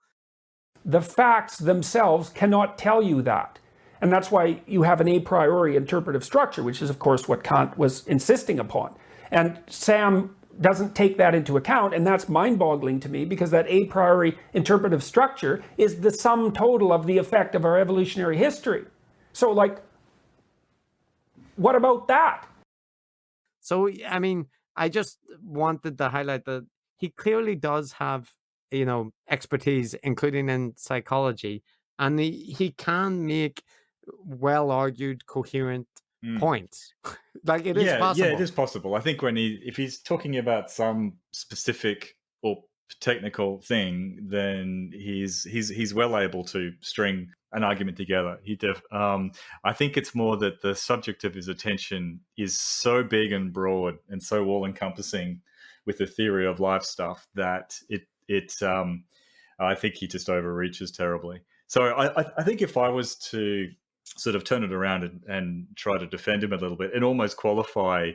[SPEAKER 3] The facts themselves cannot tell you that. And that's why you have an a priori interpretive structure, which is, of course, what Kant was insisting upon. And Sam doesn't take that into account, and that's mind-boggling to me, because that a priori interpretive structure is the sum total of the effect of our evolutionary history. So, like, what about that?
[SPEAKER 2] So, I mean, I just wanted to highlight that he clearly does have, expertise, including in psychology, and he can make well-argued, coherent points. Like, it is possible.
[SPEAKER 1] Yeah, it is possible. I think if he's talking about some specific or technical thing, then he's well able to string an argument together. I think it's more that the subject of his attention is so big and broad and so all-encompassing with the theory of life stuff that I think he just overreaches terribly. So I think if I was to sort of turn it around and try to defend him a little bit and almost qualify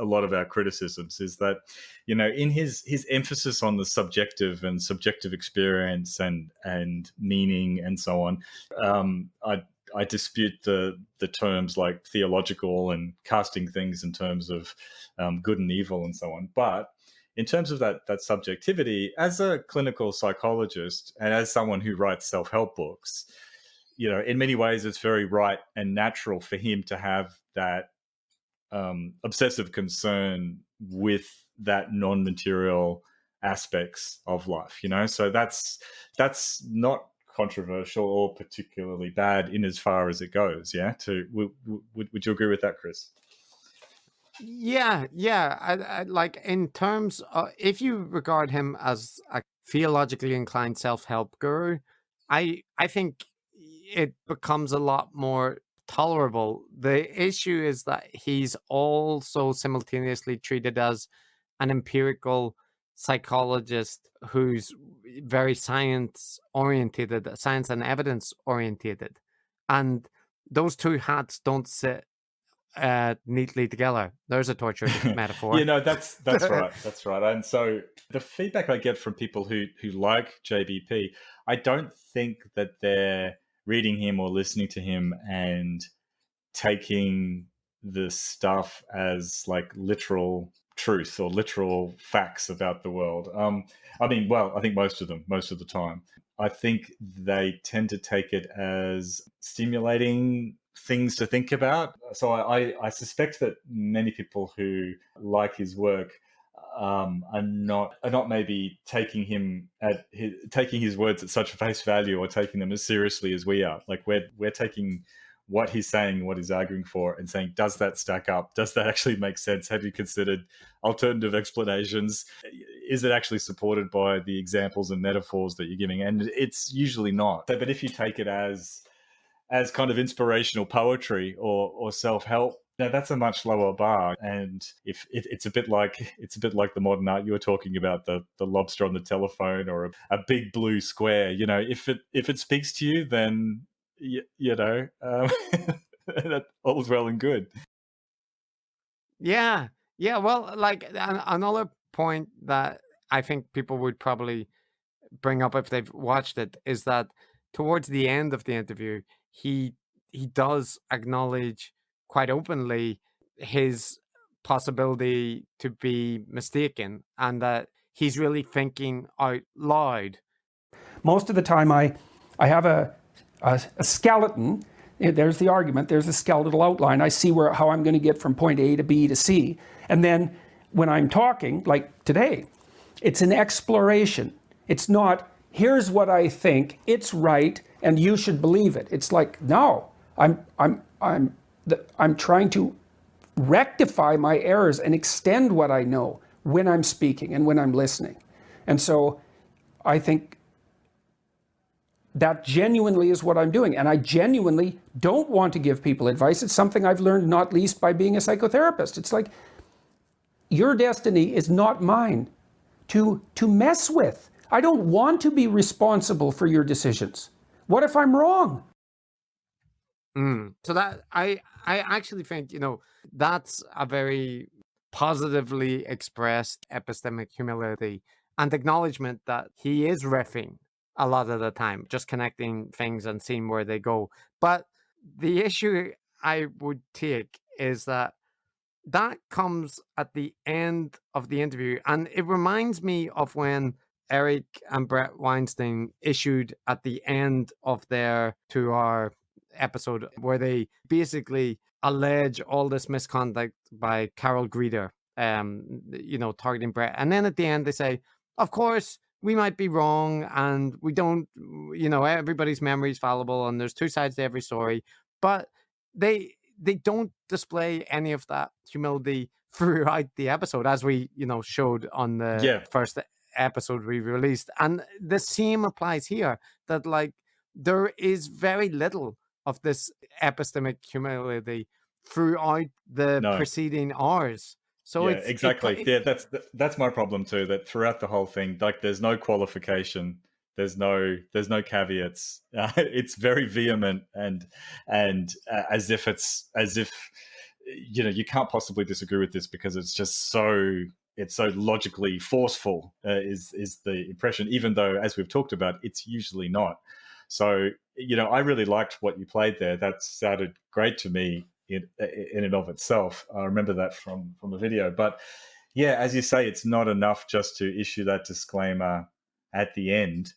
[SPEAKER 1] a lot of our criticisms, is that, in his emphasis on the subjective and subjective experience and meaning and so on, I dispute the terms like theological and casting things in terms of good and evil and so on. But in terms of that subjectivity, as a clinical psychologist and as someone who writes self-help books, in many ways it's very right and natural for him to have that obsessive concern with that non-material aspects of life. So that's not controversial or particularly bad in as far as it goes. Yeah. Would you agree with that, Chris?
[SPEAKER 2] Yeah. I like, in terms of, if you regard him as a theologically inclined self-help guru, I think it becomes a lot more tolerable. The issue is that he's also simultaneously treated as an empirical psychologist who's very science and evidence orientated, and those two hats don't sit neatly together. There's a tortured metaphor.
[SPEAKER 1] That's right. That's right. And so the feedback I get from people who like JBP, I don't think that they're reading him or listening to him and taking the stuff as like literal truth or literal facts about the world. I think most of the time. I think they tend to take it as stimulating things to think about. So I suspect that many people who like his work are not maybe taking his words at such face value or taking them as seriously as we are. Like we're taking what he's saying, what he's arguing for, and saying, does that stack up? Does that actually make sense? Have you considered alternative explanations? Is it actually supported by the examples and metaphors that you're giving? And it's usually not. But if you take it as kind of inspirational poetry or self-help, now that's a much lower bar. And if it's a bit like the modern art you were talking about, the lobster on the telephone or a big blue square. If it speaks to you, then that all's well and good.
[SPEAKER 2] Yeah. Well, like, another point that I think people would probably bring up if they've watched it is that towards the end of the interview, he does acknowledge quite openly his possibility to be mistaken, and that he's really thinking out loud.
[SPEAKER 3] Most of the time I have a skeleton. There's the argument. There's a skeletal outline. I see how I'm going to get from point A to B to C. And then when I'm talking, like today, it's an exploration. It's not, here's what I think, it's right, and you should believe it. It's like, no, I'm trying to rectify my errors and extend what I know when I'm speaking and when I'm listening. And so I think that genuinely is what I'm doing. And I genuinely don't want to give people advice. It's something I've learned not least by being a psychotherapist. It's like, your destiny is not mine to mess with. I don't want to be responsible for your decisions. What if I'm wrong?
[SPEAKER 2] So that I actually think, that's a very positively expressed epistemic humility and acknowledgement that he is riffing a lot of the time, just connecting things and seeing where they go. But the issue I would take is that comes at the end of the interview. And it reminds me of when Eric and Brett Weinstein issued at the end of their 2-hour episode, where they basically allege all this misconduct by Carol Greeder, targeting Brett. And then at the end, they say, of course, we might be wrong, and we don't, everybody's memory is fallible, and there's two sides to every story. But they don't display any of that humility throughout the episode, as we, showed on the first episode we released. And the same applies here, that like there is very little of this epistemic humility throughout the preceding hours. So
[SPEAKER 1] exactly. That's my problem too. That throughout the whole thing, like there's no qualification, there's no caveats. It's very vehement and as if you can't possibly disagree with this because it's just so logically forceful. Is the impression, even though as we've talked about, it's usually not. So I really liked what you played there. That sounded great to me in and of itself. I remember that from the video. But yeah, as you say, it's not enough just to issue that disclaimer at the end,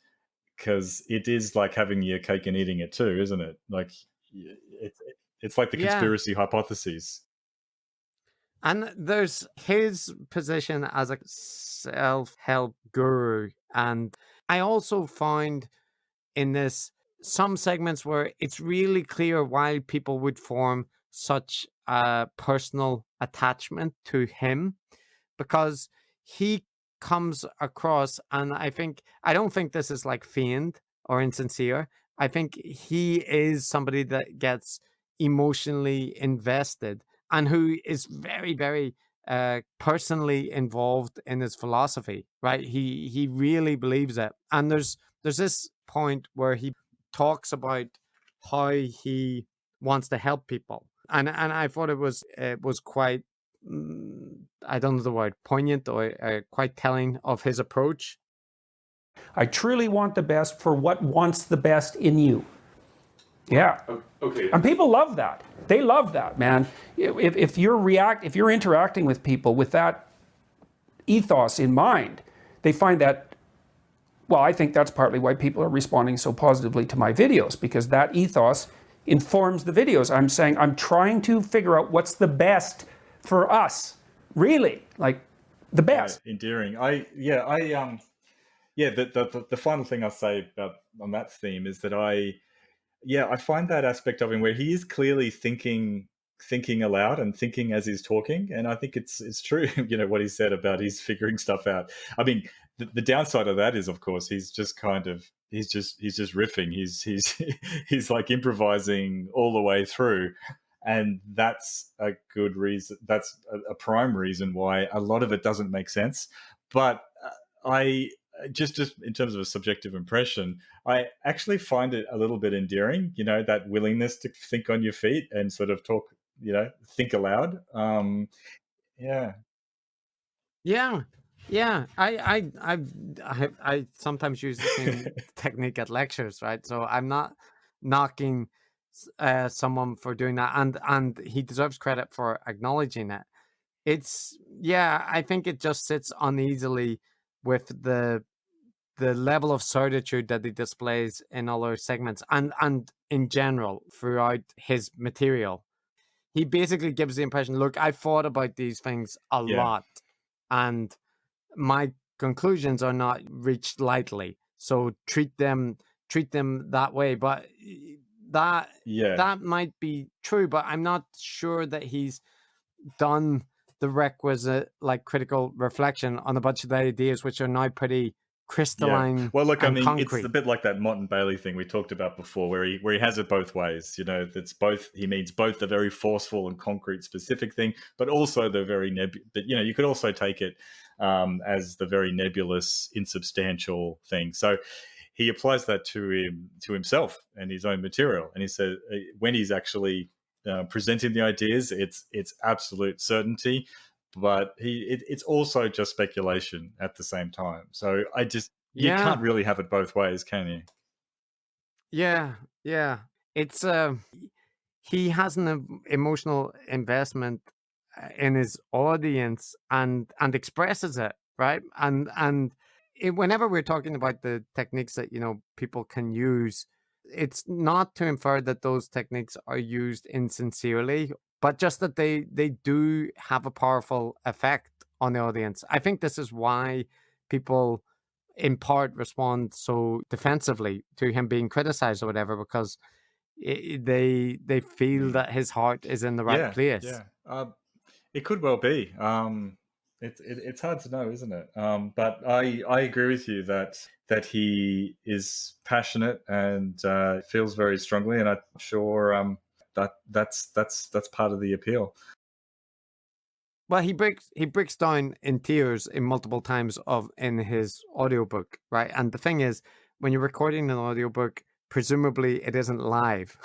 [SPEAKER 1] because it is like having your cake and eating it too, isn't it? Like it's like the conspiracy hypotheses.
[SPEAKER 2] And there's his position as a self-help guru. And I also find in this some segments where it's really clear why people would form such a personal attachment to him, because he comes across, and I don't think this is like feigned or insincere. I think he is somebody that gets emotionally invested and who is very, very personally involved in his philosophy, right? He really believes it. And there's this point where he talks about how he wants to help people. And I thought it was quite I don't know the word, poignant or quite telling of his approach.
[SPEAKER 3] I truly want the best for what wants the best in you. Yeah.
[SPEAKER 4] Okay.
[SPEAKER 3] And people love that. They love that, man. If you're interacting with people with that ethos in mind, they find that, well, I think that's partly why people are responding so positively to my videos, because that ethos informs the videos. I'm saying I'm trying to figure out what's the best for us, really, like the best.
[SPEAKER 1] Yeah, endearing. The final thing I'll say about on that theme is that I find that aspect of him where he is clearly thinking aloud and thinking as he's talking, and I think it's true. What he said about he's figuring stuff out. I mean, the downside of that is, of course, he's just riffing. He's like improvising all the way through, and that's a good reason. That's a prime reason why a lot of it doesn't make sense. But I just in terms of a subjective impression, I actually find it a little bit endearing. That willingness to think on your feet and sort of talk. Think aloud. Yeah.
[SPEAKER 2] Yeah. I sometimes use the same technique at lectures, right? So I'm not knocking someone for doing that, and he deserves credit for acknowledging it. I think it just sits uneasily with the level of certitude that he displays in other segments and in general throughout his material. He basically gives the impression, look, I thought about these things a lot, and my conclusions are not reached lightly. So treat them that way. But that might be true, but I'm not sure that he's done the requisite like critical reflection on a bunch of the ideas which are now pretty crystalline.
[SPEAKER 1] Yeah. Well, look, I mean,
[SPEAKER 2] concrete.
[SPEAKER 1] It's a bit like that Mott and Bailey thing we talked about before, where he has it both ways. That's both. He means both the very forceful and concrete, specific thing, but also the very But you could also take it as the very nebulous, insubstantial thing. So he applies that to himself and his own material, and he said when he's actually presenting the ideas, it's absolute certainty. But it's also just speculation at the same time. So you can't really have it both ways, can you?
[SPEAKER 2] Yeah. It's he has an emotional investment in his audience and expresses it, right? And whenever we're talking about the techniques that people can use, it's not to infer that those techniques are used insincerely, but just that they do have a powerful effect on the audience. I think this is why people in part respond so defensively to him being criticized or whatever, because they feel that his heart is in the right place.
[SPEAKER 1] Yeah, it could well be. It's hard to know, isn't it? But I agree with you that he is passionate and feels very strongly, and I'm sure that's part of the appeal.
[SPEAKER 2] Well, he breaks down in tears in multiple times in his audiobook, right? And the thing is, when you're recording an audiobook, presumably it isn't live,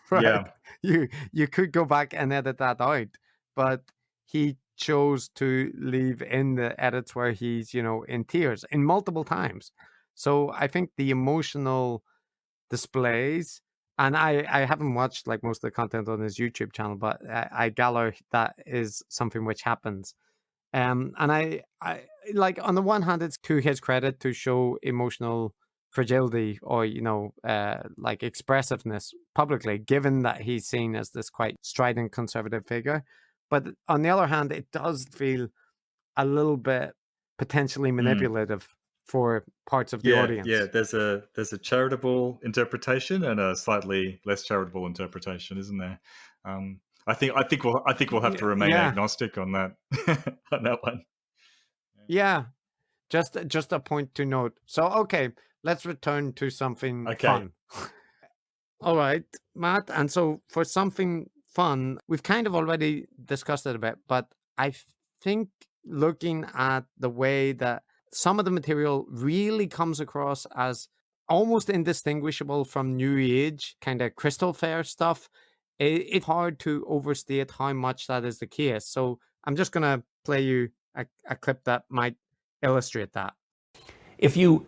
[SPEAKER 2] right? Yeah. You could go back and edit that out, but he chose to leave in the edits where he's, in tears in multiple times. So I think the emotional displays And I haven't watched like most of the content on his YouTube channel, but I gather that is something which happens. And I like, on the one hand, it's to his credit to show emotional fragility or, like expressiveness publicly, given that he's seen as this quite strident conservative figure. But on the other hand, it does feel a little bit potentially manipulative for parts of the audience.
[SPEAKER 1] Yeah, there's a charitable interpretation and a slightly less charitable interpretation, isn't there? I think we'll have to remain agnostic on that on that one.
[SPEAKER 2] Yeah, just a point to note. So okay, let's return to something fun. All right, Matt. And so for something fun, we've kind of already discussed it a bit, but I think looking at the way that some of the material really comes across as almost indistinguishable from New Age kind of crystal fair stuff, it's hard to overstate how much that is the case. So I'm just going to play you a clip that might illustrate that.
[SPEAKER 3] If you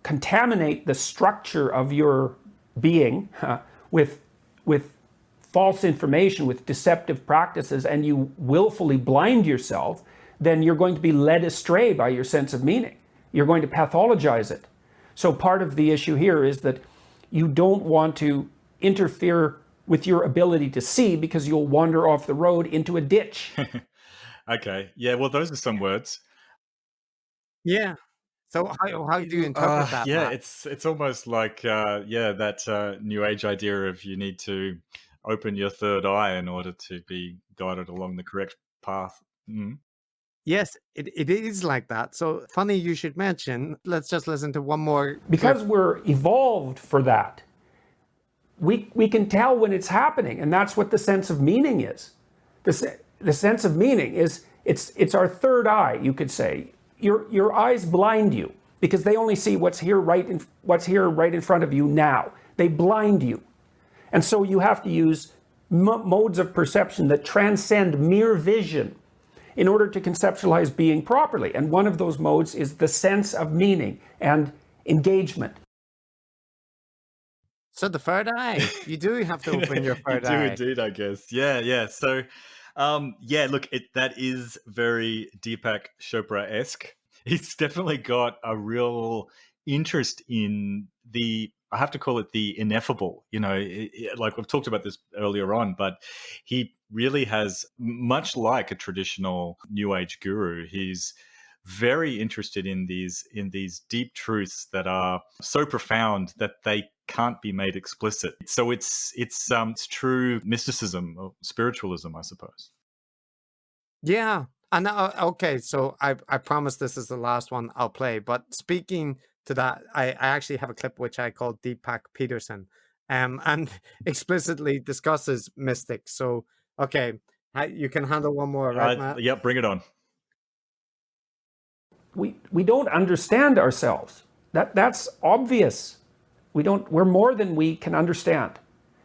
[SPEAKER 3] contaminate the structure of your being with false information, with deceptive practices, and you willfully blind yourself, then you're going to be led astray by your sense of meaning. You're going to pathologize it. So part of the issue here is that you don't want to interfere with your ability to see, because you'll wander off the road into a ditch.
[SPEAKER 1] Okay. Yeah, well, those are some words.
[SPEAKER 2] Yeah. So how do you interpret that?
[SPEAKER 1] Yeah,
[SPEAKER 2] Matt?
[SPEAKER 1] it's almost like that New Age idea of you need to open your third eye in order to be guided along the correct path. Mm.
[SPEAKER 2] Yes, it is like that. So funny you should mention. Let's just listen to one more.
[SPEAKER 3] Because we're evolved for that. We can tell when it's happening, and that's what the sense of meaning is. The sense of meaning is it's our third eye, you could say. Your eyes blind you because they only see what's here right in front of you now. They blind you. And so you have to use modes of perception that transcend mere vision in order to conceptualize being properly. And one of those modes is the sense of meaning and engagement.
[SPEAKER 2] So the third eye, you do have to open your third eye.
[SPEAKER 1] You do indeed, I guess. Yeah. So, look, that is very Deepak Chopra-esque. He's definitely got a real interest in I have to call it the ineffable. Like we've talked about this earlier on, but he really has, much like a traditional New Age guru, he's very interested in these deep truths that are so profound that they can't be made explicit. So it's true mysticism or spiritualism, I suppose.
[SPEAKER 2] Yeah. And okay, so I promise this is the last one I'll play. But speaking to that, I actually have a clip which I call Deepak Peterson, and explicitly discusses mystics. So okay, you can handle one more, right, Matt?
[SPEAKER 1] Yep, bring it on.
[SPEAKER 3] We don't understand ourselves. That's obvious. We're more than we can understand.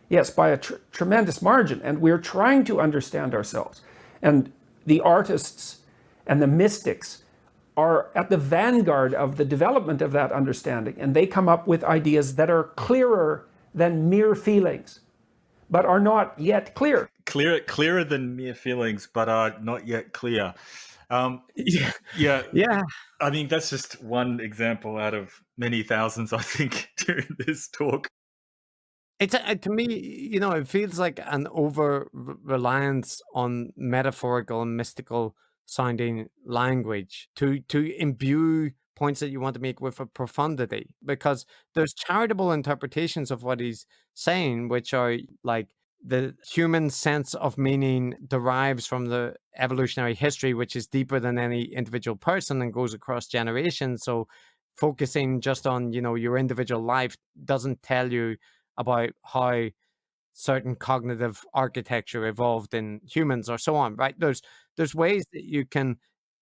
[SPEAKER 3] Yes, by a tremendous margin. And we're trying to understand ourselves. And the artists and the mystics are at the vanguard of the development of that understanding. And they come up with ideas that are clearer than mere feelings, but are not yet clear.
[SPEAKER 1] Clearer than mere feelings, but are not yet clear. Yeah. I mean, that's just one example out of many thousands, I think, during this talk.
[SPEAKER 2] It's to me, it feels like an over reliance on metaphorical and mystical sounding language to imbue points that you want to make with a profundity, because there's charitable interpretations of what he's saying, which are like the human sense of meaning derives from the evolutionary history, which is deeper than any individual person and goes across generations. So focusing just on, your individual life doesn't tell you about how certain cognitive architecture evolved in humans or so on, right? There's ways that you can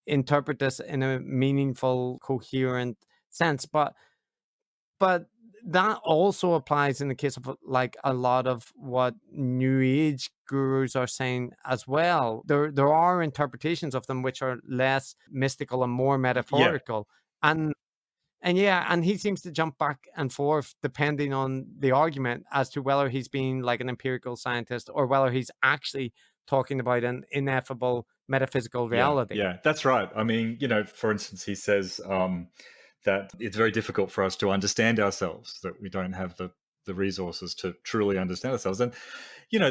[SPEAKER 2] interpret this in a meaningful, coherent sense, but that also applies in the case of like a lot of what New Age gurus are saying as well. There are interpretations of them which are less mystical and more metaphorical, and And yeah, and he seems to jump back and forth depending on the argument as to whether he's being like an empirical scientist or whether he's actually talking about an ineffable metaphysical reality.
[SPEAKER 1] Yeah, that's right. I mean, for instance, he says that it's very difficult for us to understand ourselves, that we don't have the resources to truly understand ourselves. And,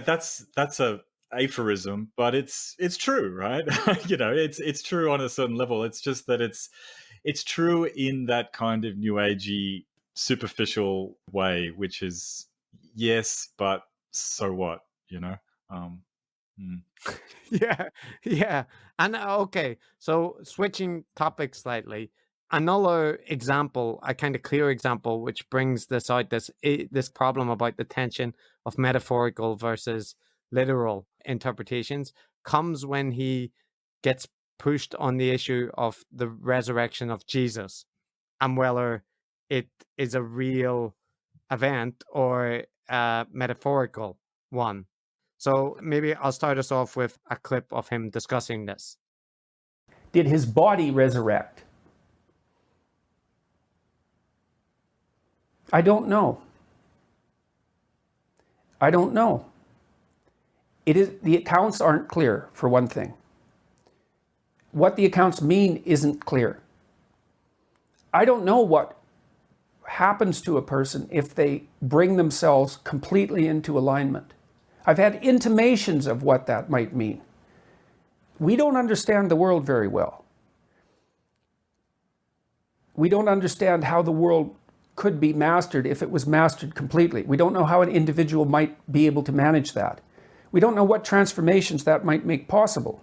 [SPEAKER 1] that's a aphorism, but it's true, right? It's true on a certain level. It's just that it's true in that kind of new agey superficial way, which is yes, but so what,
[SPEAKER 2] Yeah. And okay, so switching topics slightly, another example, a kind of clear example, which brings this out, this problem about the tension of metaphorical versus literal interpretations, comes when he gets pushed on the issue of the resurrection of Jesus and whether it is a real event or a metaphorical one. So maybe I'll start us off with a clip of him discussing this.
[SPEAKER 3] Did his body resurrect? I don't know. The accounts aren't clear, for one thing. What the accounts mean isn't clear. I don't know what happens to a person if they bring themselves completely into alignment. I've had intimations of what that might mean. We don't understand the world very well. We don't understand how the world could be mastered if it was mastered completely. We don't know how an individual might be able to manage that. We don't know what transformations that might make possible.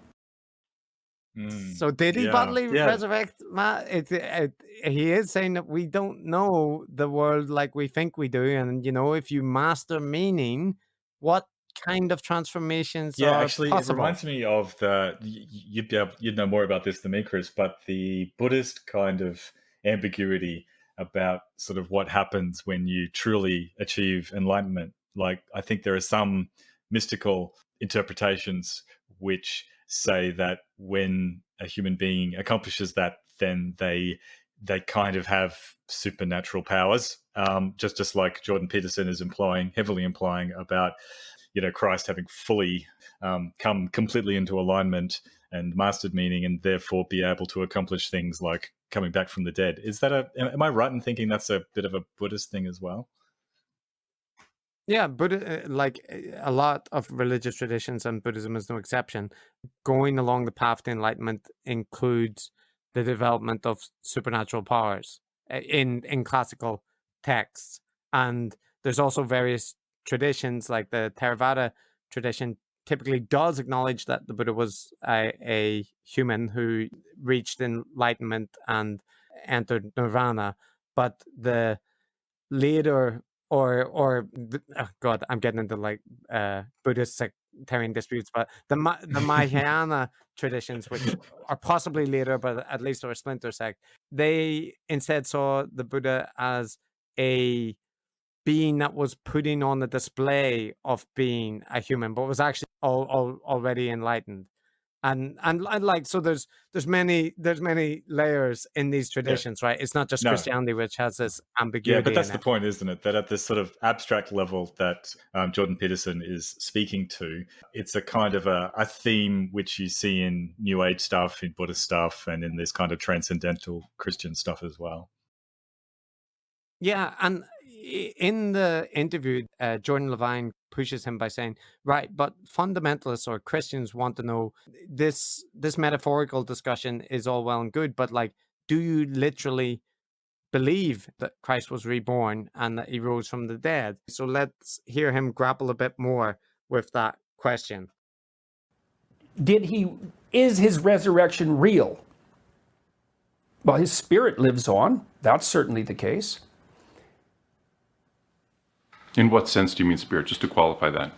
[SPEAKER 2] So did he bodily resurrect, Matt? He is saying that we don't know the world like we think we do. And, if you master meaning, what kind of transformations are
[SPEAKER 1] actually
[SPEAKER 2] possible?
[SPEAKER 1] It reminds me of you'd know more about this than me, Chris, but the Buddhist kind of ambiguity about sort of what happens when you truly achieve enlightenment. Like, I think there are some mystical interpretations which say that when a human being accomplishes that, then they kind of have supernatural powers, just like Jordan Peterson is heavily implying about Christ having fully come completely into alignment and mastered meaning, and therefore be able to accomplish things like coming back from the dead. Am I right in thinking that's a bit of a Buddhist thing as well?
[SPEAKER 2] Yeah, Buddha, like a lot of religious traditions, and Buddhism is no exception, going along the path to enlightenment includes the development of supernatural powers in classical texts. And there's also various traditions, like the Theravada tradition typically does acknowledge that the Buddha was a human who reached enlightenment and entered nirvana, but the later God, I'm getting into like Buddhist sectarian disputes, but the Mahayana traditions, which are possibly later, but at least are a splinter sect, they instead saw the Buddha as a being that was putting on the display of being a human, but was actually already enlightened. And like, so there's many layers in these traditions, right? It's not just Christianity, which has this ambiguity.
[SPEAKER 1] Yeah, but that's the point, isn't it? That at this sort of abstract level that Jordan Peterson is speaking to, it's a kind of a theme which you see in New Age stuff, in Buddhist stuff, and in this kind of transcendental Christian stuff as well.
[SPEAKER 2] Yeah, and in the interview, Jordan Levine pushes him by saying, right, but fundamentalists or Christians want to know, this metaphorical discussion is all well and good, but like, do you literally believe that Christ was reborn and that he rose from the dead? So let's hear him grapple a bit more with that question.
[SPEAKER 3] Is his resurrection real? Well, his spirit lives on. That's certainly the case.
[SPEAKER 4] In what sense do you mean spirit? Just to qualify that.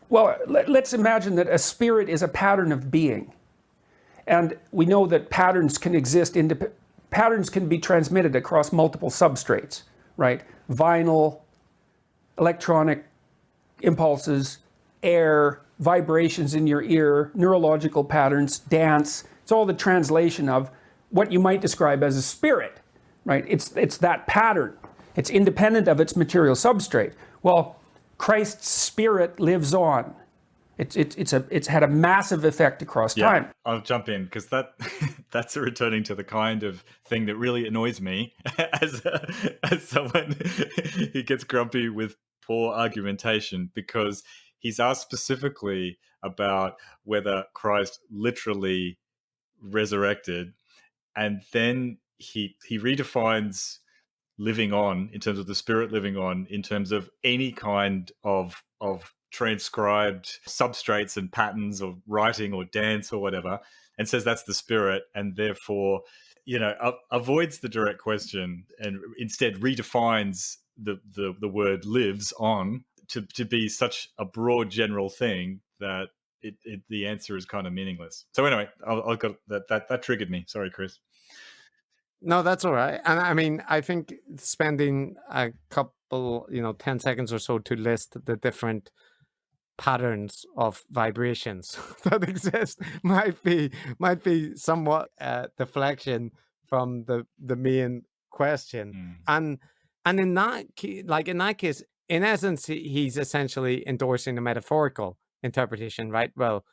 [SPEAKER 3] Well, let's imagine that a spirit is a pattern of being. And we know that patterns can exist, patterns can be transmitted across multiple substrates, right? Vinyl, electronic impulses, air, vibrations in your ear, neurological patterns, dance. It's all the translation of what you might describe as a spirit, right? It's that pattern. It's independent of its material substrate. Well, Christ's spirit lives on. It's had a massive effect across time.
[SPEAKER 1] I'll jump in because that's returning to the kind of thing that really annoys me as someone who gets grumpy with poor argumentation, because he's asked specifically about whether Christ literally resurrected, and then he redefines living on in terms of the spirit living on in terms of any kind of transcribed substrates and patterns of writing or dance or whatever, and says that's the spirit, and therefore avoids the direct question and instead redefines the word lives on to be such a broad general thing that the answer is kind of meaningless. So anyway, I'll got that triggered me. Sorry, Chris.
[SPEAKER 2] No, that's all right. And I mean, I think spending a couple, 10 seconds or so to list the different patterns of vibrations that exist might be somewhat deflection from the main question. And in that case, in essence, he's essentially endorsing a metaphorical interpretation, right? Well,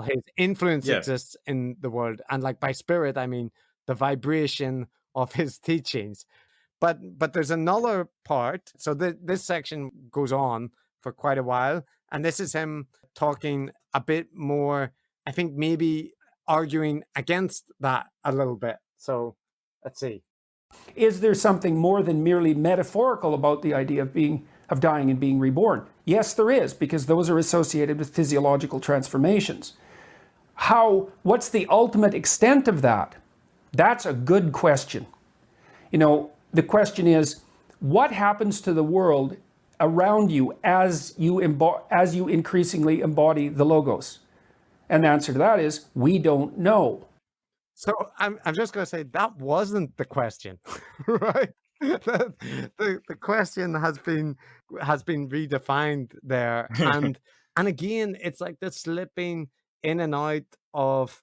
[SPEAKER 2] his influence exists in the world, and like by spirit, I mean the vibration of his teachings. But there's another part. So this section goes on for quite a while, and this is him talking a bit more, I think maybe arguing against that a little bit. So let's see.
[SPEAKER 3] Is there something more than merely metaphorical about the idea of dying and being reborn? Yes, there is, because those are associated with physiological transformations. What's the ultimate extent of that? That's a good question. The question is, what happens to the world around you as you increasingly embody the Logos? And the answer to that is, we don't know.
[SPEAKER 2] So I'm just going to say that wasn't the question, right? The question has been redefined there, and again, it's like this slipping in and out of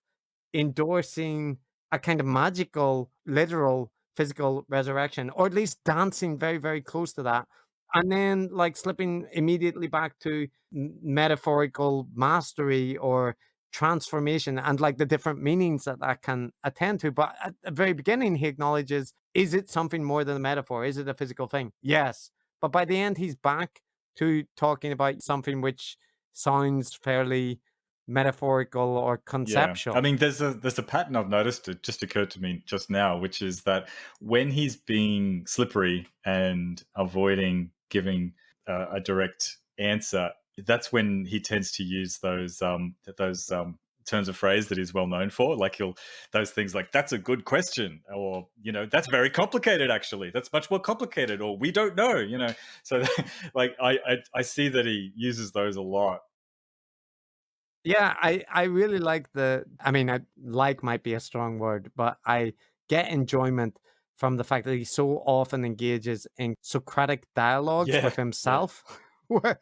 [SPEAKER 2] endorsing a kind of magical, literal, physical resurrection, or at least dancing very, very close to that, and then like slipping immediately back to metaphorical mastery or transformation and like the different meanings that can attend to. But at the very beginning, he acknowledges, is it something more than a metaphor? Is it a physical thing? Yes. But by the end, he's back to talking about something which sounds fairly metaphorical or conceptual.
[SPEAKER 1] I mean, there's a pattern I've noticed. It just occurred to me just now, which is that when he's being slippery and avoiding giving a direct answer, that's when he tends to use those turns of phrase that he's well known for. Like those things like, that's a good question, or that's very complicated. Actually, that's much more complicated, or we don't know. So like I see that he uses those a lot.
[SPEAKER 2] Yeah, I really like like might be a strong word, but I get enjoyment from the fact that he so often engages in Socratic dialogues with himself. Where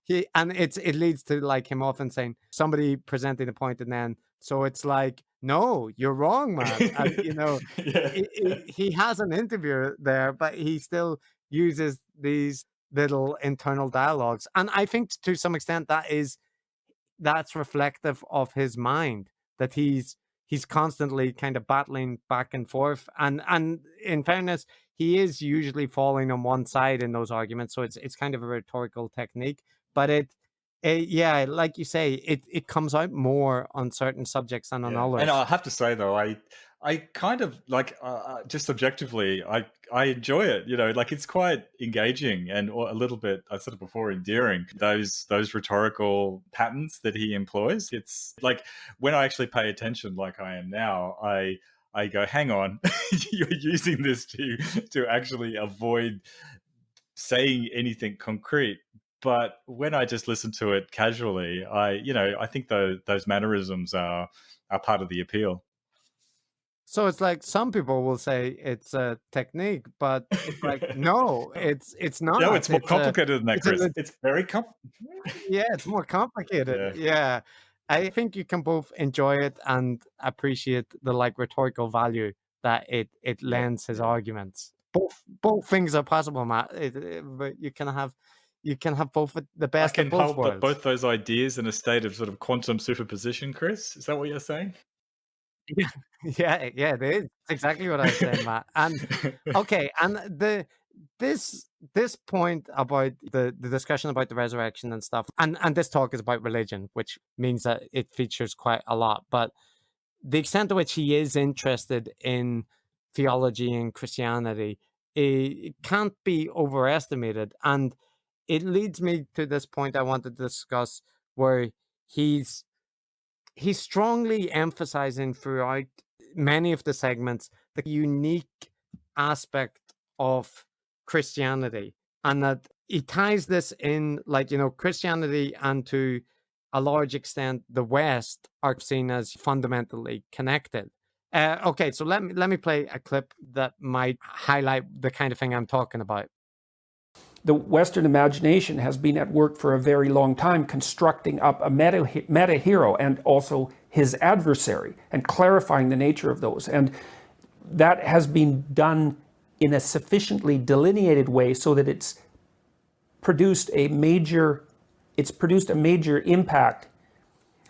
[SPEAKER 2] it leads to like him often saying, somebody presenting a point, and then so it's like, no, you're wrong, man. And he has an interviewer there, but he still uses these little internal dialogues, and I think to some extent that's reflective of his mind, that he's constantly kind of battling back and forth, and in fairness, he is usually falling on one side in those arguments, so it's kind of a rhetorical technique, but it like you say, it comes out more on certain subjects than on others.
[SPEAKER 1] And I have to say though, I kind of like just objectively, I enjoy it. Like it's quite engaging and a little bit, I said it before, endearing. Those rhetorical patterns that he employs. It's like when I actually pay attention, like I am now, I go, hang on, you're using this to actually avoid saying anything concrete. But when I just listen to it casually, I think those mannerisms are part of the appeal.
[SPEAKER 2] So it's like some people will say it's a technique, but it's like, no, it's not.
[SPEAKER 1] No, it's more complicated than that, Chris. It's very complicated.
[SPEAKER 2] Yeah, it's more complicated. Yeah. I think you can both enjoy it and appreciate the like rhetorical value that it lends his arguments. Both things are possible, Matt. But you can have both the
[SPEAKER 1] I
[SPEAKER 2] best
[SPEAKER 1] can
[SPEAKER 2] of both
[SPEAKER 1] hold
[SPEAKER 2] worlds.
[SPEAKER 1] both those ideas in a state of sort of quantum superposition, Chris. Is that what you're saying?
[SPEAKER 2] Yeah, it is. It's exactly what I was saying, Matt. And okay, and this point about the discussion about the resurrection and stuff, and this talk is about religion, which means that it features quite a lot. But the extent to which he is interested in theology and Christianity, it can't be overestimated. And it leads me to this point I want to discuss, where he's strongly emphasizing throughout many of the segments the unique aspect of Christianity, and that he ties this in, like, Christianity and, to a large extent, the West are seen as fundamentally connected. Okay, so let me play a clip that might highlight the kind of thing I'm talking about.
[SPEAKER 3] The Western imagination has been at work for a very long time, constructing up a meta hero and also his adversary, and clarifying the nature of those. And that has been done in a sufficiently delineated way so that it's produced a major impact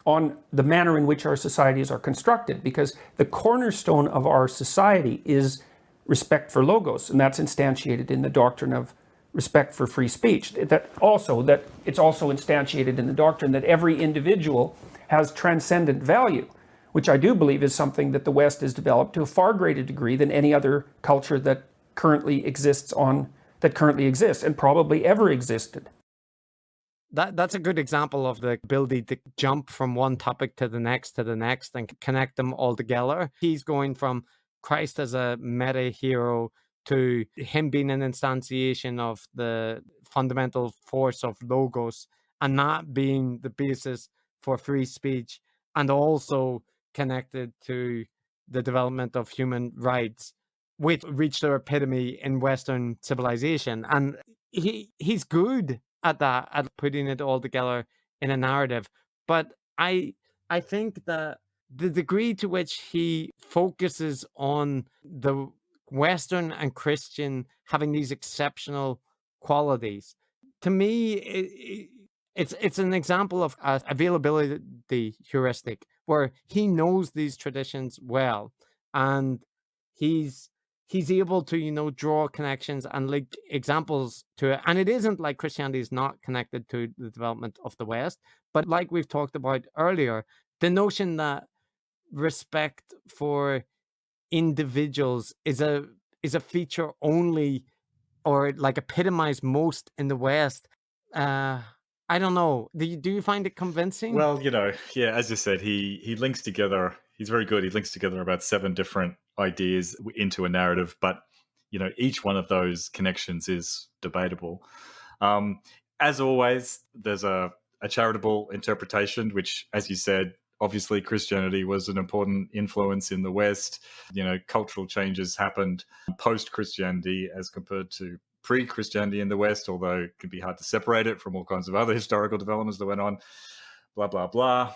[SPEAKER 3] on the manner in which our societies are constructed, because the cornerstone of our society is respect for logos, and that's instantiated in the doctrine of respect for free speech. That it's also instantiated in the doctrine that every individual has transcendent value, which I do believe is something that the West has developed to a far greater degree than any other culture that currently exists and probably ever existed.
[SPEAKER 2] That's a good example of the ability to jump from one topic to the next and connect them all together. He's going from Christ as a meta hero to him being an instantiation of the fundamental force of logos, and that being the basis for free speech, and also connected to the development of human rights, which reached their epitome in Western civilization. And he's good at that, at putting it all together in a narrative. But I think that the degree to which he focuses on the Western and Christian having these exceptional qualities, to me, it's an example of availability heuristic, where he knows these traditions well, and he's able to draw connections and link examples to it. And it isn't like Christianity is not connected to the development of the West, but like we've talked about earlier, the notion that respect for individuals is a feature only, or like epitomized most, in the West. I don't know. Do you find it convincing?
[SPEAKER 1] Well, yeah, as you said, he links together. He's very good. He links together about 7 different ideas into a narrative, but each one of those connections is debatable. As always, there's a charitable interpretation, which, as you said, obviously Christianity was an important influence in the West. Cultural changes happened post-Christianity as compared to pre-Christianity in the West, although it can be hard to separate it from all kinds of other historical developments that went on, blah, blah, blah.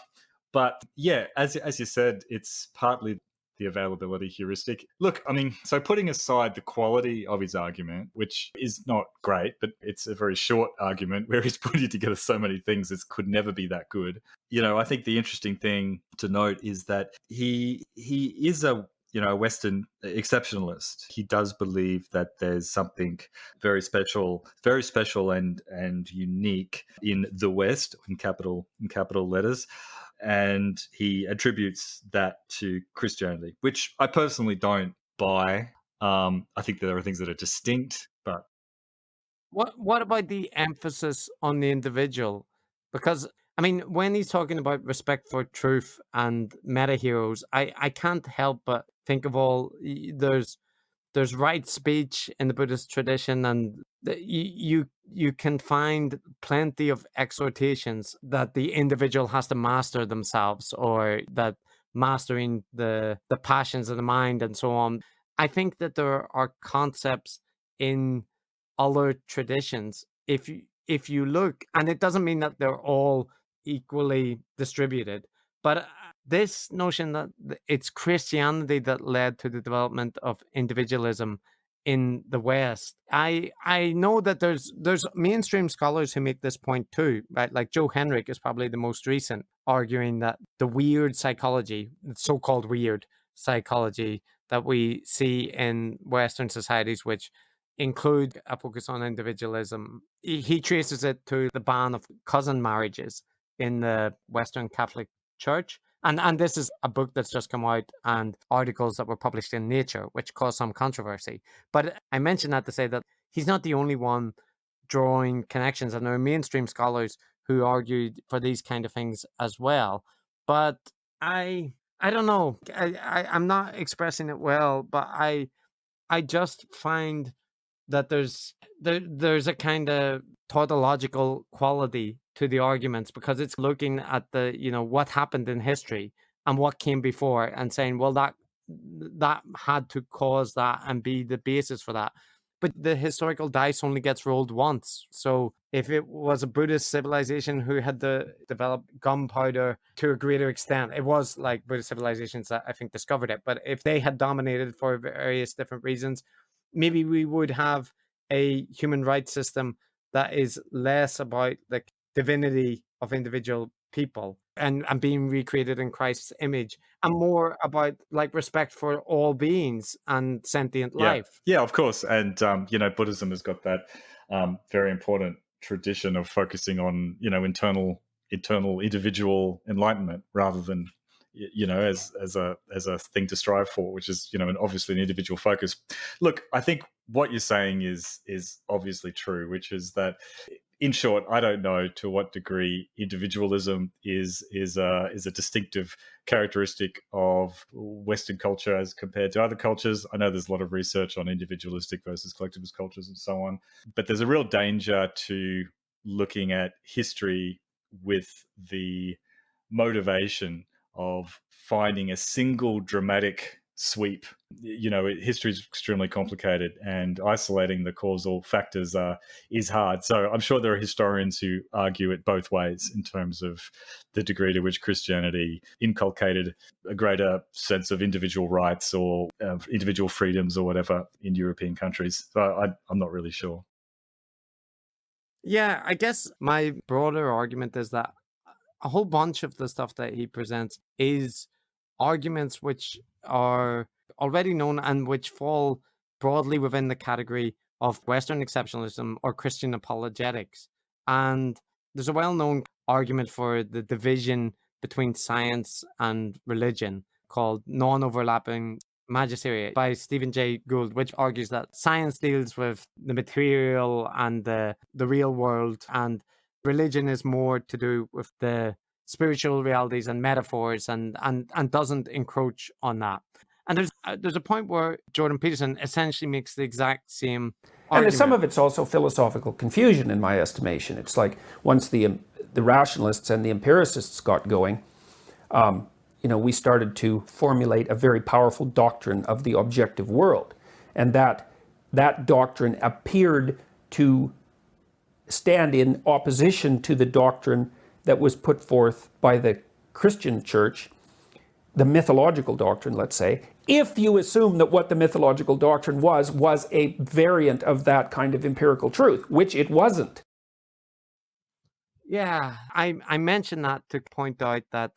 [SPEAKER 1] But yeah, as you said, it's partly the availability heuristic. Look, I mean, so putting aside the quality of his argument, which is not great, but it's a very short argument where he's putting together so many things, it could never be that good. I think the interesting thing to note is that he is a Western exceptionalist. He does believe that there's something very special and unique in the West, in capital letters. And he attributes that to Christianity, which I personally don't buy. I think there are things that are distinct, but
[SPEAKER 2] what about the emphasis on the individual? Because I mean, when he's talking about respect for truth and meta heroes, I can't help but think of there's right speech in the Buddhist tradition, and you can find plenty of exhortations that the individual has to master themselves, or that mastering the passions of the mind and so on. I think that there are concepts in other traditions, if you look, and it doesn't mean that they're all equally distributed, But this notion that it's Christianity that led to the development of individualism in the West, I know that there's mainstream scholars who make this point too, right? Like Joe Henrich is probably the most recent, arguing that the weird psychology, so-called weird psychology that we see in Western societies, which include a focus on individualism, he traces it to the ban of cousin marriages in the Western Catholic Church. And this is a book that's just come out and articles that were published in Nature, which caused some controversy. But I mention that to say that he's not the only one drawing connections, and there are mainstream scholars who argued for these kind of things as well. But I don't know. I'm not expressing it well, but I just find that there's a kind of tautological quality to the arguments, because it's looking at the what happened in history and what came before, and saying, well, that had to cause that and be the basis for that. But the historical dice only gets rolled once. So if it was a Buddhist civilization who had developed gunpowder to a greater extent, it was like Buddhist civilizations that I think discovered it. But if they had dominated for various different reasons, maybe we would have a human rights system that is less about the divinity of individual people and being recreated in Christ's image, and more about like respect for all beings and sentient life.
[SPEAKER 1] Yeah, of course. And, Buddhism has got that very important tradition of focusing on, internal individual enlightenment rather than, as a thing to strive for, which is, obviously an individual focus. Look, I think what you're saying is obviously true, which is that, in short, I don't know to what degree individualism is a distinctive characteristic of Western culture as compared to other cultures. I know there's a lot of research on individualistic versus collectivist cultures and so on, but there's a real danger to looking at history with the motivation of finding a single dramatic sweep. History is extremely complicated, and isolating the causal factors is hard. So I'm sure there are historians who argue it both ways in terms of the degree to which Christianity inculcated a greater sense of individual rights or individual freedoms or whatever in European countries. So I'm not really sure.
[SPEAKER 2] Yeah, I guess my broader argument is that a whole bunch of the stuff that he presents is arguments which are already known and which fall broadly within the category of Western exceptionalism or Christian apologetics. And there's a well-known argument for the division between science and religion called non-overlapping magisteria by Stephen Jay Gould, which argues that science deals with the material and the real world, and religion is more to do with the spiritual realities and metaphors, and doesn't encroach on that. And there's a point where Jordan Peterson essentially makes the exact same argument.
[SPEAKER 3] And some of it's also philosophical confusion, in my estimation. It's like once the rationalists and the empiricists got going, we started to formulate a very powerful doctrine of the objective world, and that doctrine appeared to stand in opposition to the doctrine that was put forth by the Christian church, the mythological doctrine, let's say, if you assume that what the mythological doctrine was a variant of that kind of empirical truth, which it wasn't.
[SPEAKER 2] Yeah, I mentioned that to point out that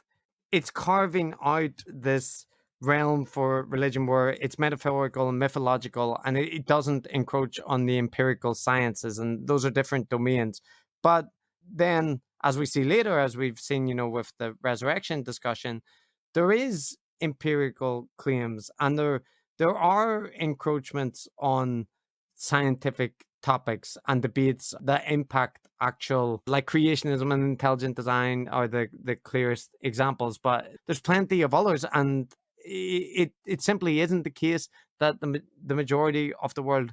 [SPEAKER 2] it's carving out this realm for religion where it's metaphorical and mythological, and it doesn't encroach on the empirical sciences, and those are different domains. But then, as we see later, as we've seen, with the resurrection discussion, there is empirical claims, and there are encroachments on scientific topics and debates that impact actual, like creationism and intelligent design are the clearest examples, but there's plenty of others, and it simply isn't the case that the majority of the world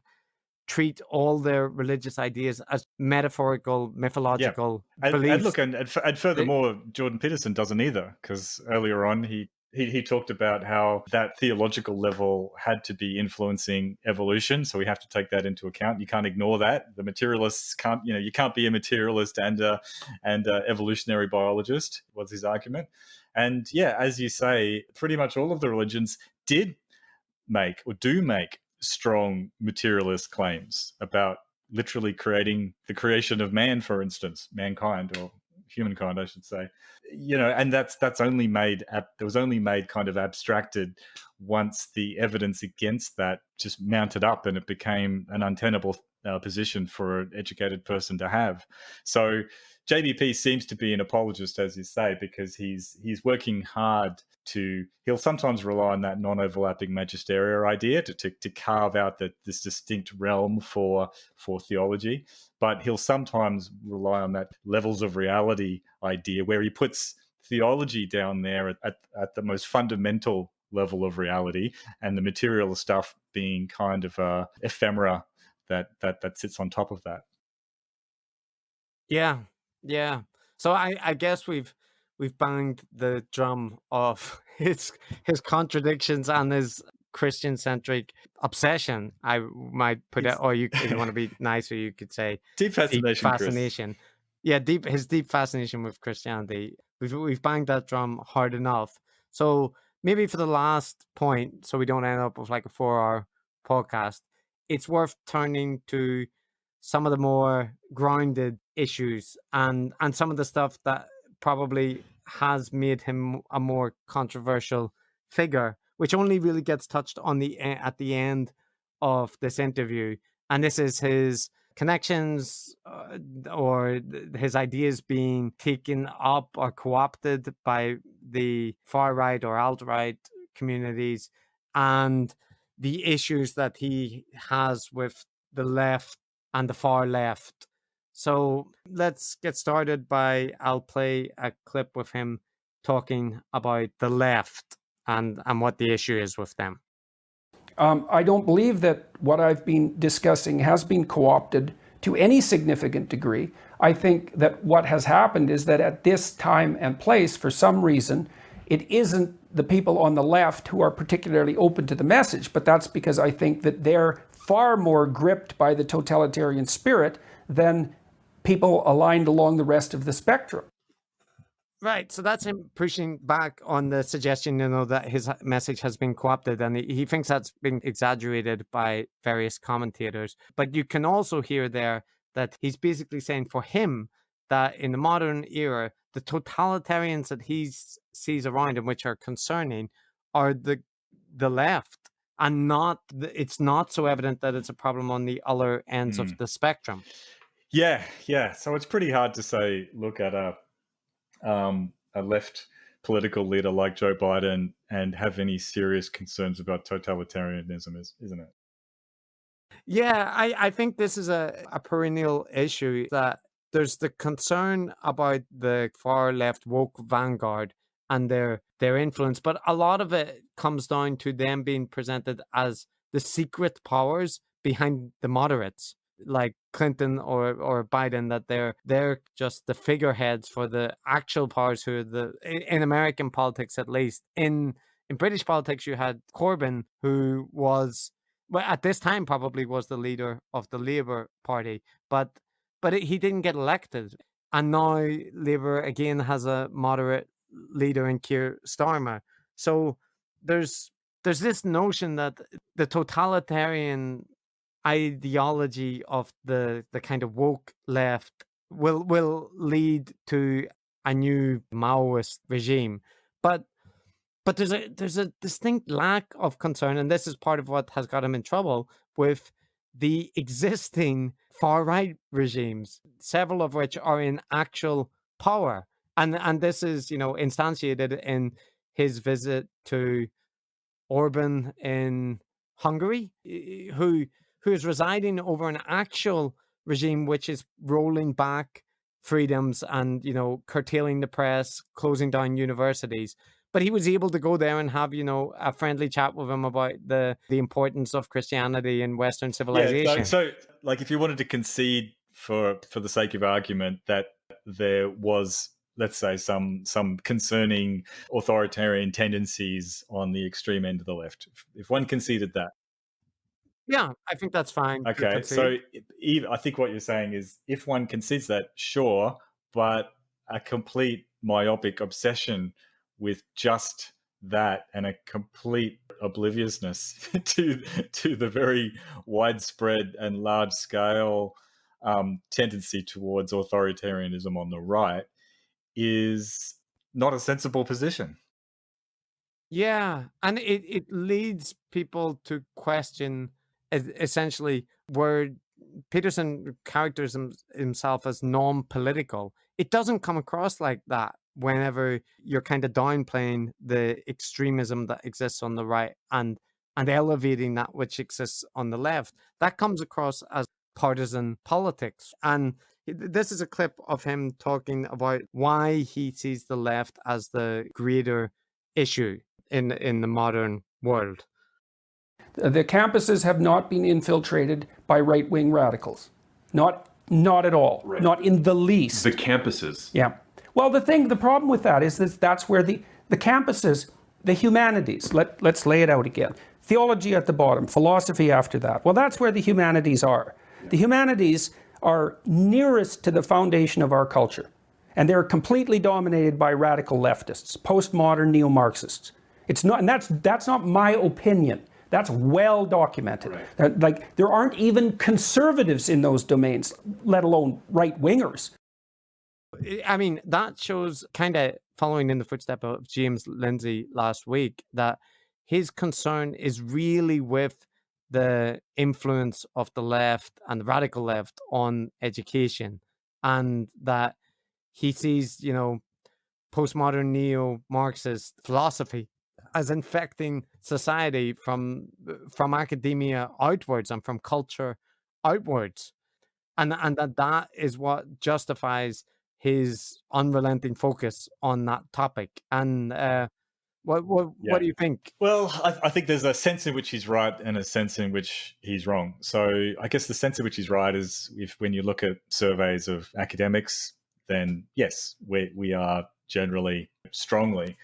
[SPEAKER 2] treat all their religious ideas as metaphorical, mythological beliefs.
[SPEAKER 1] And look, and furthermore, Jordan Peterson doesn't either, because earlier on he he talked about how that theological level had to be influencing evolution. So we have to take that into account. You can't ignore that. The materialists can't, you can't be a materialist and evolutionary biologist, was his argument. And yeah, as you say, pretty much all of the religions did make or do make strong materialist claims about literally creating the creation of man, for instance, mankind, or humankind, I should say. And that's only made kind of abstracted once the evidence against that just mounted up and it became an untenable position for an educated person to have. So JBP seems to be an apologist, as you say, because he's working hard he'll sometimes rely on that non-overlapping magisteria idea to carve out this distinct realm for theology, but he'll sometimes rely on that levels of reality idea where he puts theology down there at the most fundamental level of reality, and the material stuff being kind of ephemera that sits on top of that.
[SPEAKER 2] Yeah. So I guess we've banged the drum of his contradictions and his Christian-centric obsession. I might put it, or if you want to be nicer, you could say
[SPEAKER 1] deep fascination.
[SPEAKER 2] Chris. Yeah, his deep fascination with Christianity. We've banged that drum hard enough. So maybe for the last point, so we don't end up with like a 4-hour podcast, it's worth turning to some of the more grounded issues and some of the stuff that probably has made him a more controversial figure, which only really gets touched on at the end of this interview. And this is his connections or his ideas being taken up or co-opted by the far right or alt-right communities, and the issues that he has with the left and the far left. So let's get started I'll play a clip with him talking about the left and what the issue is with them.
[SPEAKER 3] I don't believe that what I've been discussing has been co-opted to any significant degree. I think that what has happened is that at this time and place, for some reason, it isn't the people on the left who are particularly open to the message, but that's because I think that they're far more gripped by the totalitarian spirit than people aligned along the rest of the spectrum.
[SPEAKER 2] Right. So that's him pushing back on the suggestion, that his message has been co-opted, and he thinks that's been exaggerated by various commentators. But you can also hear there that he's basically saying for him that in the modern era, the totalitarians that he sees around him, which are concerning, are the left, and it's not so evident that it's a problem on the other ends of the spectrum.
[SPEAKER 1] Yeah. So it's pretty hard to say, look at a left political leader like Joe Biden and have any serious concerns about totalitarianism, isn't it?
[SPEAKER 2] Yeah, I think this is a perennial issue, that there's the concern about the far left woke vanguard and their influence, but a lot of it comes down to them being presented as the secret powers behind the moderates, like Clinton or Biden, that they're just the figureheads for the actual powers who are in American politics, at least. In British politics, you had Corbyn, who was, well, at this time probably was the leader of the Labour Party, but he didn't get elected. And now Labour again has a moderate leader in Keir Starmer. So there's this notion that the totalitarian ideology of the kind of woke left will lead to a new Maoist regime. But there's a distinct lack of concern, and this is part of what has got him in trouble with the existing far right regimes, several of which are in actual power. And this is, instantiated in his visit to Orban in Hungary, who is residing over an actual regime which is rolling back freedoms and, curtailing the press, closing down universities. But he was able to go there and have, a friendly chat with him about the importance of Christianity in Western civilization.
[SPEAKER 1] Yeah, so like if you wanted to concede for the sake of argument that there was let's say, some concerning authoritarian tendencies on the extreme end of the left. If one conceded that.
[SPEAKER 2] Yeah, I think that's fine to
[SPEAKER 1] Okay, so
[SPEAKER 2] concede.
[SPEAKER 1] I think what you're saying is if one concedes that, sure, but a complete myopic obsession with just that and a complete obliviousness to the very widespread and large scale tendency towards authoritarianism on the right is not a sensible position.
[SPEAKER 2] Yeah, and it leads people to question essentially where Peterson characters himself as non-political. It doesn't come across like that whenever you're kind of downplaying the extremism that exists on the right and elevating that which exists on the left. That comes across as partisan politics. And this is a clip of him talking about why he sees the left as the greater issue in the modern world.
[SPEAKER 3] The campuses have not been infiltrated by right-wing radicals. Not at all. Right. Not in the least.
[SPEAKER 4] The campuses.
[SPEAKER 3] Yeah. Well, the problem with that is that's where the campuses, the humanities, let's lay it out again. Theology at the bottom, philosophy after that. Well, that's where the humanities are. Yeah. The humanities are nearest to the foundation of our culture. And they're completely dominated by radical leftists, postmodern neo-Marxists. It's not, and that's not my opinion. That's well documented. Right. Like, there aren't even conservatives in those domains, let alone right-wingers.
[SPEAKER 2] I mean, that shows, kind of following in the footsteps of James Lindsay last week, that his concern is really with the influence of the left and the radical left on education, and that he sees, postmodern neo-Marxist philosophy as infecting society from academia outwards and from culture outwards, and that is what justifies his unrelenting focus on that topic. And what do you think?
[SPEAKER 1] Well, I think there's a sense in which he's right and a sense in which he's wrong. So I guess the sense in which he's right is when you look at surveys of academics, then yes, we are generally strongly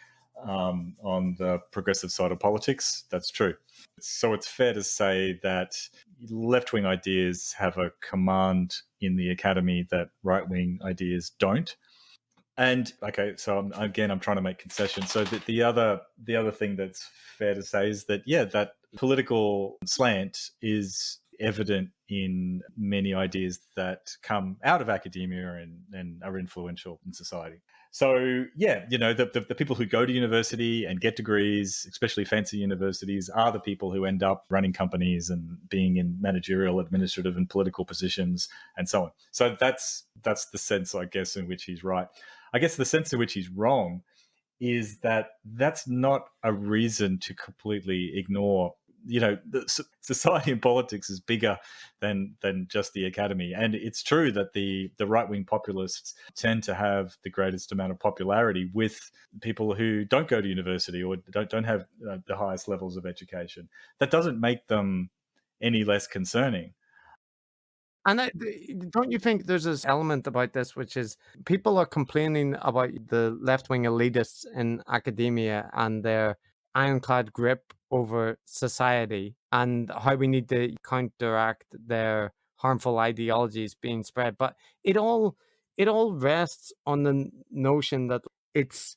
[SPEAKER 1] on the progressive side of politics. That's true. So it's fair to say that left-wing ideas have a command in the academy that right-wing ideas don't. And okay, so I'm trying to make concessions. So the other thing that's fair to say is that that political slant is evident in many ideas that come out of academia and are influential in society. So the people who go to university and get degrees, especially fancy universities, are the people who end up running companies and being in managerial, administrative, and political positions, and so on. So that's the sense, I guess, in which he's right. I guess the sense in which he's wrong is that that's not a reason to completely ignore. The society and politics is bigger than just the academy, and it's true that the right-wing populists tend to have the greatest amount of popularity with people who don't go to university or don't have the highest levels of education. That doesn't make them any less concerning.
[SPEAKER 2] And don't you think there's this element about this, which is people are complaining about the left-wing elitists in academia and their ironclad grip over society and how we need to counteract their harmful ideologies being spread. But it all rests on the notion that it's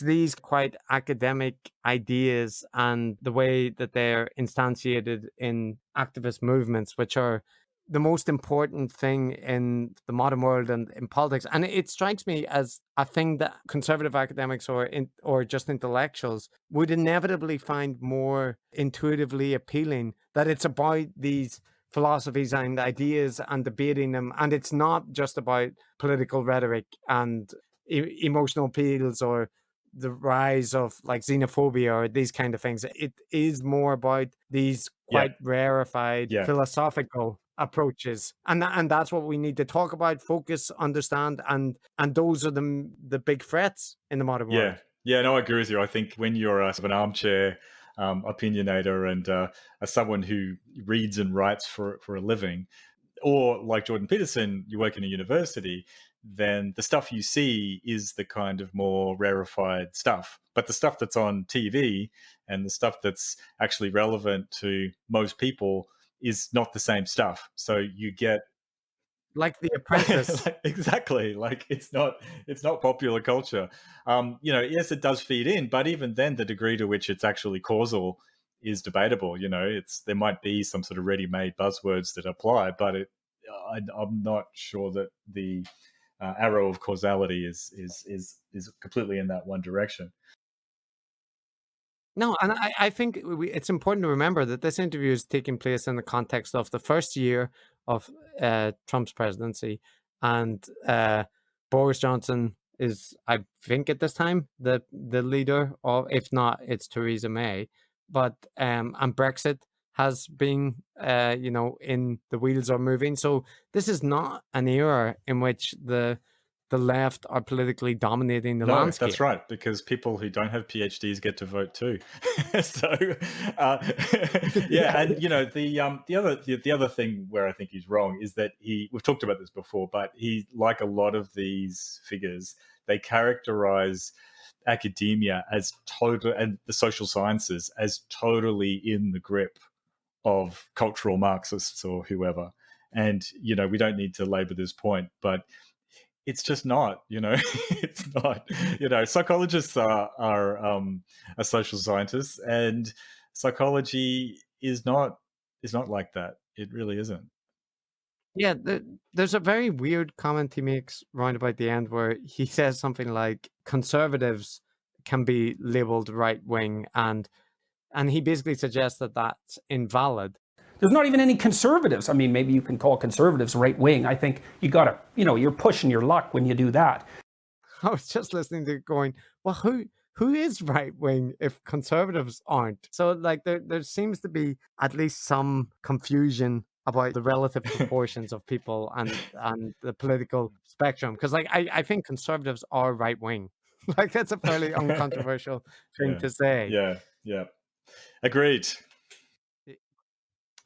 [SPEAKER 2] these quite academic ideas and the way that they're instantiated in activist movements, which are the most important thing in the modern world and in politics. And it strikes me as a thing that conservative academics or just intellectuals would inevitably find more intuitively appealing, that it's about these philosophies and ideas and debating them. And it's not just about political rhetoric and emotional appeals or the rise of like xenophobia or these kind of things. It is more about these quite rarefied philosophical approaches, and that's what we need to talk about, focus, understand, and those are the big threats in the modern world.
[SPEAKER 1] No, I agree with you. I think when you're an armchair opinionator and as someone who reads and writes for a living, or like Jordan Peterson, you work in a university, then the stuff you see is the kind of more rarefied stuff. But the stuff that's on TV and the stuff that's actually relevant to most people is not the same stuff. So you get
[SPEAKER 2] like The Apprentice.
[SPEAKER 1] exactly, like it's not popular culture. Yes, it does feed in, but even then, the degree to which it's actually causal is debatable. There might be some sort of ready-made buzzwords that apply, but I'm not sure that the arrow of causality is completely in that one direction.
[SPEAKER 2] No, and I think it's important to remember that this interview is taking place in the context of the first year of Trump's presidency, and Boris Johnson is, I think, at this time the leader of, if not, it's Theresa May, but and Brexit has been, in the wheels are moving. So this is not an era in which the left are politically dominating the landscape.
[SPEAKER 1] That's right, because people who don't have PhDs get to vote too. So, yeah, and the other thing where I think he's wrong is that we've talked about this before, but he, like a lot of these figures, they characterize academia as total, and the social sciences as totally in the grip of cultural Marxists or whoever. And we don't need to labor this point, but it's just not, it's not, psychologists are social scientists, and psychology is not like that. It really isn't.
[SPEAKER 2] Yeah, there's a very weird comment he makes round about the end where he says something like conservatives can be labeled right wing, and he basically suggests that that's invalid.
[SPEAKER 3] There's not even any conservatives. I mean, maybe you can call conservatives right wing. I think you got to, you're pushing your luck when you do that.
[SPEAKER 2] I was just listening to it going, well, who is right wing if conservatives aren't? So like there seems to be at least some confusion about the relative proportions of people and the political spectrum. Because like I think conservatives are right wing. Like that's a fairly uncontroversial thing to say.
[SPEAKER 1] Yeah. Agreed.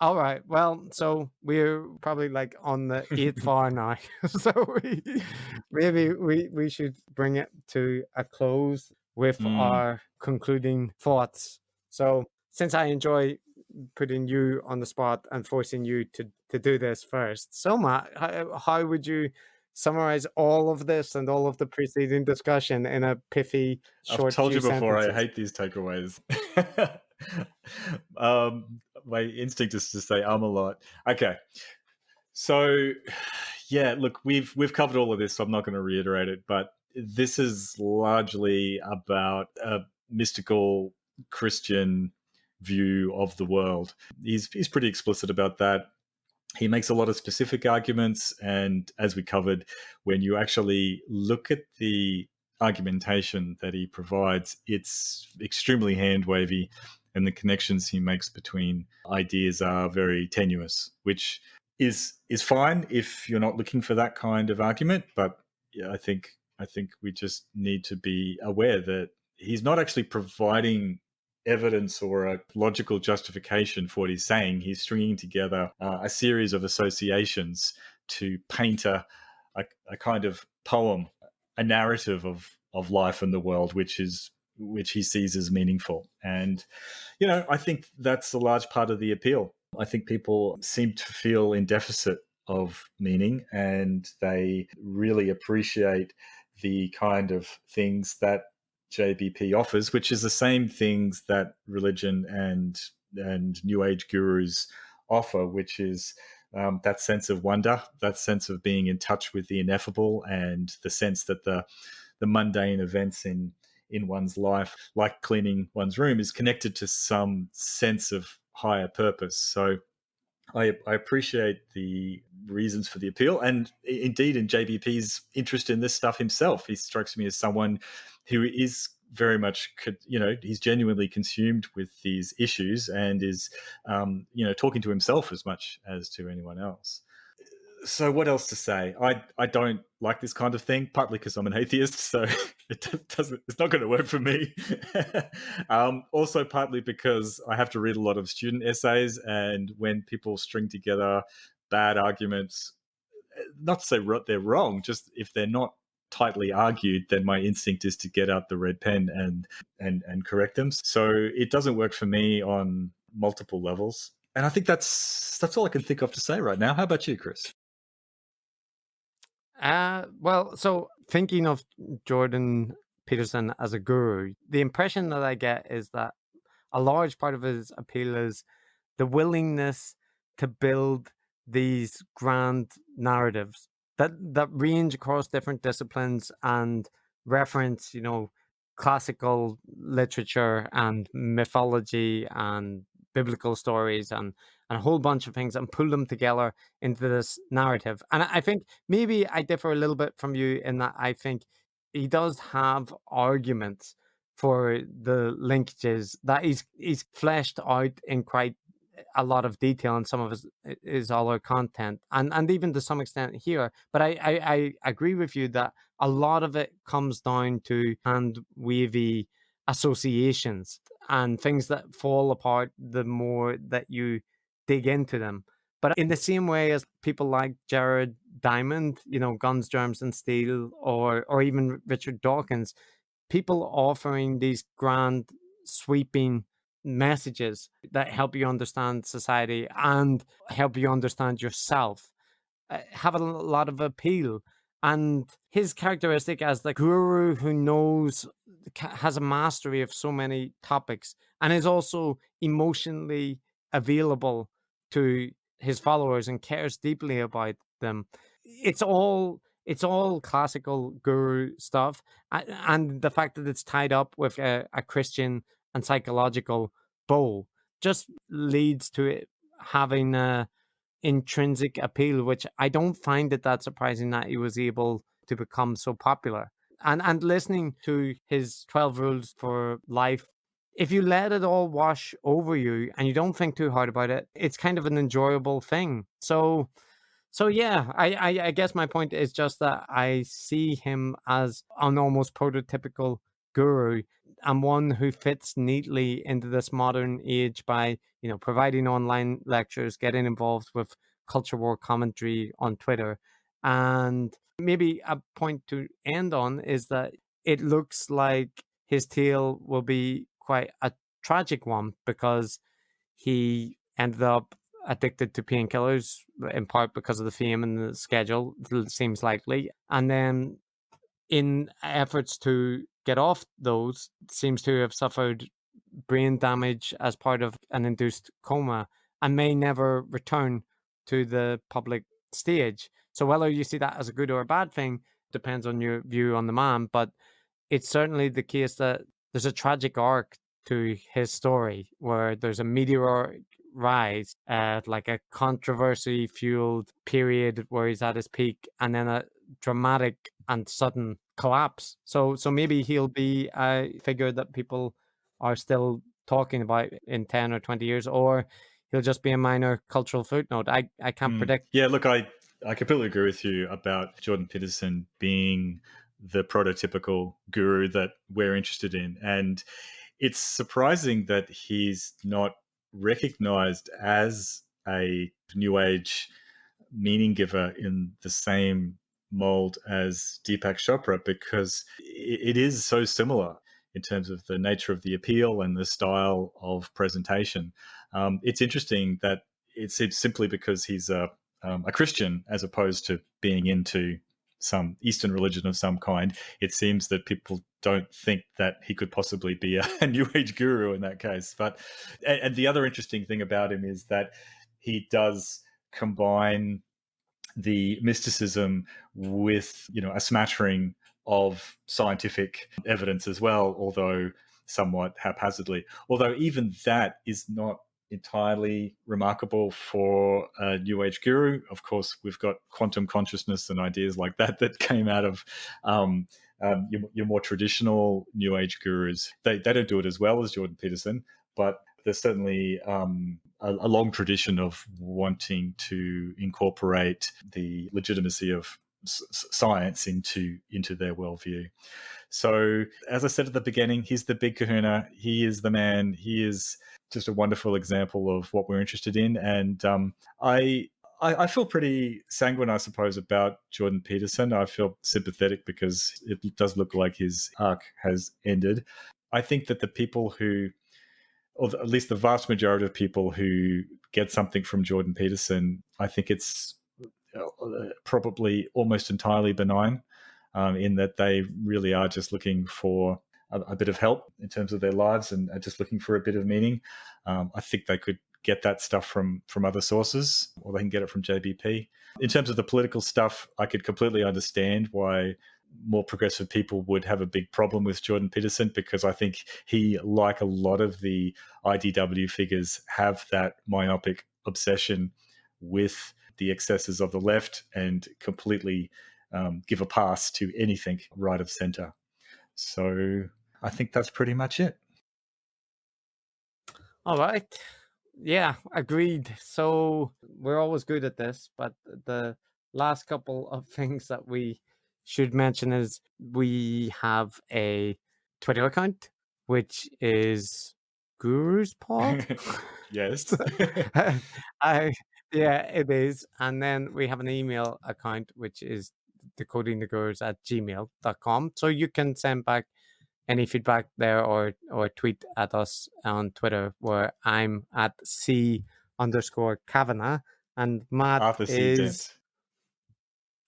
[SPEAKER 2] All right. Well, so we're probably like on the 8th hour now. So maybe we should bring it to a close with our concluding thoughts. So since I enjoy putting you on the spot and forcing you to do this first, so Matt, how would you summarize all of this and all of the preceding discussion in a pithy, short
[SPEAKER 1] I've told you before,
[SPEAKER 2] sentences?
[SPEAKER 1] I hate these takeaways. My instinct is to say a lot. Okay. So, yeah, look, we've covered all of this, so I'm not going to reiterate it, but this is largely about a mystical Christian view of the world. He's pretty explicit about that. He makes a lot of specific arguments, and as we covered, when you actually look at the argumentation that he provides, it's extremely hand-wavy, and the connections he makes between ideas are very tenuous, which is fine if you're not looking for that kind of argument. But yeah, I think we just need to be aware that he's not actually providing evidence or a logical justification for what he's saying. He's stringing together a series of associations to paint a kind of poem, a narrative of life and the world, which he sees as meaningful. And I think that's a large part of the appeal. I think people seem to feel in deficit of meaning, and they really appreciate the kind of things that JBP offers, which is the same things that religion and New Age gurus offer, which is that sense of wonder, that sense of being in touch with the ineffable, and the sense that the mundane events in one's life, like cleaning one's room, is connected to some sense of higher purpose. So I appreciate the reasons for the appeal, and indeed in JBP's interest in this stuff himself. He strikes me as someone who is very much, he's genuinely consumed with these issues, and is, talking to himself as much as to anyone else. So what else to say? I don't like this kind of thing, partly because I'm an atheist, so it's not going to work for me. Also partly because I have to read a lot of student essays, and when people string together bad arguments, not to say they're wrong, just if they're not tightly argued, then my instinct is to get out the red pen and correct them. So it doesn't work for me on multiple levels. And I think that's all I can think of to say right now. How about you, Chris?
[SPEAKER 2] Well, so thinking of Jordan Peterson as a guru, the impression that I get is that a large part of his appeal is the willingness to build these grand narratives that range across different disciplines and reference, classical literature and mythology and biblical stories and a whole bunch of things and pull them together into this narrative. And I think maybe I differ a little bit from you in that I think he does have arguments for the linkages that he's fleshed out in quite a lot of detail in some of his other content and even to some extent here. But I agree with you that a lot of it comes down to hand wavy associations and things that fall apart the more that you dig into them. But in the same way as people like Jared Diamond, Guns, Germs, and Steel, or even Richard Dawkins, people offering these grand, sweeping messages that help you understand society and help you understand yourself have a lot of appeal. And his characteristic as the guru who has a mastery of so many topics and is also emotionally available to his followers and cares deeply about them. It's all classical guru stuff, and the fact that it's tied up with a Christian and psychological bow just leads to it having a intrinsic appeal, which I don't find it that surprising that he was able to become so popular. And listening to his 12 rules for life, if you let it all wash over you and you don't think too hard about it, it's kind of an enjoyable thing. So yeah, I guess my point is just that I see him as an almost prototypical guru and one who fits neatly into this modern age by, providing online lectures, getting involved with culture war commentary on Twitter. And maybe a point to end on is that it looks like his tale will be quite a tragic one because he ended up addicted to painkillers, in part because of the fame and the schedule, seems likely. And then in efforts to get off those, seems to have suffered brain damage as part of an induced coma and may never return to the public stage. So whether you see that as a good or a bad thing depends on your view on the man, but it's certainly the case that there's a tragic arc to his story where there's a meteoric rise, like a controversy fueled period where he's at his peak, and then a dramatic and sudden collapse. So maybe he'll be a figure that people are still talking about in 10 or 20 years, or he'll just be a minor cultural footnote. I can't predict.
[SPEAKER 1] Yeah, look, I completely agree with you about Jordan Peterson being the prototypical guru that we're interested in. And it's surprising that he's not recognized as a new age meaning giver in the same mold as Deepak Chopra, because it is so similar in terms of the nature of the appeal and the style of presentation. It's interesting that it's simply because he's a Christian as opposed to being into some Eastern religion of some kind. It seems that people don't think that he could possibly be a New Age guru in that case. And the other interesting thing about him is that he does combine the mysticism with, a smattering of scientific evidence as well, although somewhat haphazardly. Although even that is not entirely remarkable for a New Age guru. Of course, we've got quantum consciousness and ideas like that came out of your more traditional New Age gurus. They don't do it as well as Jordan Peterson, but there's certainly a long tradition of wanting to incorporate the legitimacy of science into their worldview. So, as I said at the beginning, he's the big kahuna. He is the man. He is just a wonderful example of what we're interested in. And I feel pretty sanguine, I suppose, about Jordan Peterson. I feel sympathetic because it does look like his arc has ended. I think that the people who, or at least the vast majority of people who get something from Jordan Peterson, I think it's probably almost entirely benign, in that they really are just looking for a bit of help in terms of their lives and are just looking for a bit of meaning. I think they could get that stuff from other sources, or they can get it from JBP. In terms of the political stuff, I could completely understand why more progressive people would have a big problem with Jordan Peterson, because I think he, like a lot of the IDW figures, have that myopic obsession with the excesses of the left and completely give a pass to anything right of center. So I think that's pretty much it.
[SPEAKER 2] All right. Yeah, agreed. So we're always good at this, but the last couple of things that we should mention is we have a Twitter account, which is Gurus Pod.
[SPEAKER 1] Yes.
[SPEAKER 2] Yeah, it is. And then we have an email account, which is decodingthegurus@gmail.com. So you can send back any feedback there, or tweet at us on Twitter, where I'm at C_Kavanagh and Matt
[SPEAKER 1] Arthur C.
[SPEAKER 2] is
[SPEAKER 1] Dent.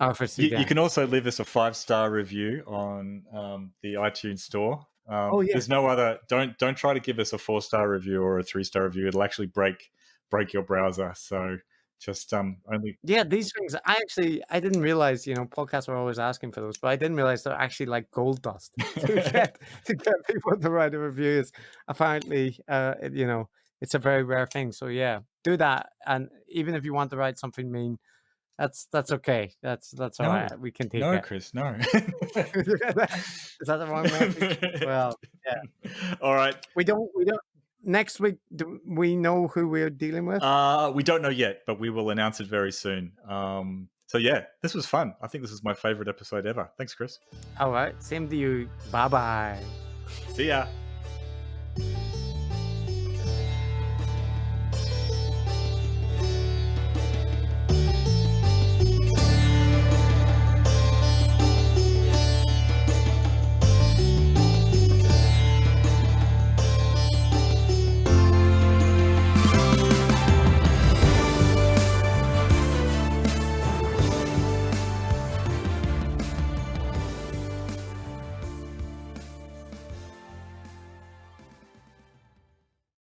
[SPEAKER 2] Arthur C.
[SPEAKER 1] You
[SPEAKER 2] Dent.
[SPEAKER 1] can also leave us a 5-star review on the iTunes store.
[SPEAKER 2] Yeah.
[SPEAKER 1] There's no other. Don't try to give us a 4-star review or a 3-star review. It'll actually break your browser. So just only.
[SPEAKER 2] Yeah, these things. I didn't realize. Podcasts are always asking for those, but I didn't realize they're actually like gold dust to get people to write a review. Apparently, it's a very rare thing. So yeah, do that. And even if you want to write something mean, that's okay. That's all right. We can take it.
[SPEAKER 1] No, Chris, no.
[SPEAKER 2] Is that the wrong message? Well, yeah.
[SPEAKER 1] All right.
[SPEAKER 2] We don't. Next week, do we know who we're dealing with?
[SPEAKER 1] We don't know yet, but we will announce it very soon. So yeah, this was fun. I think this is my favorite episode ever. Thanks, Chris.
[SPEAKER 2] All right. Same to you. Bye-bye.
[SPEAKER 1] See ya.